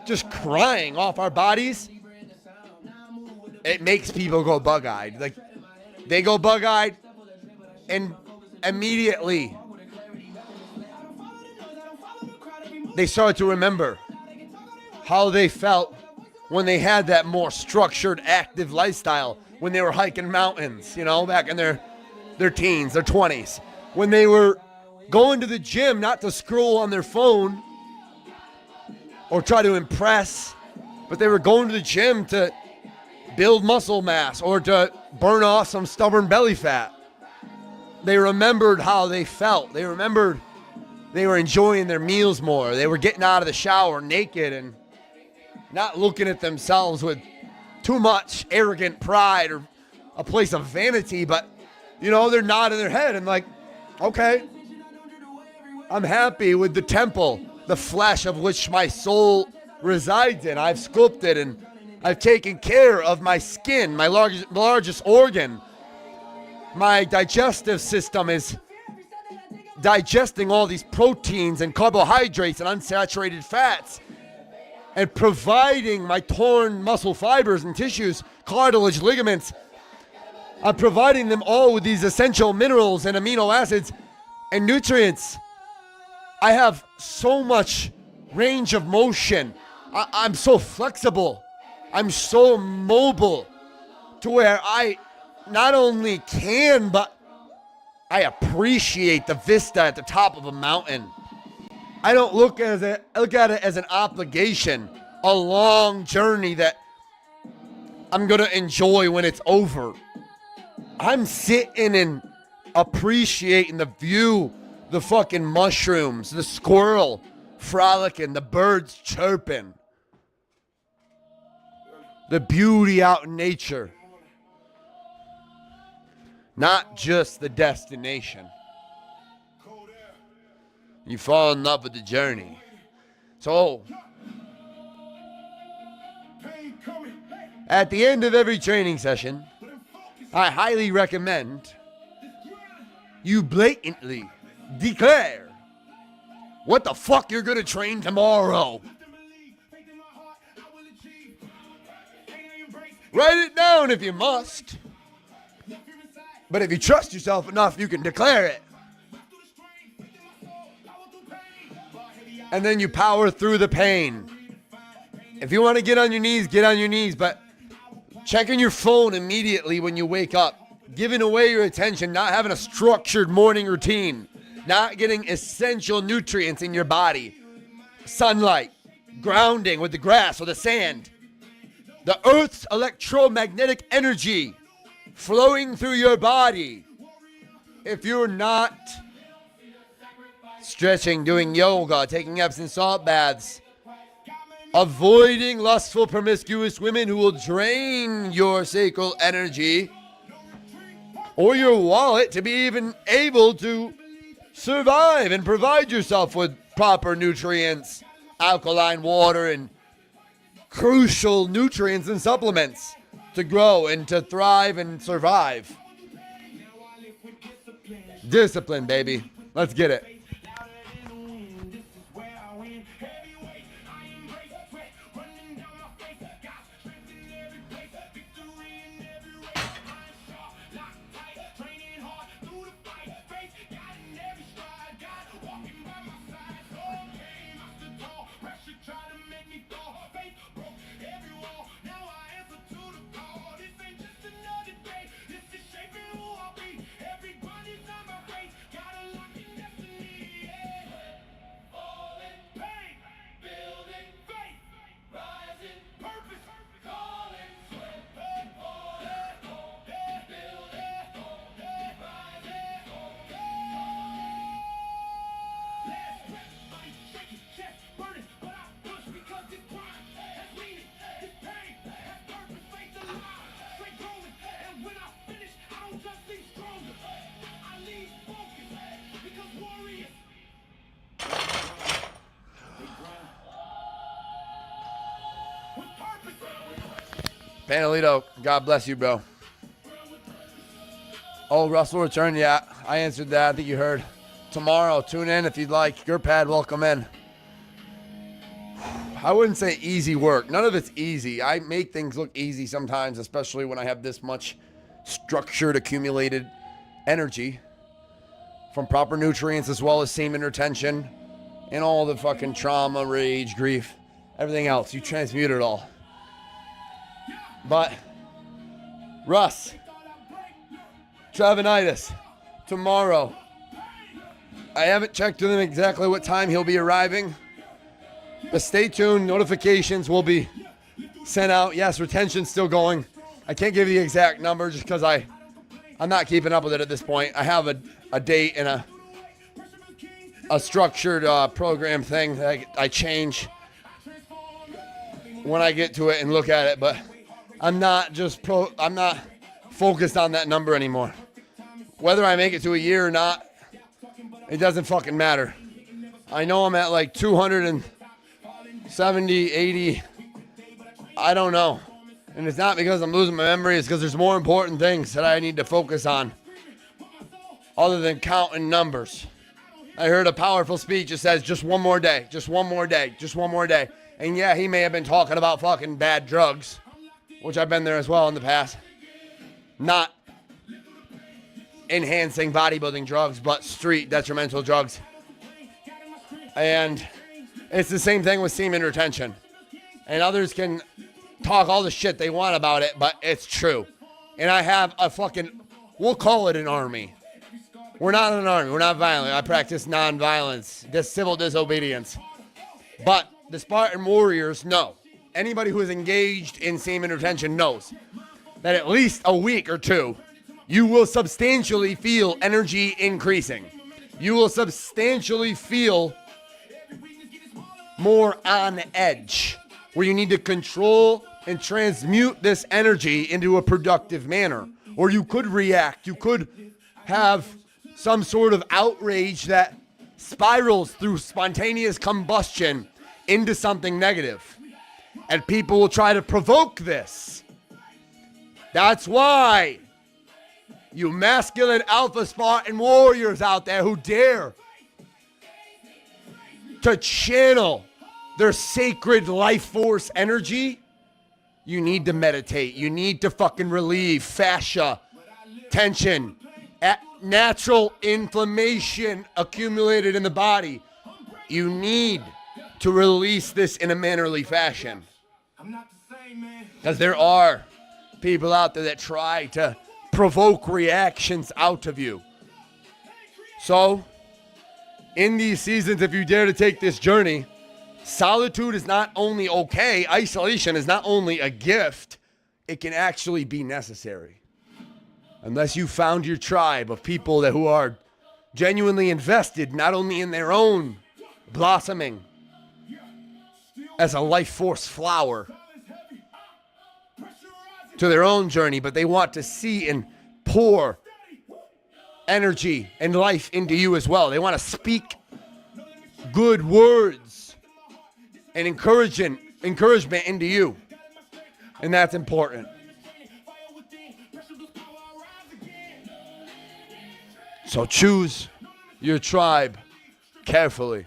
B: just crying off our bodies, it makes people go bug-eyed. Like, they go bug-eyed and immediately they start to remember how they felt when they had that more structured, active lifestyle, when they were hiking mountains, you know, back in their teens, their 20s, when they were going to the gym not to scroll on their phone or try to impress, but they were going to the gym to build muscle mass or to burn off some stubborn belly fat. They remembered how they felt. They remembered they were enjoying their meals more. They were getting out of the shower naked and not looking at themselves with too much arrogant pride or a place of vanity, but, you know, they're nodding their head and like, okay, I'm happy with the temple, the flesh of which my soul resides in. I've sculpted and I've taken care of my skin, my largest organ. My digestive system is digesting all these proteins and carbohydrates and unsaturated fats and providing my torn muscle fibers and tissues, cartilage, ligaments. I'm providing them all with these essential minerals and amino acids and nutrients. I have so much range of motion. I'm so flexible. I'm so mobile to where I not only can, but I appreciate the vista at the top of a mountain. I don't look at it as an obligation, a long journey that I'm gonna enjoy when it's over. I'm sitting and appreciating the view, the fucking mushrooms, the squirrel frolicking, the birds chirping, the beauty out in nature. Not just the destination. You fall in love with the journey. So, at the end of every training session, I highly recommend you blatantly declare what the fuck you're gonna train tomorrow. Write it down if you must. But if you trust yourself enough, you can declare it. And then you power through the pain. If you want to get on your knees, get on your knees. But checking your phone immediately when you wake up, giving away your attention, not having a structured morning routine, not getting essential nutrients in your body, sunlight, grounding with the grass or the sand, the earth's electromagnetic energy flowing through your body. If you're not stretching, doing yoga, taking Epsom salt baths, avoiding lustful, promiscuous women who will drain your sacral energy or your wallet to be even able to survive and provide yourself with proper nutrients, alkaline water, and crucial nutrients and supplements to grow and to thrive and survive. Discipline, baby. Let's get it. Panelito, God bless you, bro. Oh, Russell returned. Yeah, I answered that. I think you heard. Tomorrow, tune in if you'd like. Your pad, welcome in. I wouldn't say easy work. None of it's easy. I make things look easy sometimes, especially when I have this much structured, accumulated energy from proper nutrients as well as semen retention and all the fucking trauma, rage, grief, everything else. You transmute it all. But, Russ, Travanitis, tomorrow. I haven't checked with him exactly what time he'll be arriving. But stay tuned. Notifications will be sent out. Yes, retention's still going. I can't give you the exact number just because I'm not keeping up with it at this point. I have a date and a structured program thing that I change when I get to it and look at it. But I'm not focused on that number anymore. Whether I make it to a year or not, it doesn't fucking matter. I know I'm at like 270, 80. I don't know. And it's not because I'm losing my memory. It's because there's more important things that I need to focus on other than counting numbers. I heard a powerful speech that says just one more day, just one more day, just one more day. And yeah, he may have been talking about fucking bad drugs, which I've been there as well in the past. Not enhancing bodybuilding drugs, but street detrimental drugs. And it's the same thing with semen retention. And others can talk all the shit they want about it, but it's true. And I have a fucking, we'll call it an army. We're not an army. We're not violent. I practice non-violence, civil disobedience. But the Spartan warriors know. Anybody who is engaged in semen retention knows that at least a week or two, you will substantially feel energy increasing. You will substantially feel more on edge, where you need to control and transmute this energy into a productive manner. Or you could react. You could have some sort of outrage that spirals through spontaneous combustion into something negative. And people will try to provoke this. That's why you masculine alpha Spartan warriors out there who dare to channel their sacred life force energy, you need to meditate. You need to fucking relieve fascia, tension, natural inflammation accumulated in the body. You need to release this in a mannerly fashion. Because there are people out there that try to provoke reactions out of you. So, in these seasons, if you dare to take this journey, solitude is not only okay, isolation is not only a gift, it can actually be necessary. Unless you found your tribe of people who are genuinely invested not only in their own blossoming as a life force flower to their own journey, but they want to see and pour energy and life into you as well. They want to speak good words and encouragement into you. And that's important. So choose your tribe carefully.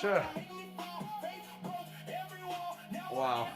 B: Sure. Wow.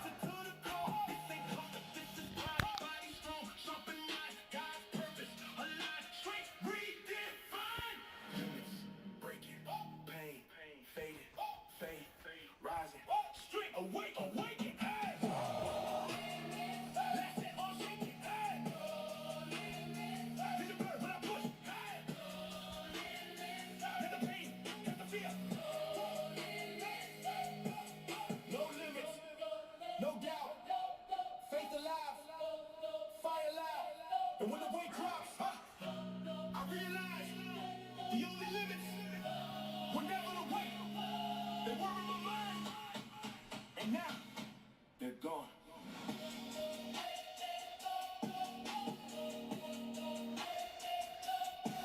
C: And when the weight drops, I realize the only limits were never the weight. They were in my mind. And now, they're gone.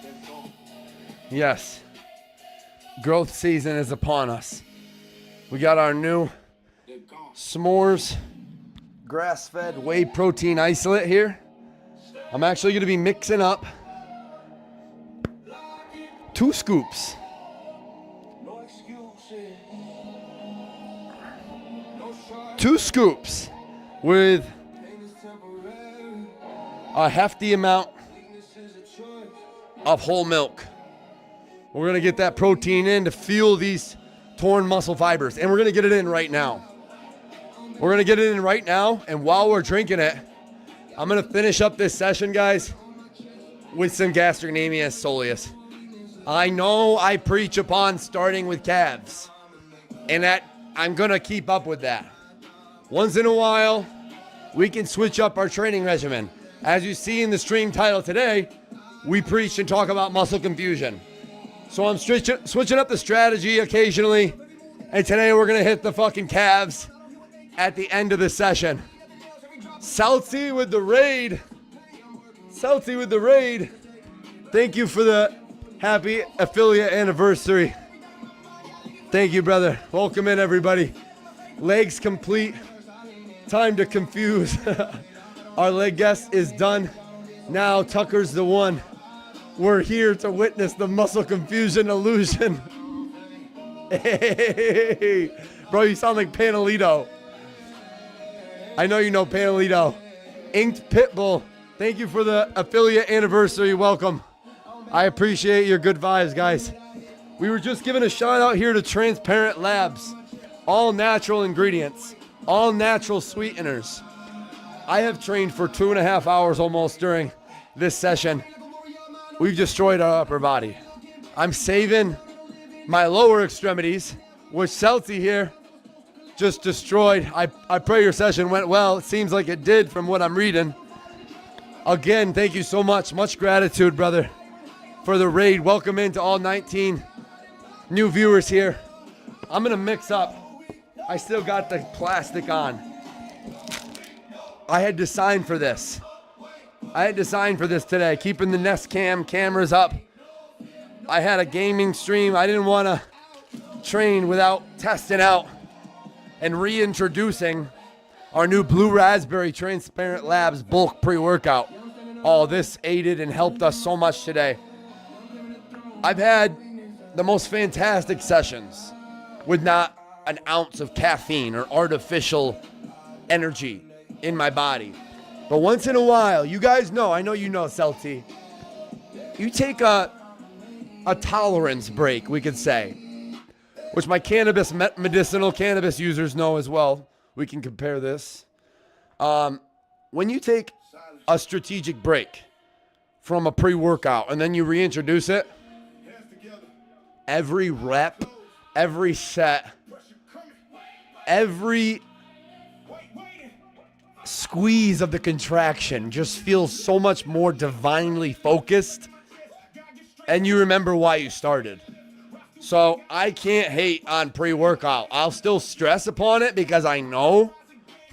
C: They're gone.
B: Yes. Growth season is upon us. We got our new s'mores grass-fed whey protein isolate here. I'm actually going to be mixing up 2 scoops. 2 scoops with a hefty amount of whole milk. We're going to get that protein in to fuel these torn muscle fibers. And we're going to get it in right now. We're going to get it in right now. And while we're drinking it, I'm going to finish up this session, guys, with some gastrocnemius soleus. I know I preach upon starting with calves, and that I'm going to keep up with that. Once in a while, we can switch up our training regimen. As you see in the stream title today, we preach and talk about muscle confusion. So I'm switching up the strategy occasionally, and today we're going to hit the fucking calves at the end of the session. Celtsy with the raid. Celtsy with the raid. Thank you for the happy affiliate anniversary. Thank you, brother. Welcome in, everybody. Legs complete. Time to confuse. Our leg guest is done. Now Tucker's the one. We're here to witness the muscle confusion illusion. Hey, bro, you sound like Panelito. I know you know Panelito. Inked Pitbull, thank you for the affiliate anniversary. Welcome. I appreciate your good vibes, guys. We were just giving a shout out here to Transparent Labs. All natural ingredients, all natural sweeteners. I have trained for 2.5 hours almost during this session. We've destroyed our upper body. I'm saving my lower extremities, which Celtsy here just destroyed. I pray your session went well. It seems like it did from what I'm reading. Again, thank you so much. Much gratitude, brother, for the raid. Welcome into all 19 new viewers here. I'm going to mix up. I still got the plastic on. I had to sign for this. Today, keeping the Nest Cam cameras up. I had a gaming stream. I didn't want to train without testing out and reintroducing our new Blue Raspberry Transparent Labs bulk pre-workout. Oh, this aided and helped us so much today. I've had the most fantastic sessions with not an ounce of caffeine or artificial energy in my body. But once in a while, you guys know, I know you know, Celtsy, you take a tolerance break, we could say, which my medicinal cannabis users know as well. We can compare this. When you take a strategic break from a pre-workout and then you reintroduce it, every rep, every set, every squeeze of the contraction just feels so much more divinely focused, and you remember why you started. So I can't hate on pre-workout. I'll still stress upon it because I know,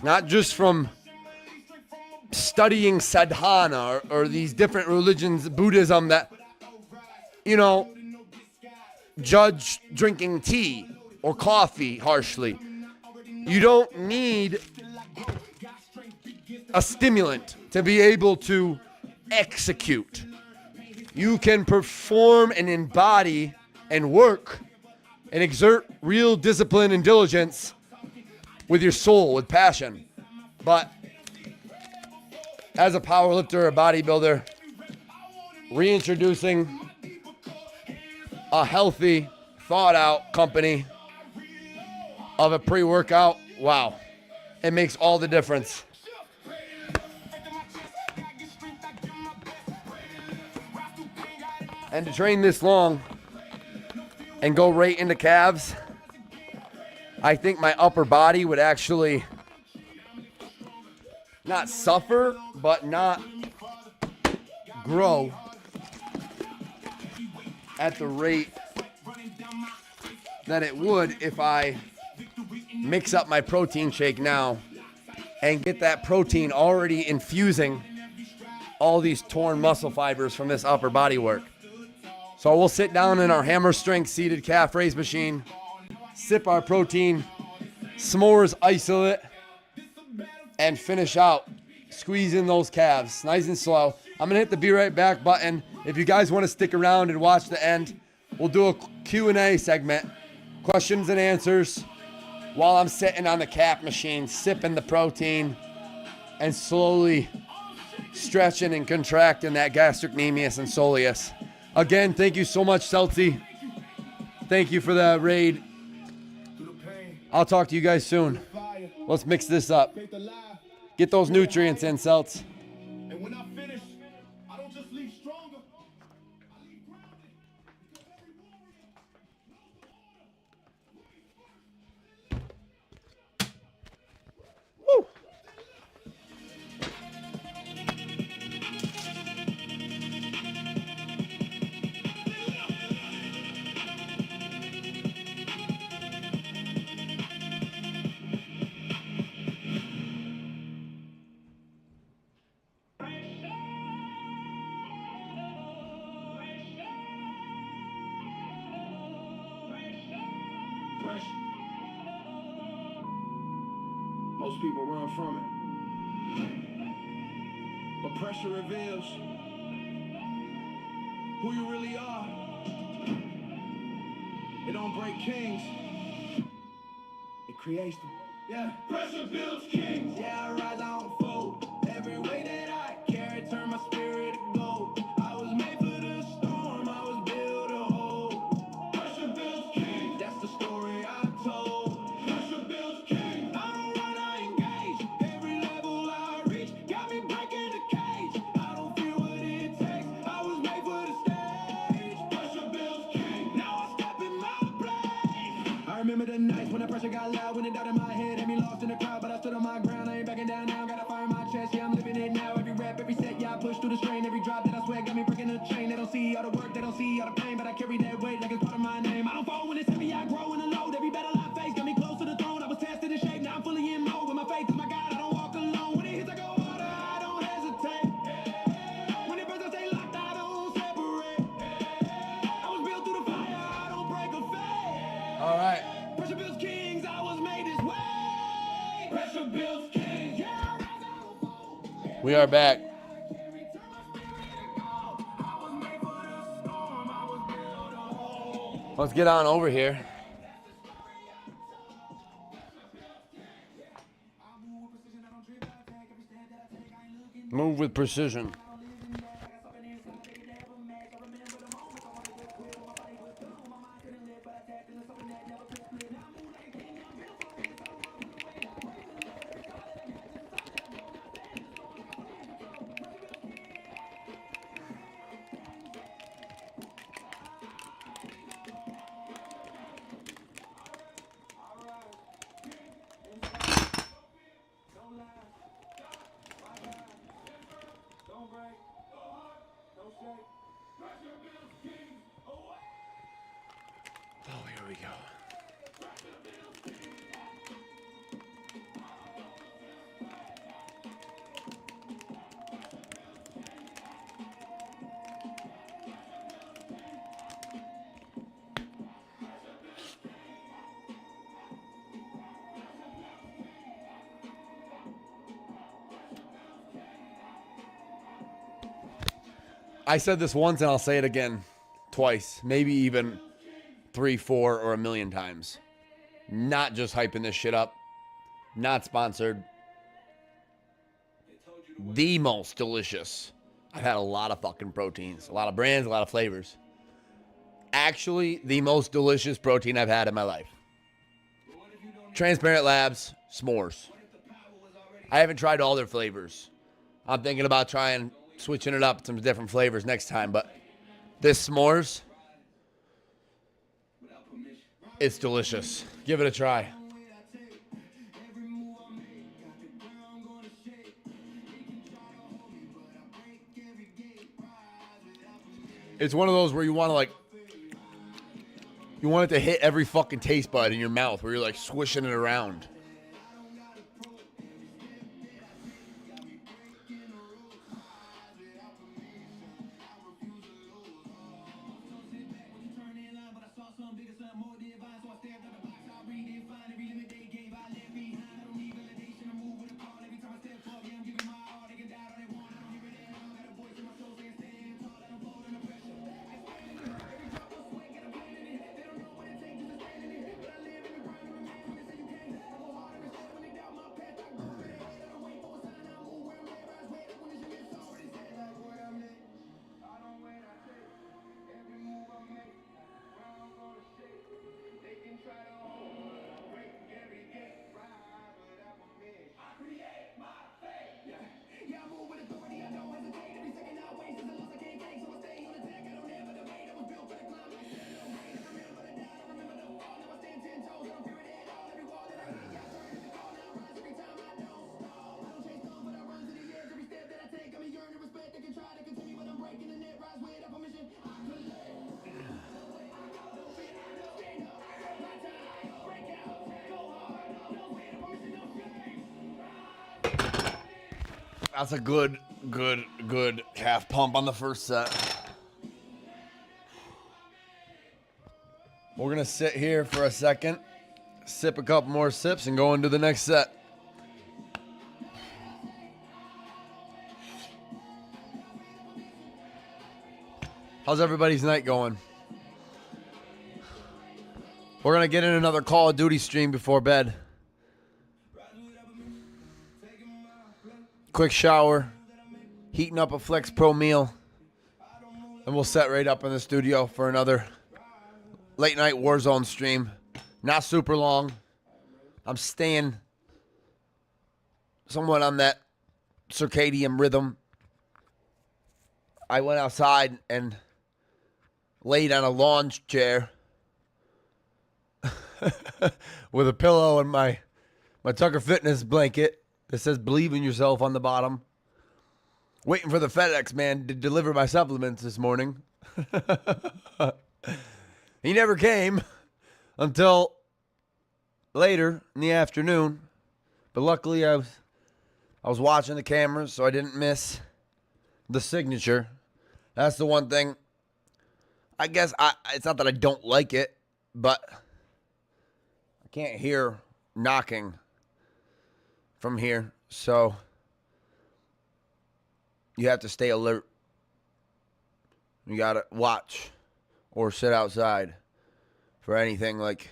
B: not just from studying sadhana or these different religions, Buddhism, that, you know, judge drinking tea or coffee harshly. You don't need a stimulant to be able to execute. You can perform and embody and work and exert real discipline and diligence with your soul, with passion. But as a powerlifter, a bodybuilder, reintroducing a healthy, thought-out company of a pre-workout, wow, it makes all the difference. And to train this long and go right into calves, I think my upper body would actually not suffer, but not grow at the rate that it would if I mix up my protein shake now and get that protein already infusing all these torn muscle fibers from this upper body work. So we'll sit down in our hammer strength seated calf raise machine, sip our protein, s'mores isolate, and finish out squeezing those calves nice and slow. I'm gonna hit the be right back button. If you guys want to stick around and watch the end, we'll do a Q&A segment, questions and answers, while I'm sitting on the calf machine, sipping the protein and slowly stretching and contracting that gastrocnemius and soleus. Again, thank you so much, Celtsy. Thank you for the raid. I'll talk to you guys soon. Let's mix this up. Get those nutrients in, Celts.
C: Most people run from it. But pressure reveals who you really are. It don't break kings. It creates them. Yeah. Pressure builds kings. Yeah, I rise, I don't fold. Every way that I carry, turn my spirit to gold. I was made for the storm, I was built to hold. Pressure builds kings. That's the story I told. Pressure builds kings. I don't run, I engage. Every level I reach, got me breaking the cage. I don't fear what it takes. I was made for the stage. Pressure builds kings. Now I step in my place. I remember the nights when the pressure got loud, when it doubted my head, had me lost in the crowd, but I stood on my ground. I ain't backing down now, got a fire in my chest. Yeah, I'm living it now. Every rap, every set, yeah, I push through the strain. Every drop that I swear got me breaking the chain. They don't see all the work, they don't see all the pain, but I carry that weight like it's part of my name. I don't fall when it's heavy, I grow in the load. Every battle I face got me close to the throne. I was tested in shape, now I'm fully in mode. With my faith is my God, I don't walk alone. When it hits, I go harder, I don't hesitate. When it burns, I stay locked, I don't separate. I was built through the fire, I don't break a fade.
A: All right.
C: Pressure builds kings, I was made this way. Pressure builds kings, yeah.
A: We are back. Let's get on over here. Move with precision. Oh, here we go. I said this once and I'll say it again, twice, maybe even 3, 4, or 1,000,000 times. Not just hyping this shit up. Not sponsored. The most delicious. I've had a lot of fucking proteins, a lot of brands, a lot of flavors. Actually, the most delicious protein I've had in my life. Transparent Labs s'mores. I haven't tried all their flavors. I'm thinking about switching it up, some different flavors next time, but this s'mores, it's delicious. Give it a try. It's one of those where you want it to hit every fucking taste bud in your mouth, where you're like swishing it around. That's a good calf pump on the first set. We're going to sit here for a second, sip a couple more sips, and go into the next set.
B: How's everybody's night going? We're going to get in another Call of Duty stream before bed. Quick shower. Heating up a Flex Pro meal. And we'll set right up in the studio for another late night Warzone stream. Not super long. I'm staying somewhat on that circadian rhythm. I went outside and laid on a lawn chair with a pillow and my Tucker Fitness blanket that says "Believe in Yourself" on the bottom. Waiting for the FedEx man to deliver my supplements this morning. He never came until later in the afternoon. But luckily I was watching the cameras, so I didn't miss the signature. That's the one thing. I guess it's not that I don't like it, but I can't hear knocking from here. So you have to stay alert. You got to watch or sit outside for anything like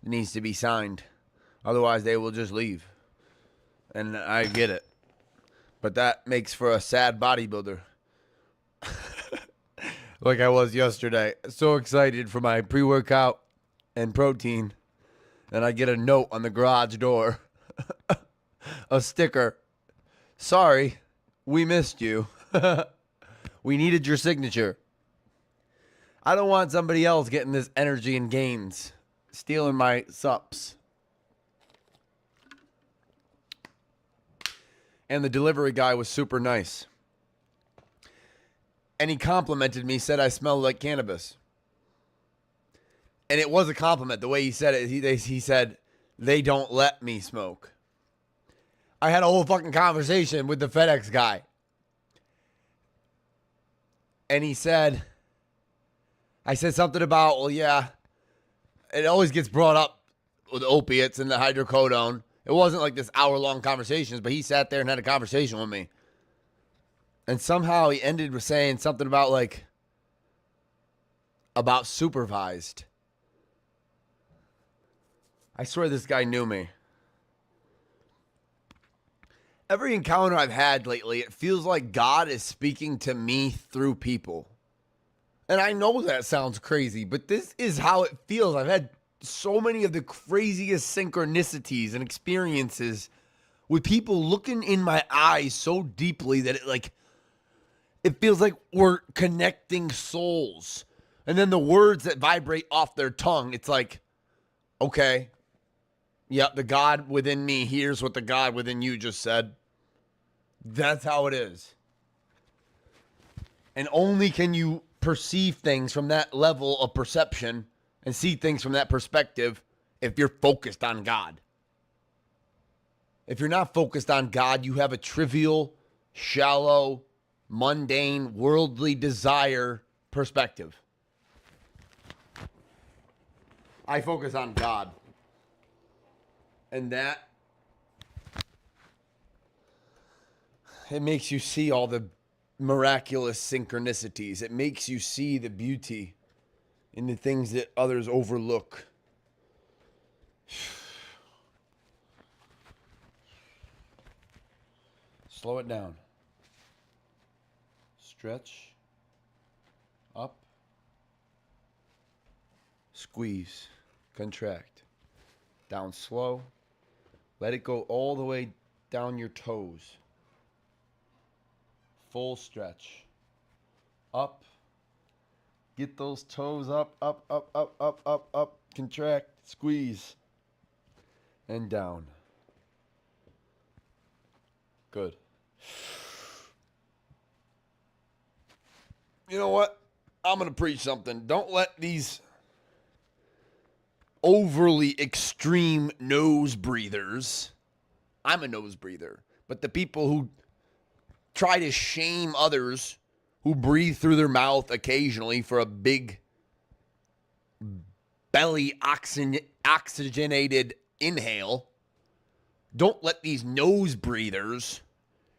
B: that needs to be signed. Otherwise, they will just leave. And I get it. But that makes for a sad bodybuilder. Like I was yesterday. So excited for my pre-workout and protein. And I get a note on the garage door. A sticker. Sorry, we missed you. We needed your signature. I don't want somebody else getting this energy and gains. Stealing my sups. And the delivery guy was super nice. And he complimented me, said I smelled like cannabis. And it was a compliment, the way he said it. He said, they don't let me smoke. I had a whole fucking conversation with the FedEx guy. And he said, I said something about, well, yeah, it always gets brought up with opiates and the hydrocodone. It wasn't like this hour-long conversations, but he sat there and had a conversation with me. And somehow he ended with saying something about supervised. I swear this guy knew me. Every encounter I've had lately, it feels like God is speaking to me through people. And I know that sounds crazy, but this is how it feels. I've had so many of the craziest synchronicities and experiences with people looking in my eyes so deeply that it feels like we're connecting souls. And then the words that vibrate off their tongue, it's like, okay, yeah, the God within me hears what the God within you just said. That's how it is. And only can you perceive things from that level of perception and see things from that perspective if you're focused on God. If you're not focused on God, you have a trivial, shallow, mundane, worldly desire perspective. I focus on God. And that, it makes you see all the miraculous synchronicities. It makes you see the beauty in the things that others overlook. Slow it down. Stretch. Up. Squeeze. Contract. Down slow. Let it go all the way down your toes. Full stretch. Up. Get those toes up, up, up, up, up, up, up. Contract. Squeeze. And down. Good. You know what? I'm going to preach something. Don't let these overly extreme nose breathers. I'm a nose breather. But the people who try to shame others who breathe through their mouth occasionally for a big belly oxygenated inhale. Don't let these nose breathers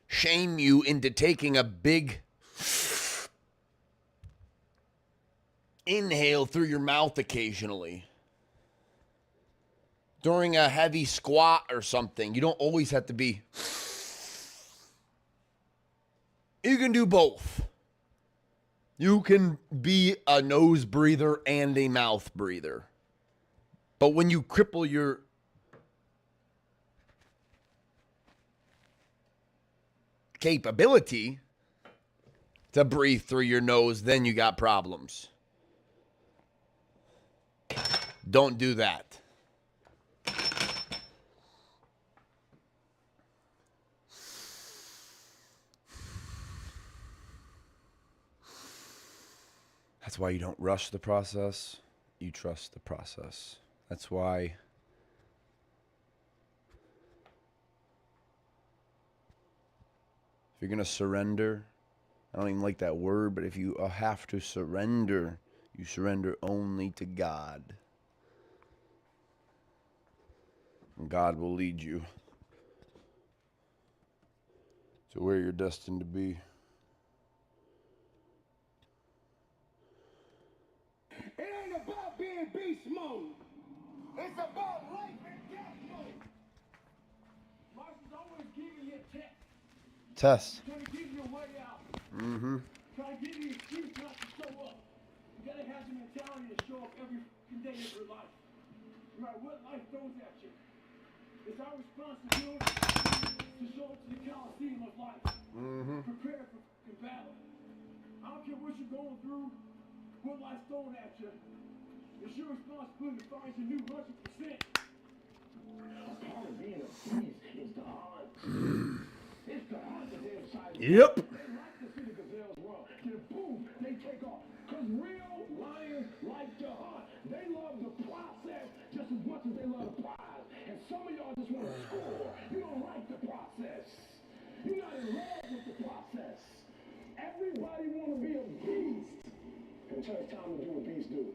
B: shame you into taking a big inhale through your mouth occasionally. During a heavy squat or something. You don't always have to be. You can do both. You can be a nose breather and a mouth breather. But when you cripple your capability to breathe through your nose, then you got problems. Don't do that. That's why you don't rush the process. You trust the process. That's why if you're going to surrender, I don't even like that word, but if you have to surrender, you surrender only to God. And God will lead you to where you're destined to be.
C: It ain't about being beast mode. It's about life and death mode. Life is always giving you a test.
B: Test.
C: Trying to give you a way out.
B: Mm-hmm.
C: Trying to give you an excuse not to show up. You gotta have the mentality to show up every day of your life. No matter what life throws at you. It's our responsibility to show up to the Coliseum of life.
B: Mm-hmm.
C: Prepare for battle. I don't care what you're going through, what life's throwing at you. It's your responsibility to find your new 100%. Part of being a beast is the heart. It's the heart that's inside of you.
B: Yep.
C: They like to see the gazelles run. Then boom, they take off. Because real lions like the hunt. They love the process just as much as they love the prize. And some of y'all just want to score. You don't like the process. You're not in love with the process. Everybody want to be a beast. Until it's time to do what beasts do.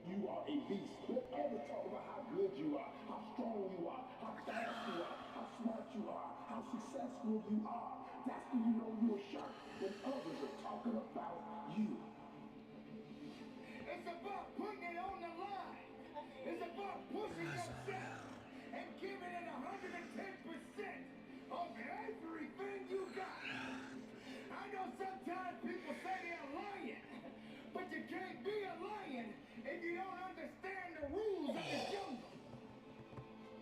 C: You are a beast. Don't ever talk about how good you are, how strong you are, how fast you are, how smart you are, how successful you are. That's when you know you're a shark, when others are talking about you. It's about putting it on the line. It's about pushing yourself and giving it 110% of everything you got. I know sometimes people say they're lying, but you can't be a lion if you don't understand the rules of the jungle.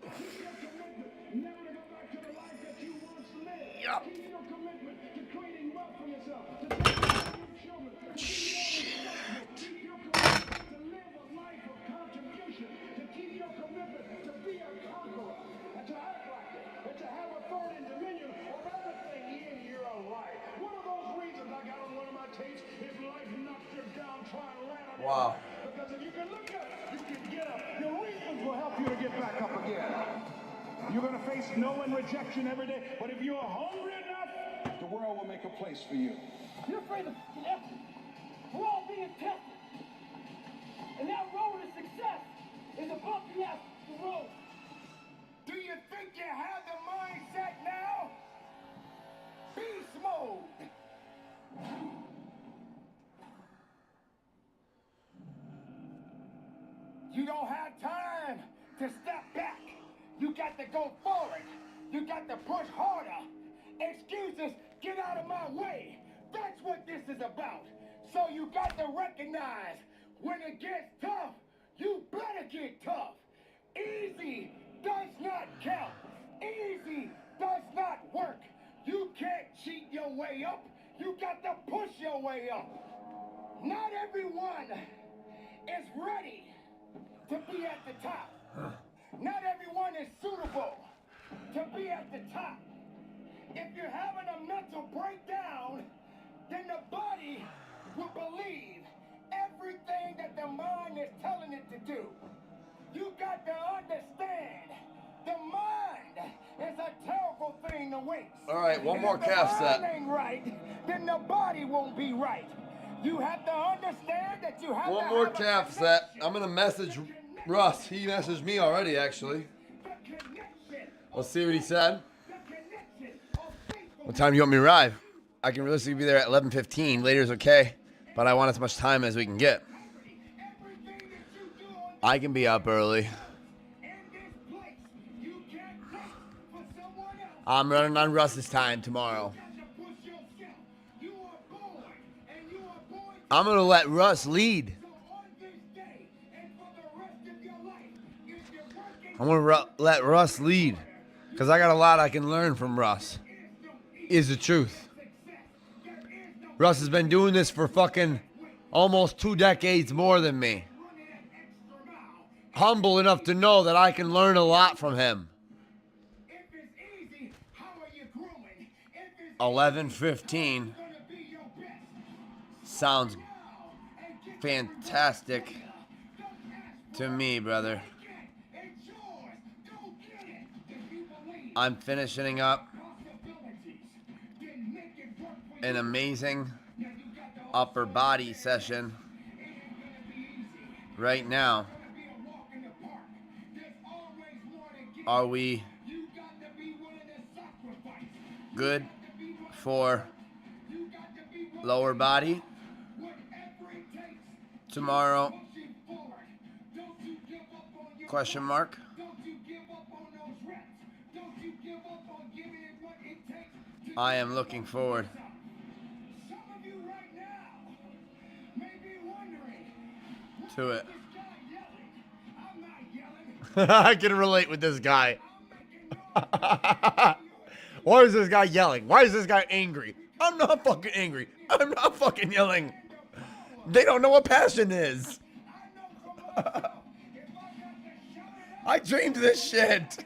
C: Keep your commitment never to go back to the life that you once lived. Keep your commitment to creating wealth for yourself, to take care of your children, to keep your responsible. Keep your commitment to live a life of contribution, to keep your commitment to be a conqueror, and to act like it, and to have authority and dominion of everything in your life. One of those reasons I got on one of my tapes is life knocks you down, try and land on your back. Because if you can look up, you can get up. Your reasons will help you to get back up again. You're going to face no and rejection every day, but if you are hungry enough, the world will make a place for you. You're afraid of effort. We're all being tested. And that road to success is a bumpy ass road. Do you think you have the mindset now? Beast mode. You don't have time to step back. You got to go forward. You got to push harder. Excuses, get out of my way. That's what this is about. So you got to recognize when it gets tough, you better get tough. Easy does not count. Easy does not work. You can't cheat your way up. You got to push your way up. Not everyone is ready to be at the top. Not everyone is suitable to be at the top. If you're having a mental breakdown, then the body will believe everything that the mind is telling it to do. You got to understand, the mind is a terrible thing to waste.
B: All right, one more
C: And if
B: calf
C: the mind
B: set.
C: ain't right, then the body won't be right. You have to understand that you have
B: One
C: to
B: more
C: have a
B: calf set.
C: connection.
B: I'm going to message Russ. He messaged me already, actually.
C: The connection.
B: Let's see what he said.
C: The connection of faithful.
B: What time do you want me to arrive? I can realistically be there at 11:15. Later is okay, but I want as much time as we can get. I can be up early. I'm running on Russ's time tomorrow. I'm going to let Russ lead. I'm going to let Russ lead. Because I got a lot I can learn from Russ. Is the truth. Russ has been doing this for fucking almost 2 decades more than me. Humble enough to know that I can learn a lot from him. 11:15 sounds fantastic to me, brother. I'm finishing up an amazing upper body session right now. Are we good for lower body tomorrow? Question mark. I am looking forward to it. I can relate with this guy. Why is this guy yelling? Why is this guy angry? I'm not fucking angry. I'm not fucking yelling. They don't know what passion is. I dreamed this shit.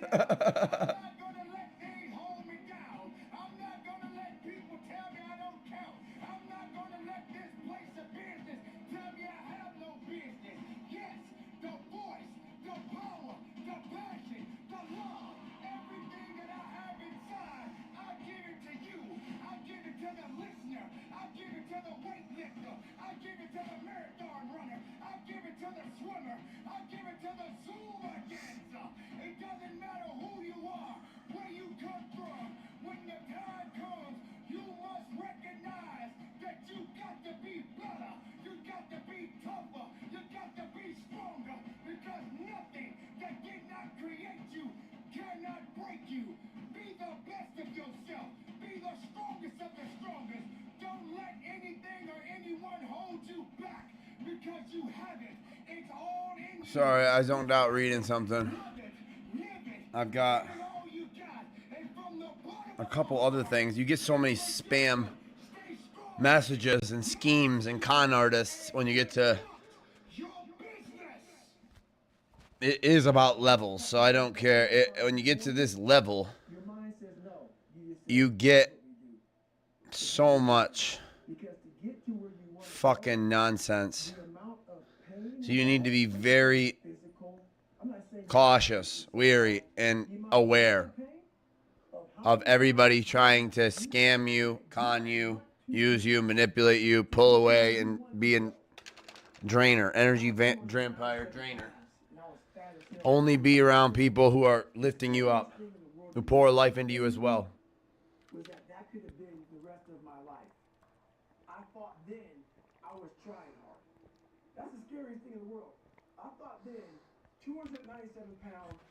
B: Sorry, I zoned out reading something. I've got a couple other things. You get so many spam messages and schemes and con artists when you get to... It is about levels, so I don't care. When you get to this level, you get so much fucking nonsense. So you need to be very cautious, wary, and aware of everybody trying to scam you, con you, use you, manipulate you, pull away, and be a drainer, energy vampire drainer. Only be around people who are lifting you up, who pour life into you as well.
E: That could have been the rest of my life. I thought then I was trying hard. That's the scariest thing in the world. I thought then, 297 pounds,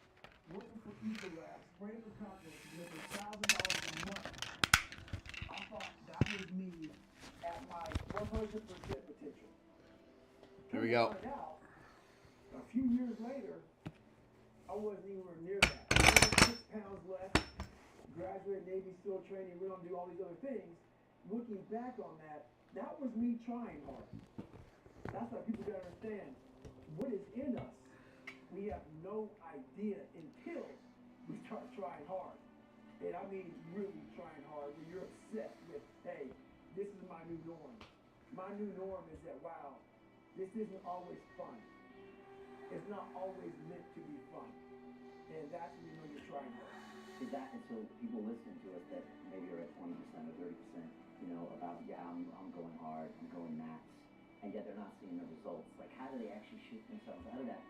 E: working for Eagle Labs, spraying for confidence, making $1,000 a month. I thought that was me at my 100% potential.
B: Here we go.
E: Out, a few years later, I wasn't anywhere near that. I had 6 pounds left, graduated Navy SEAL training, went on to do all these other things. Looking back on that, that was me trying hard. That's why people gotta understand what is in us. We have no idea until we start trying hard. And I mean really trying hard when you're upset with, hey, this is my new norm. My new norm is that, wow, this isn't always fun. It's not always meant to be fun. And that's when you know you're trying hard.
F: Is that, and so people listening to us that maybe are at 20% or 30%, you know, about, yeah, I'm going hard, I'm going max, and yet they're not seeing the results. Like, how do they actually shoot themselves out of that?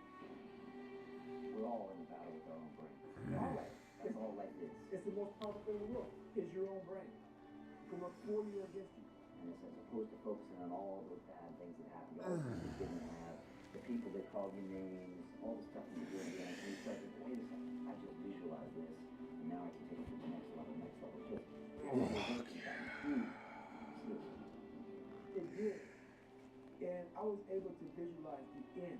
F: We're all in a battle with our own brain. Always. That's all life is.
E: It's the most powerful thing in the world, is your own brain. It can work for you or against you.
F: And it's as opposed to focusing on all those bad things that happen, all the things you didn't have, the people that called you names, all the stuff you're doing, and he said, wait a second, I just visualized this, and now I can take it to the next level, Just
E: It did. And I was able to visualize the end.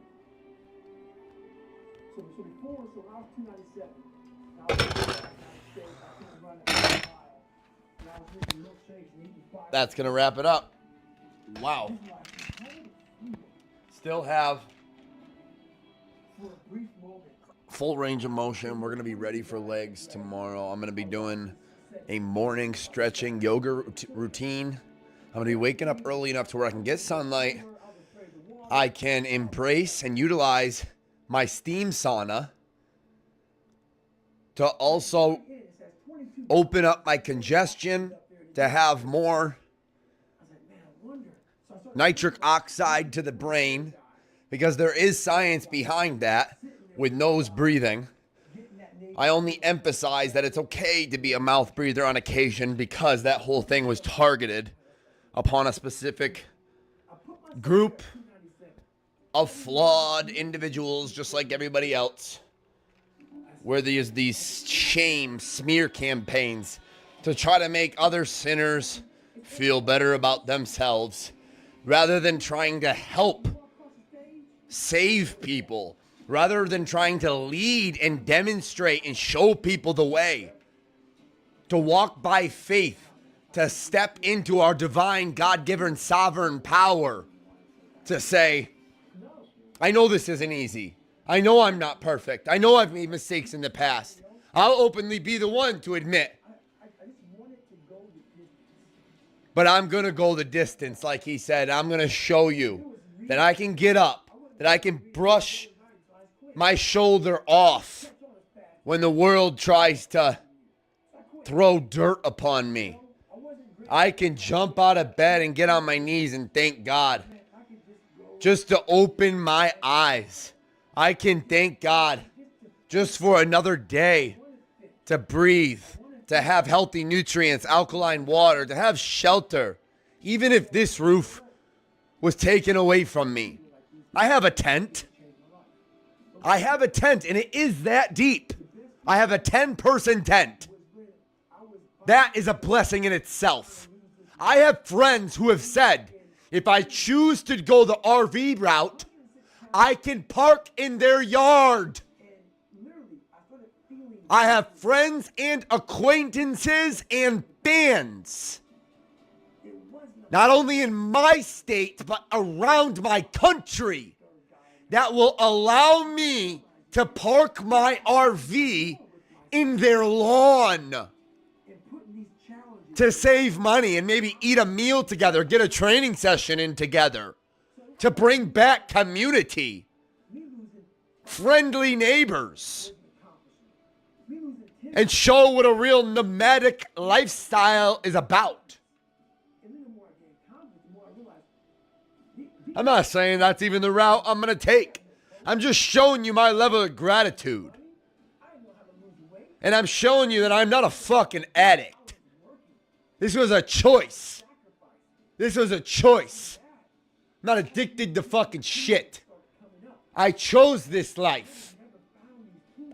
E: So before, so when I was 297, and I was in the United States, I couldn't run a mile. And I was drinking milkshakes and eating five.
A: That's going to wrap it up. Wow. Still have
E: For a brief moment,
A: full range of motion. We're going to be ready for legs tomorrow. I'm going to be doing a morning stretching yoga routine. I'm going to be waking up early enough to where I can get sunlight. I can embrace and utilize my steam sauna to also open up my congestion, to have more nitric oxide to the brain, because there is science behind that with nose breathing. I only emphasize that it's okay to be a mouth breather on occasion because that whole thing was targeted upon a specific group of flawed individuals just like everybody else, where there's these shame smear campaigns to try to make other sinners feel better about themselves rather than trying to help save people, rather than trying to lead and demonstrate and show people the way to walk by faith, to step into our divine God-given sovereign power, to say, I know this isn't easy. I know I'm not perfect. I know I've made mistakes in the past. I'll openly be the one to admit. But I'm going to go the distance, like he said. I'm going to show you that I can get up, that I can brush my shoulder off when the world tries to throw dirt upon me. I can jump out of bed and get on my knees and thank God just to open my eyes. I can thank God just for another day to breathe, to have healthy nutrients, alkaline water, to have shelter. Even if this roof was taken away from me, I have a tent. I have a tent, and it is that deep. I have a 10-person tent. That is a blessing in itself. I have friends who have said, if I choose to go the RV route, I can park in their yard. I have friends and acquaintances and fans, not only in my state, but around my country, that will allow me to park my RV in their lawn to save money and maybe eat a meal together, get a training session in together, to bring back community, friendly neighbors, and show what a real nomadic lifestyle is about. I'm not saying that's even the route I'm going to take. I'm just showing you my level of gratitude. And I'm showing you that I'm not a fucking addict. This was a choice. This was a choice. I'm not addicted to fucking shit. I chose this life.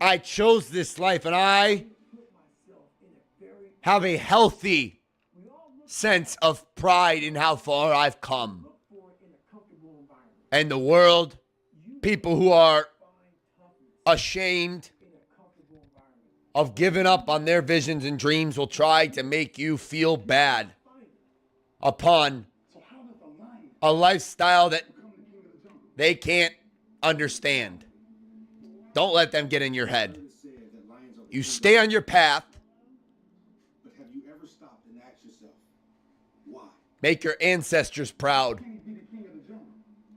A: I chose this life, and I have a healthy sense of pride in how far I've come. And the world, people who are ashamed of giving up on their visions and dreams, will try to make you feel bad upon a lifestyle that they can't understand. Don't let them get in your head. You stay on your path.
C: But have you ever stopped and asked yourself, why?
A: Make your ancestors proud.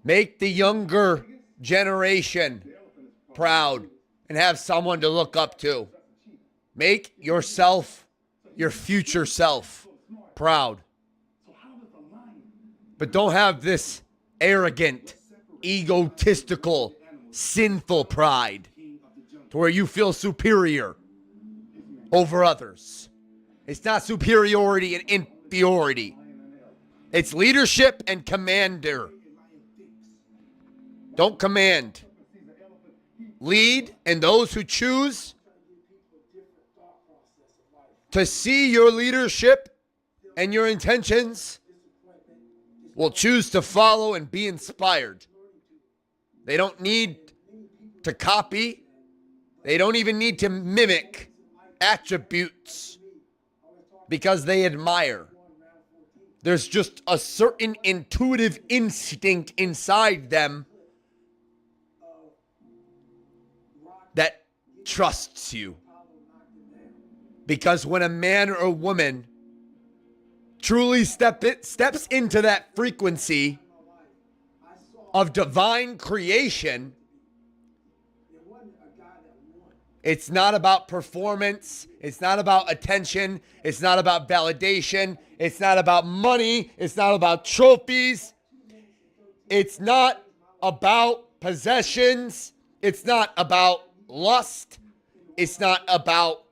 A: Make the younger generation proud and have someone to look up to. Make yourself, your future self, proud. But don't have this arrogant, egotistical, sinful pride to where you feel superior over others. It's not superiority and inferiority. It's leadership and commander. Don't command.
B: lead and those who choose to see your leadership and your intentions will choose to follow and be inspired. They don't need to copy. They don't even need to mimic attributes because they admire. There's just a certain intuitive instinct inside them that trusts you. Because when a man or a woman truly steps into that frequency of divine creation, it's not about performance. It's not about attention. It's not about validation. It's not about money. It's not about trophies. It's not about possessions. It's not about lust. It's not about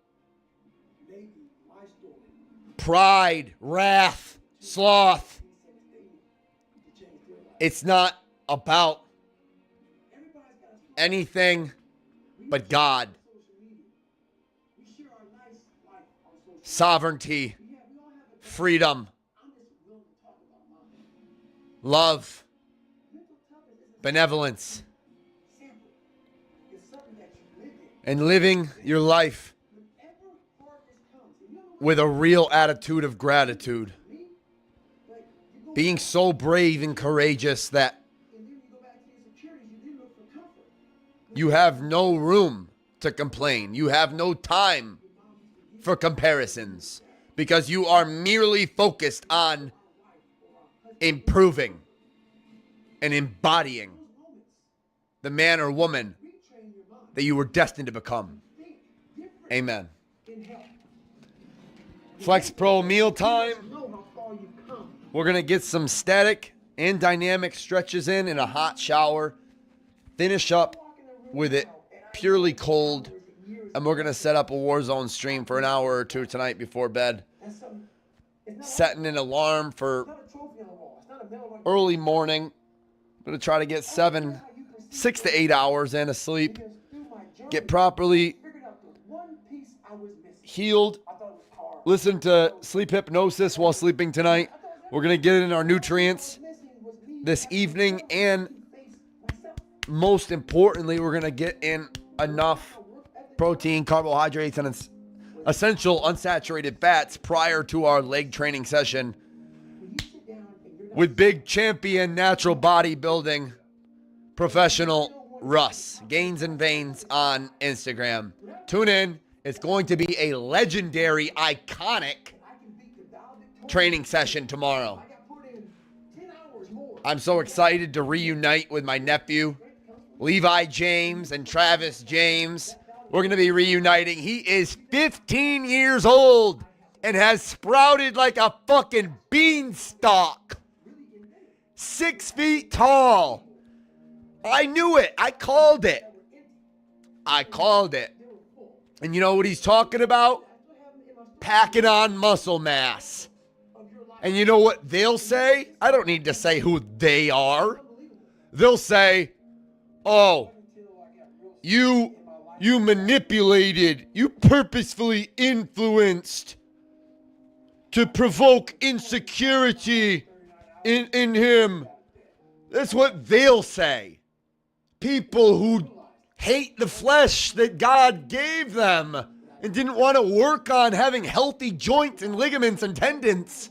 B: pride, wrath, sloth. It's not about anything but God. Sovereignty, freedom, love, benevolence, and living your life with a real attitude of gratitude. Being so brave and courageous that you have no room to complain. You have no time for comparisons because you are merely focused on improving and embodying the man or woman that you were destined to become. Amen. Flex Pro meal time. We're going to get some static and dynamic stretches in a hot shower. Finish up with it purely cold. And we're going to set up a Warzone stream for an hour or two tonight before bed. Setting an alarm for early morning. I'm going to try to get 6 to 8 hours in of sleep. Get properly healed. Listen to sleep hypnosis while sleeping tonight. We're going to get in our nutrients this evening. And most importantly, we're going to get in enough protein, carbohydrates, and essential unsaturated fats prior to our leg training session with big champion natural bodybuilding professional Russ, Gains and Veins on Instagram. Tune in. It's going to be a legendary, iconic training session tomorrow. I'm so excited to reunite with my nephew, Levi James and Travis James. We're going to be reuniting. He is 15 years old and has sprouted like a fucking beanstalk. 6 feet tall. I knew it. I called it. And you know what he's talking about? Packing on muscle mass. And you know what they'll say? I don't need to say who they are. They'll say, oh, you manipulated, you purposefully influenced to provoke insecurity in him. That's what they'll say. People who hate the flesh that God gave them and didn't want to work on having healthy joints and ligaments and tendons.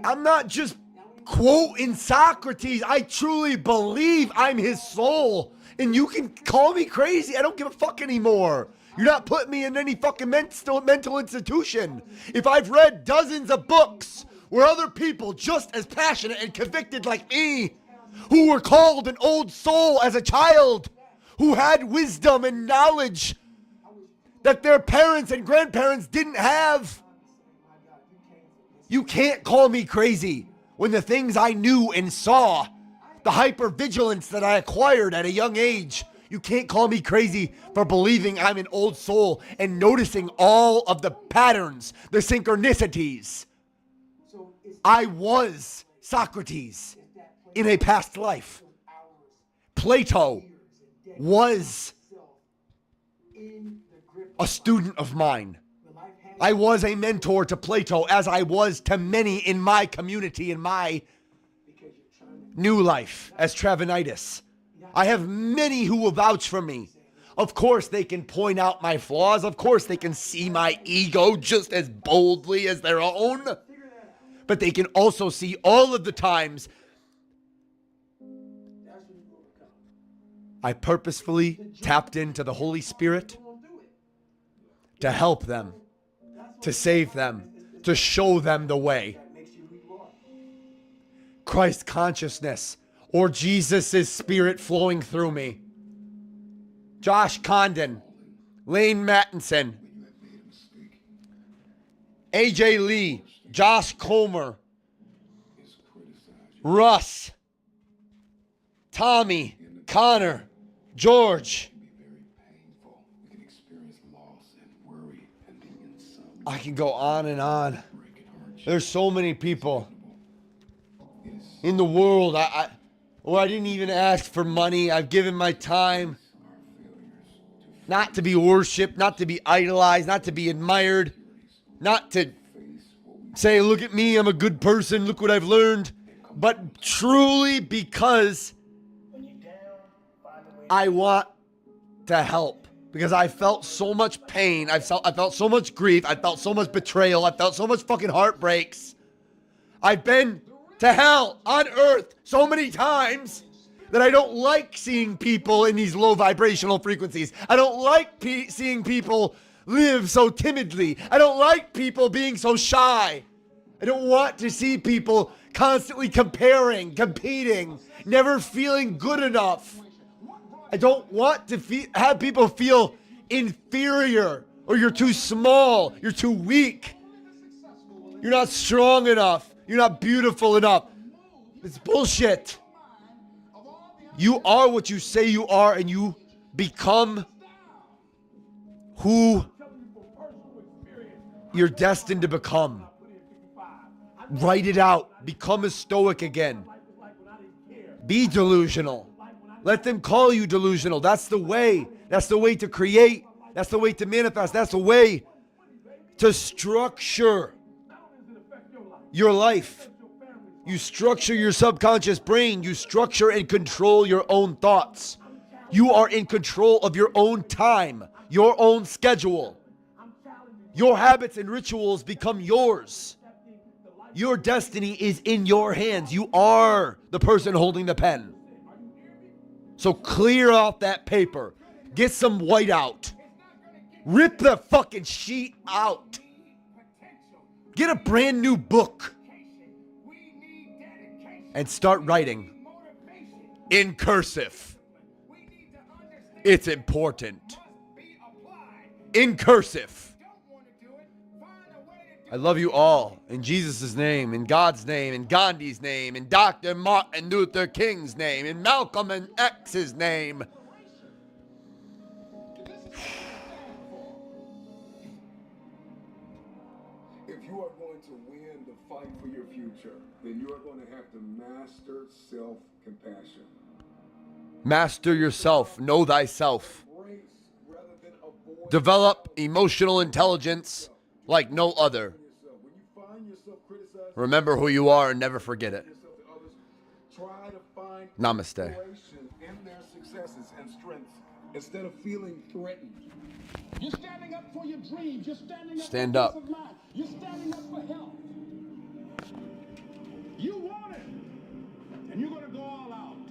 B: I'm not just quoting Socrates. I truly believe I'm his soul. And you can call me crazy. I don't give a fuck anymore. You're not putting me in any fucking mental institution. If I've read dozens of books where other people just as passionate and convicted like me, who were called an old soul as a child, who had wisdom and knowledge that their parents and grandparents didn't have. You can't call me crazy when the things I knew and saw, the hypervigilance that I acquired at a young age, you can't call me crazy for believing I'm an old soul and noticing all of the patterns, the synchronicities. I was Socrates in a past life. Plato was
E: in the grip
B: a student of mine.
E: when life has
B: I was a mentor to Plato, as I was to many in my community, in my
E: because you're trying to
B: new life as Travonitis. I have many who will vouch for me. Of course, they can point out my flaws. Of course, they can see my ego just as boldly as their own. But they can also see all of the times
E: that's when you overcome.
B: I purposefully tapped into the Holy Spirit
E: You won't do it.
B: to help them, to save them, to show them the way.
E: That makes you who you are.
B: Christ consciousness, or Jesus' spirit flowing through me. Josh Condon, Lane Mattinson, AJ Lee, Josh Comer, Russ, Tommy, Connor, George.
C: We can experience loss and worry and the insomnia.
B: I can go on and on. There's so many people in the world. I didn't even ask for money. I've given my time. Not to be worshipped, not to be idolized, not to be admired, not to say, look at me, I'm a good person, look what I've learned, but truly because I want to help. Because I felt so much pain, I felt so much grief, I felt so much betrayal, I felt so much fucking heartbreaks. I've been to hell on earth so many times that I don't like seeing people in these low vibrational frequencies. I don't like seeing people live so timidly. I don't like people being so shy. I don't want to see people constantly comparing, competing, never feeling good enough. I don't want to have people feel inferior, or you're too small, you're too weak, you're not strong enough, you're not beautiful enough. It's bullshit. You are what you say you are, and you become who you're destined to become. Write it out. Become a stoic again. Be delusional. Let them call you delusional. That's the way. That's the way to create. That's the way to manifest. That's the way to structure your life. You structure your subconscious brain. You structure and control your own thoughts. You are in control of your own time, your own schedule. Your habits and rituals become yours. Your destiny is in your hands. You are the person holding the pen. So clear off that paper. Get some white out. Rip the fucking sheet out. Get a brand new book. And start writing in cursive. It's important. In cursive. I love you all in Jesus' name, in God's name, in Gandhi's name, in Dr. Martin Luther King's name, in Malcolm and X's name.
C: If you are going to win the fight for your future, then you are going to have to master self-compassion.
B: Master yourself. Know thyself.
C: Embrace rather than avoid
B: Develop emotional intelligence like no other.
C: yourself. When you find yourself criticizing
B: Remember who you are and never forget it.
C: yourself to others, try to find
B: Namaste.
C: inspiration in their successes and strengths instead of feeling threatened.
G: You're standing up for your dreams. You're standing up
B: Stand
G: for
B: up.
G: peace of mind. You're standing up for health. You want it. And you're going to go all out.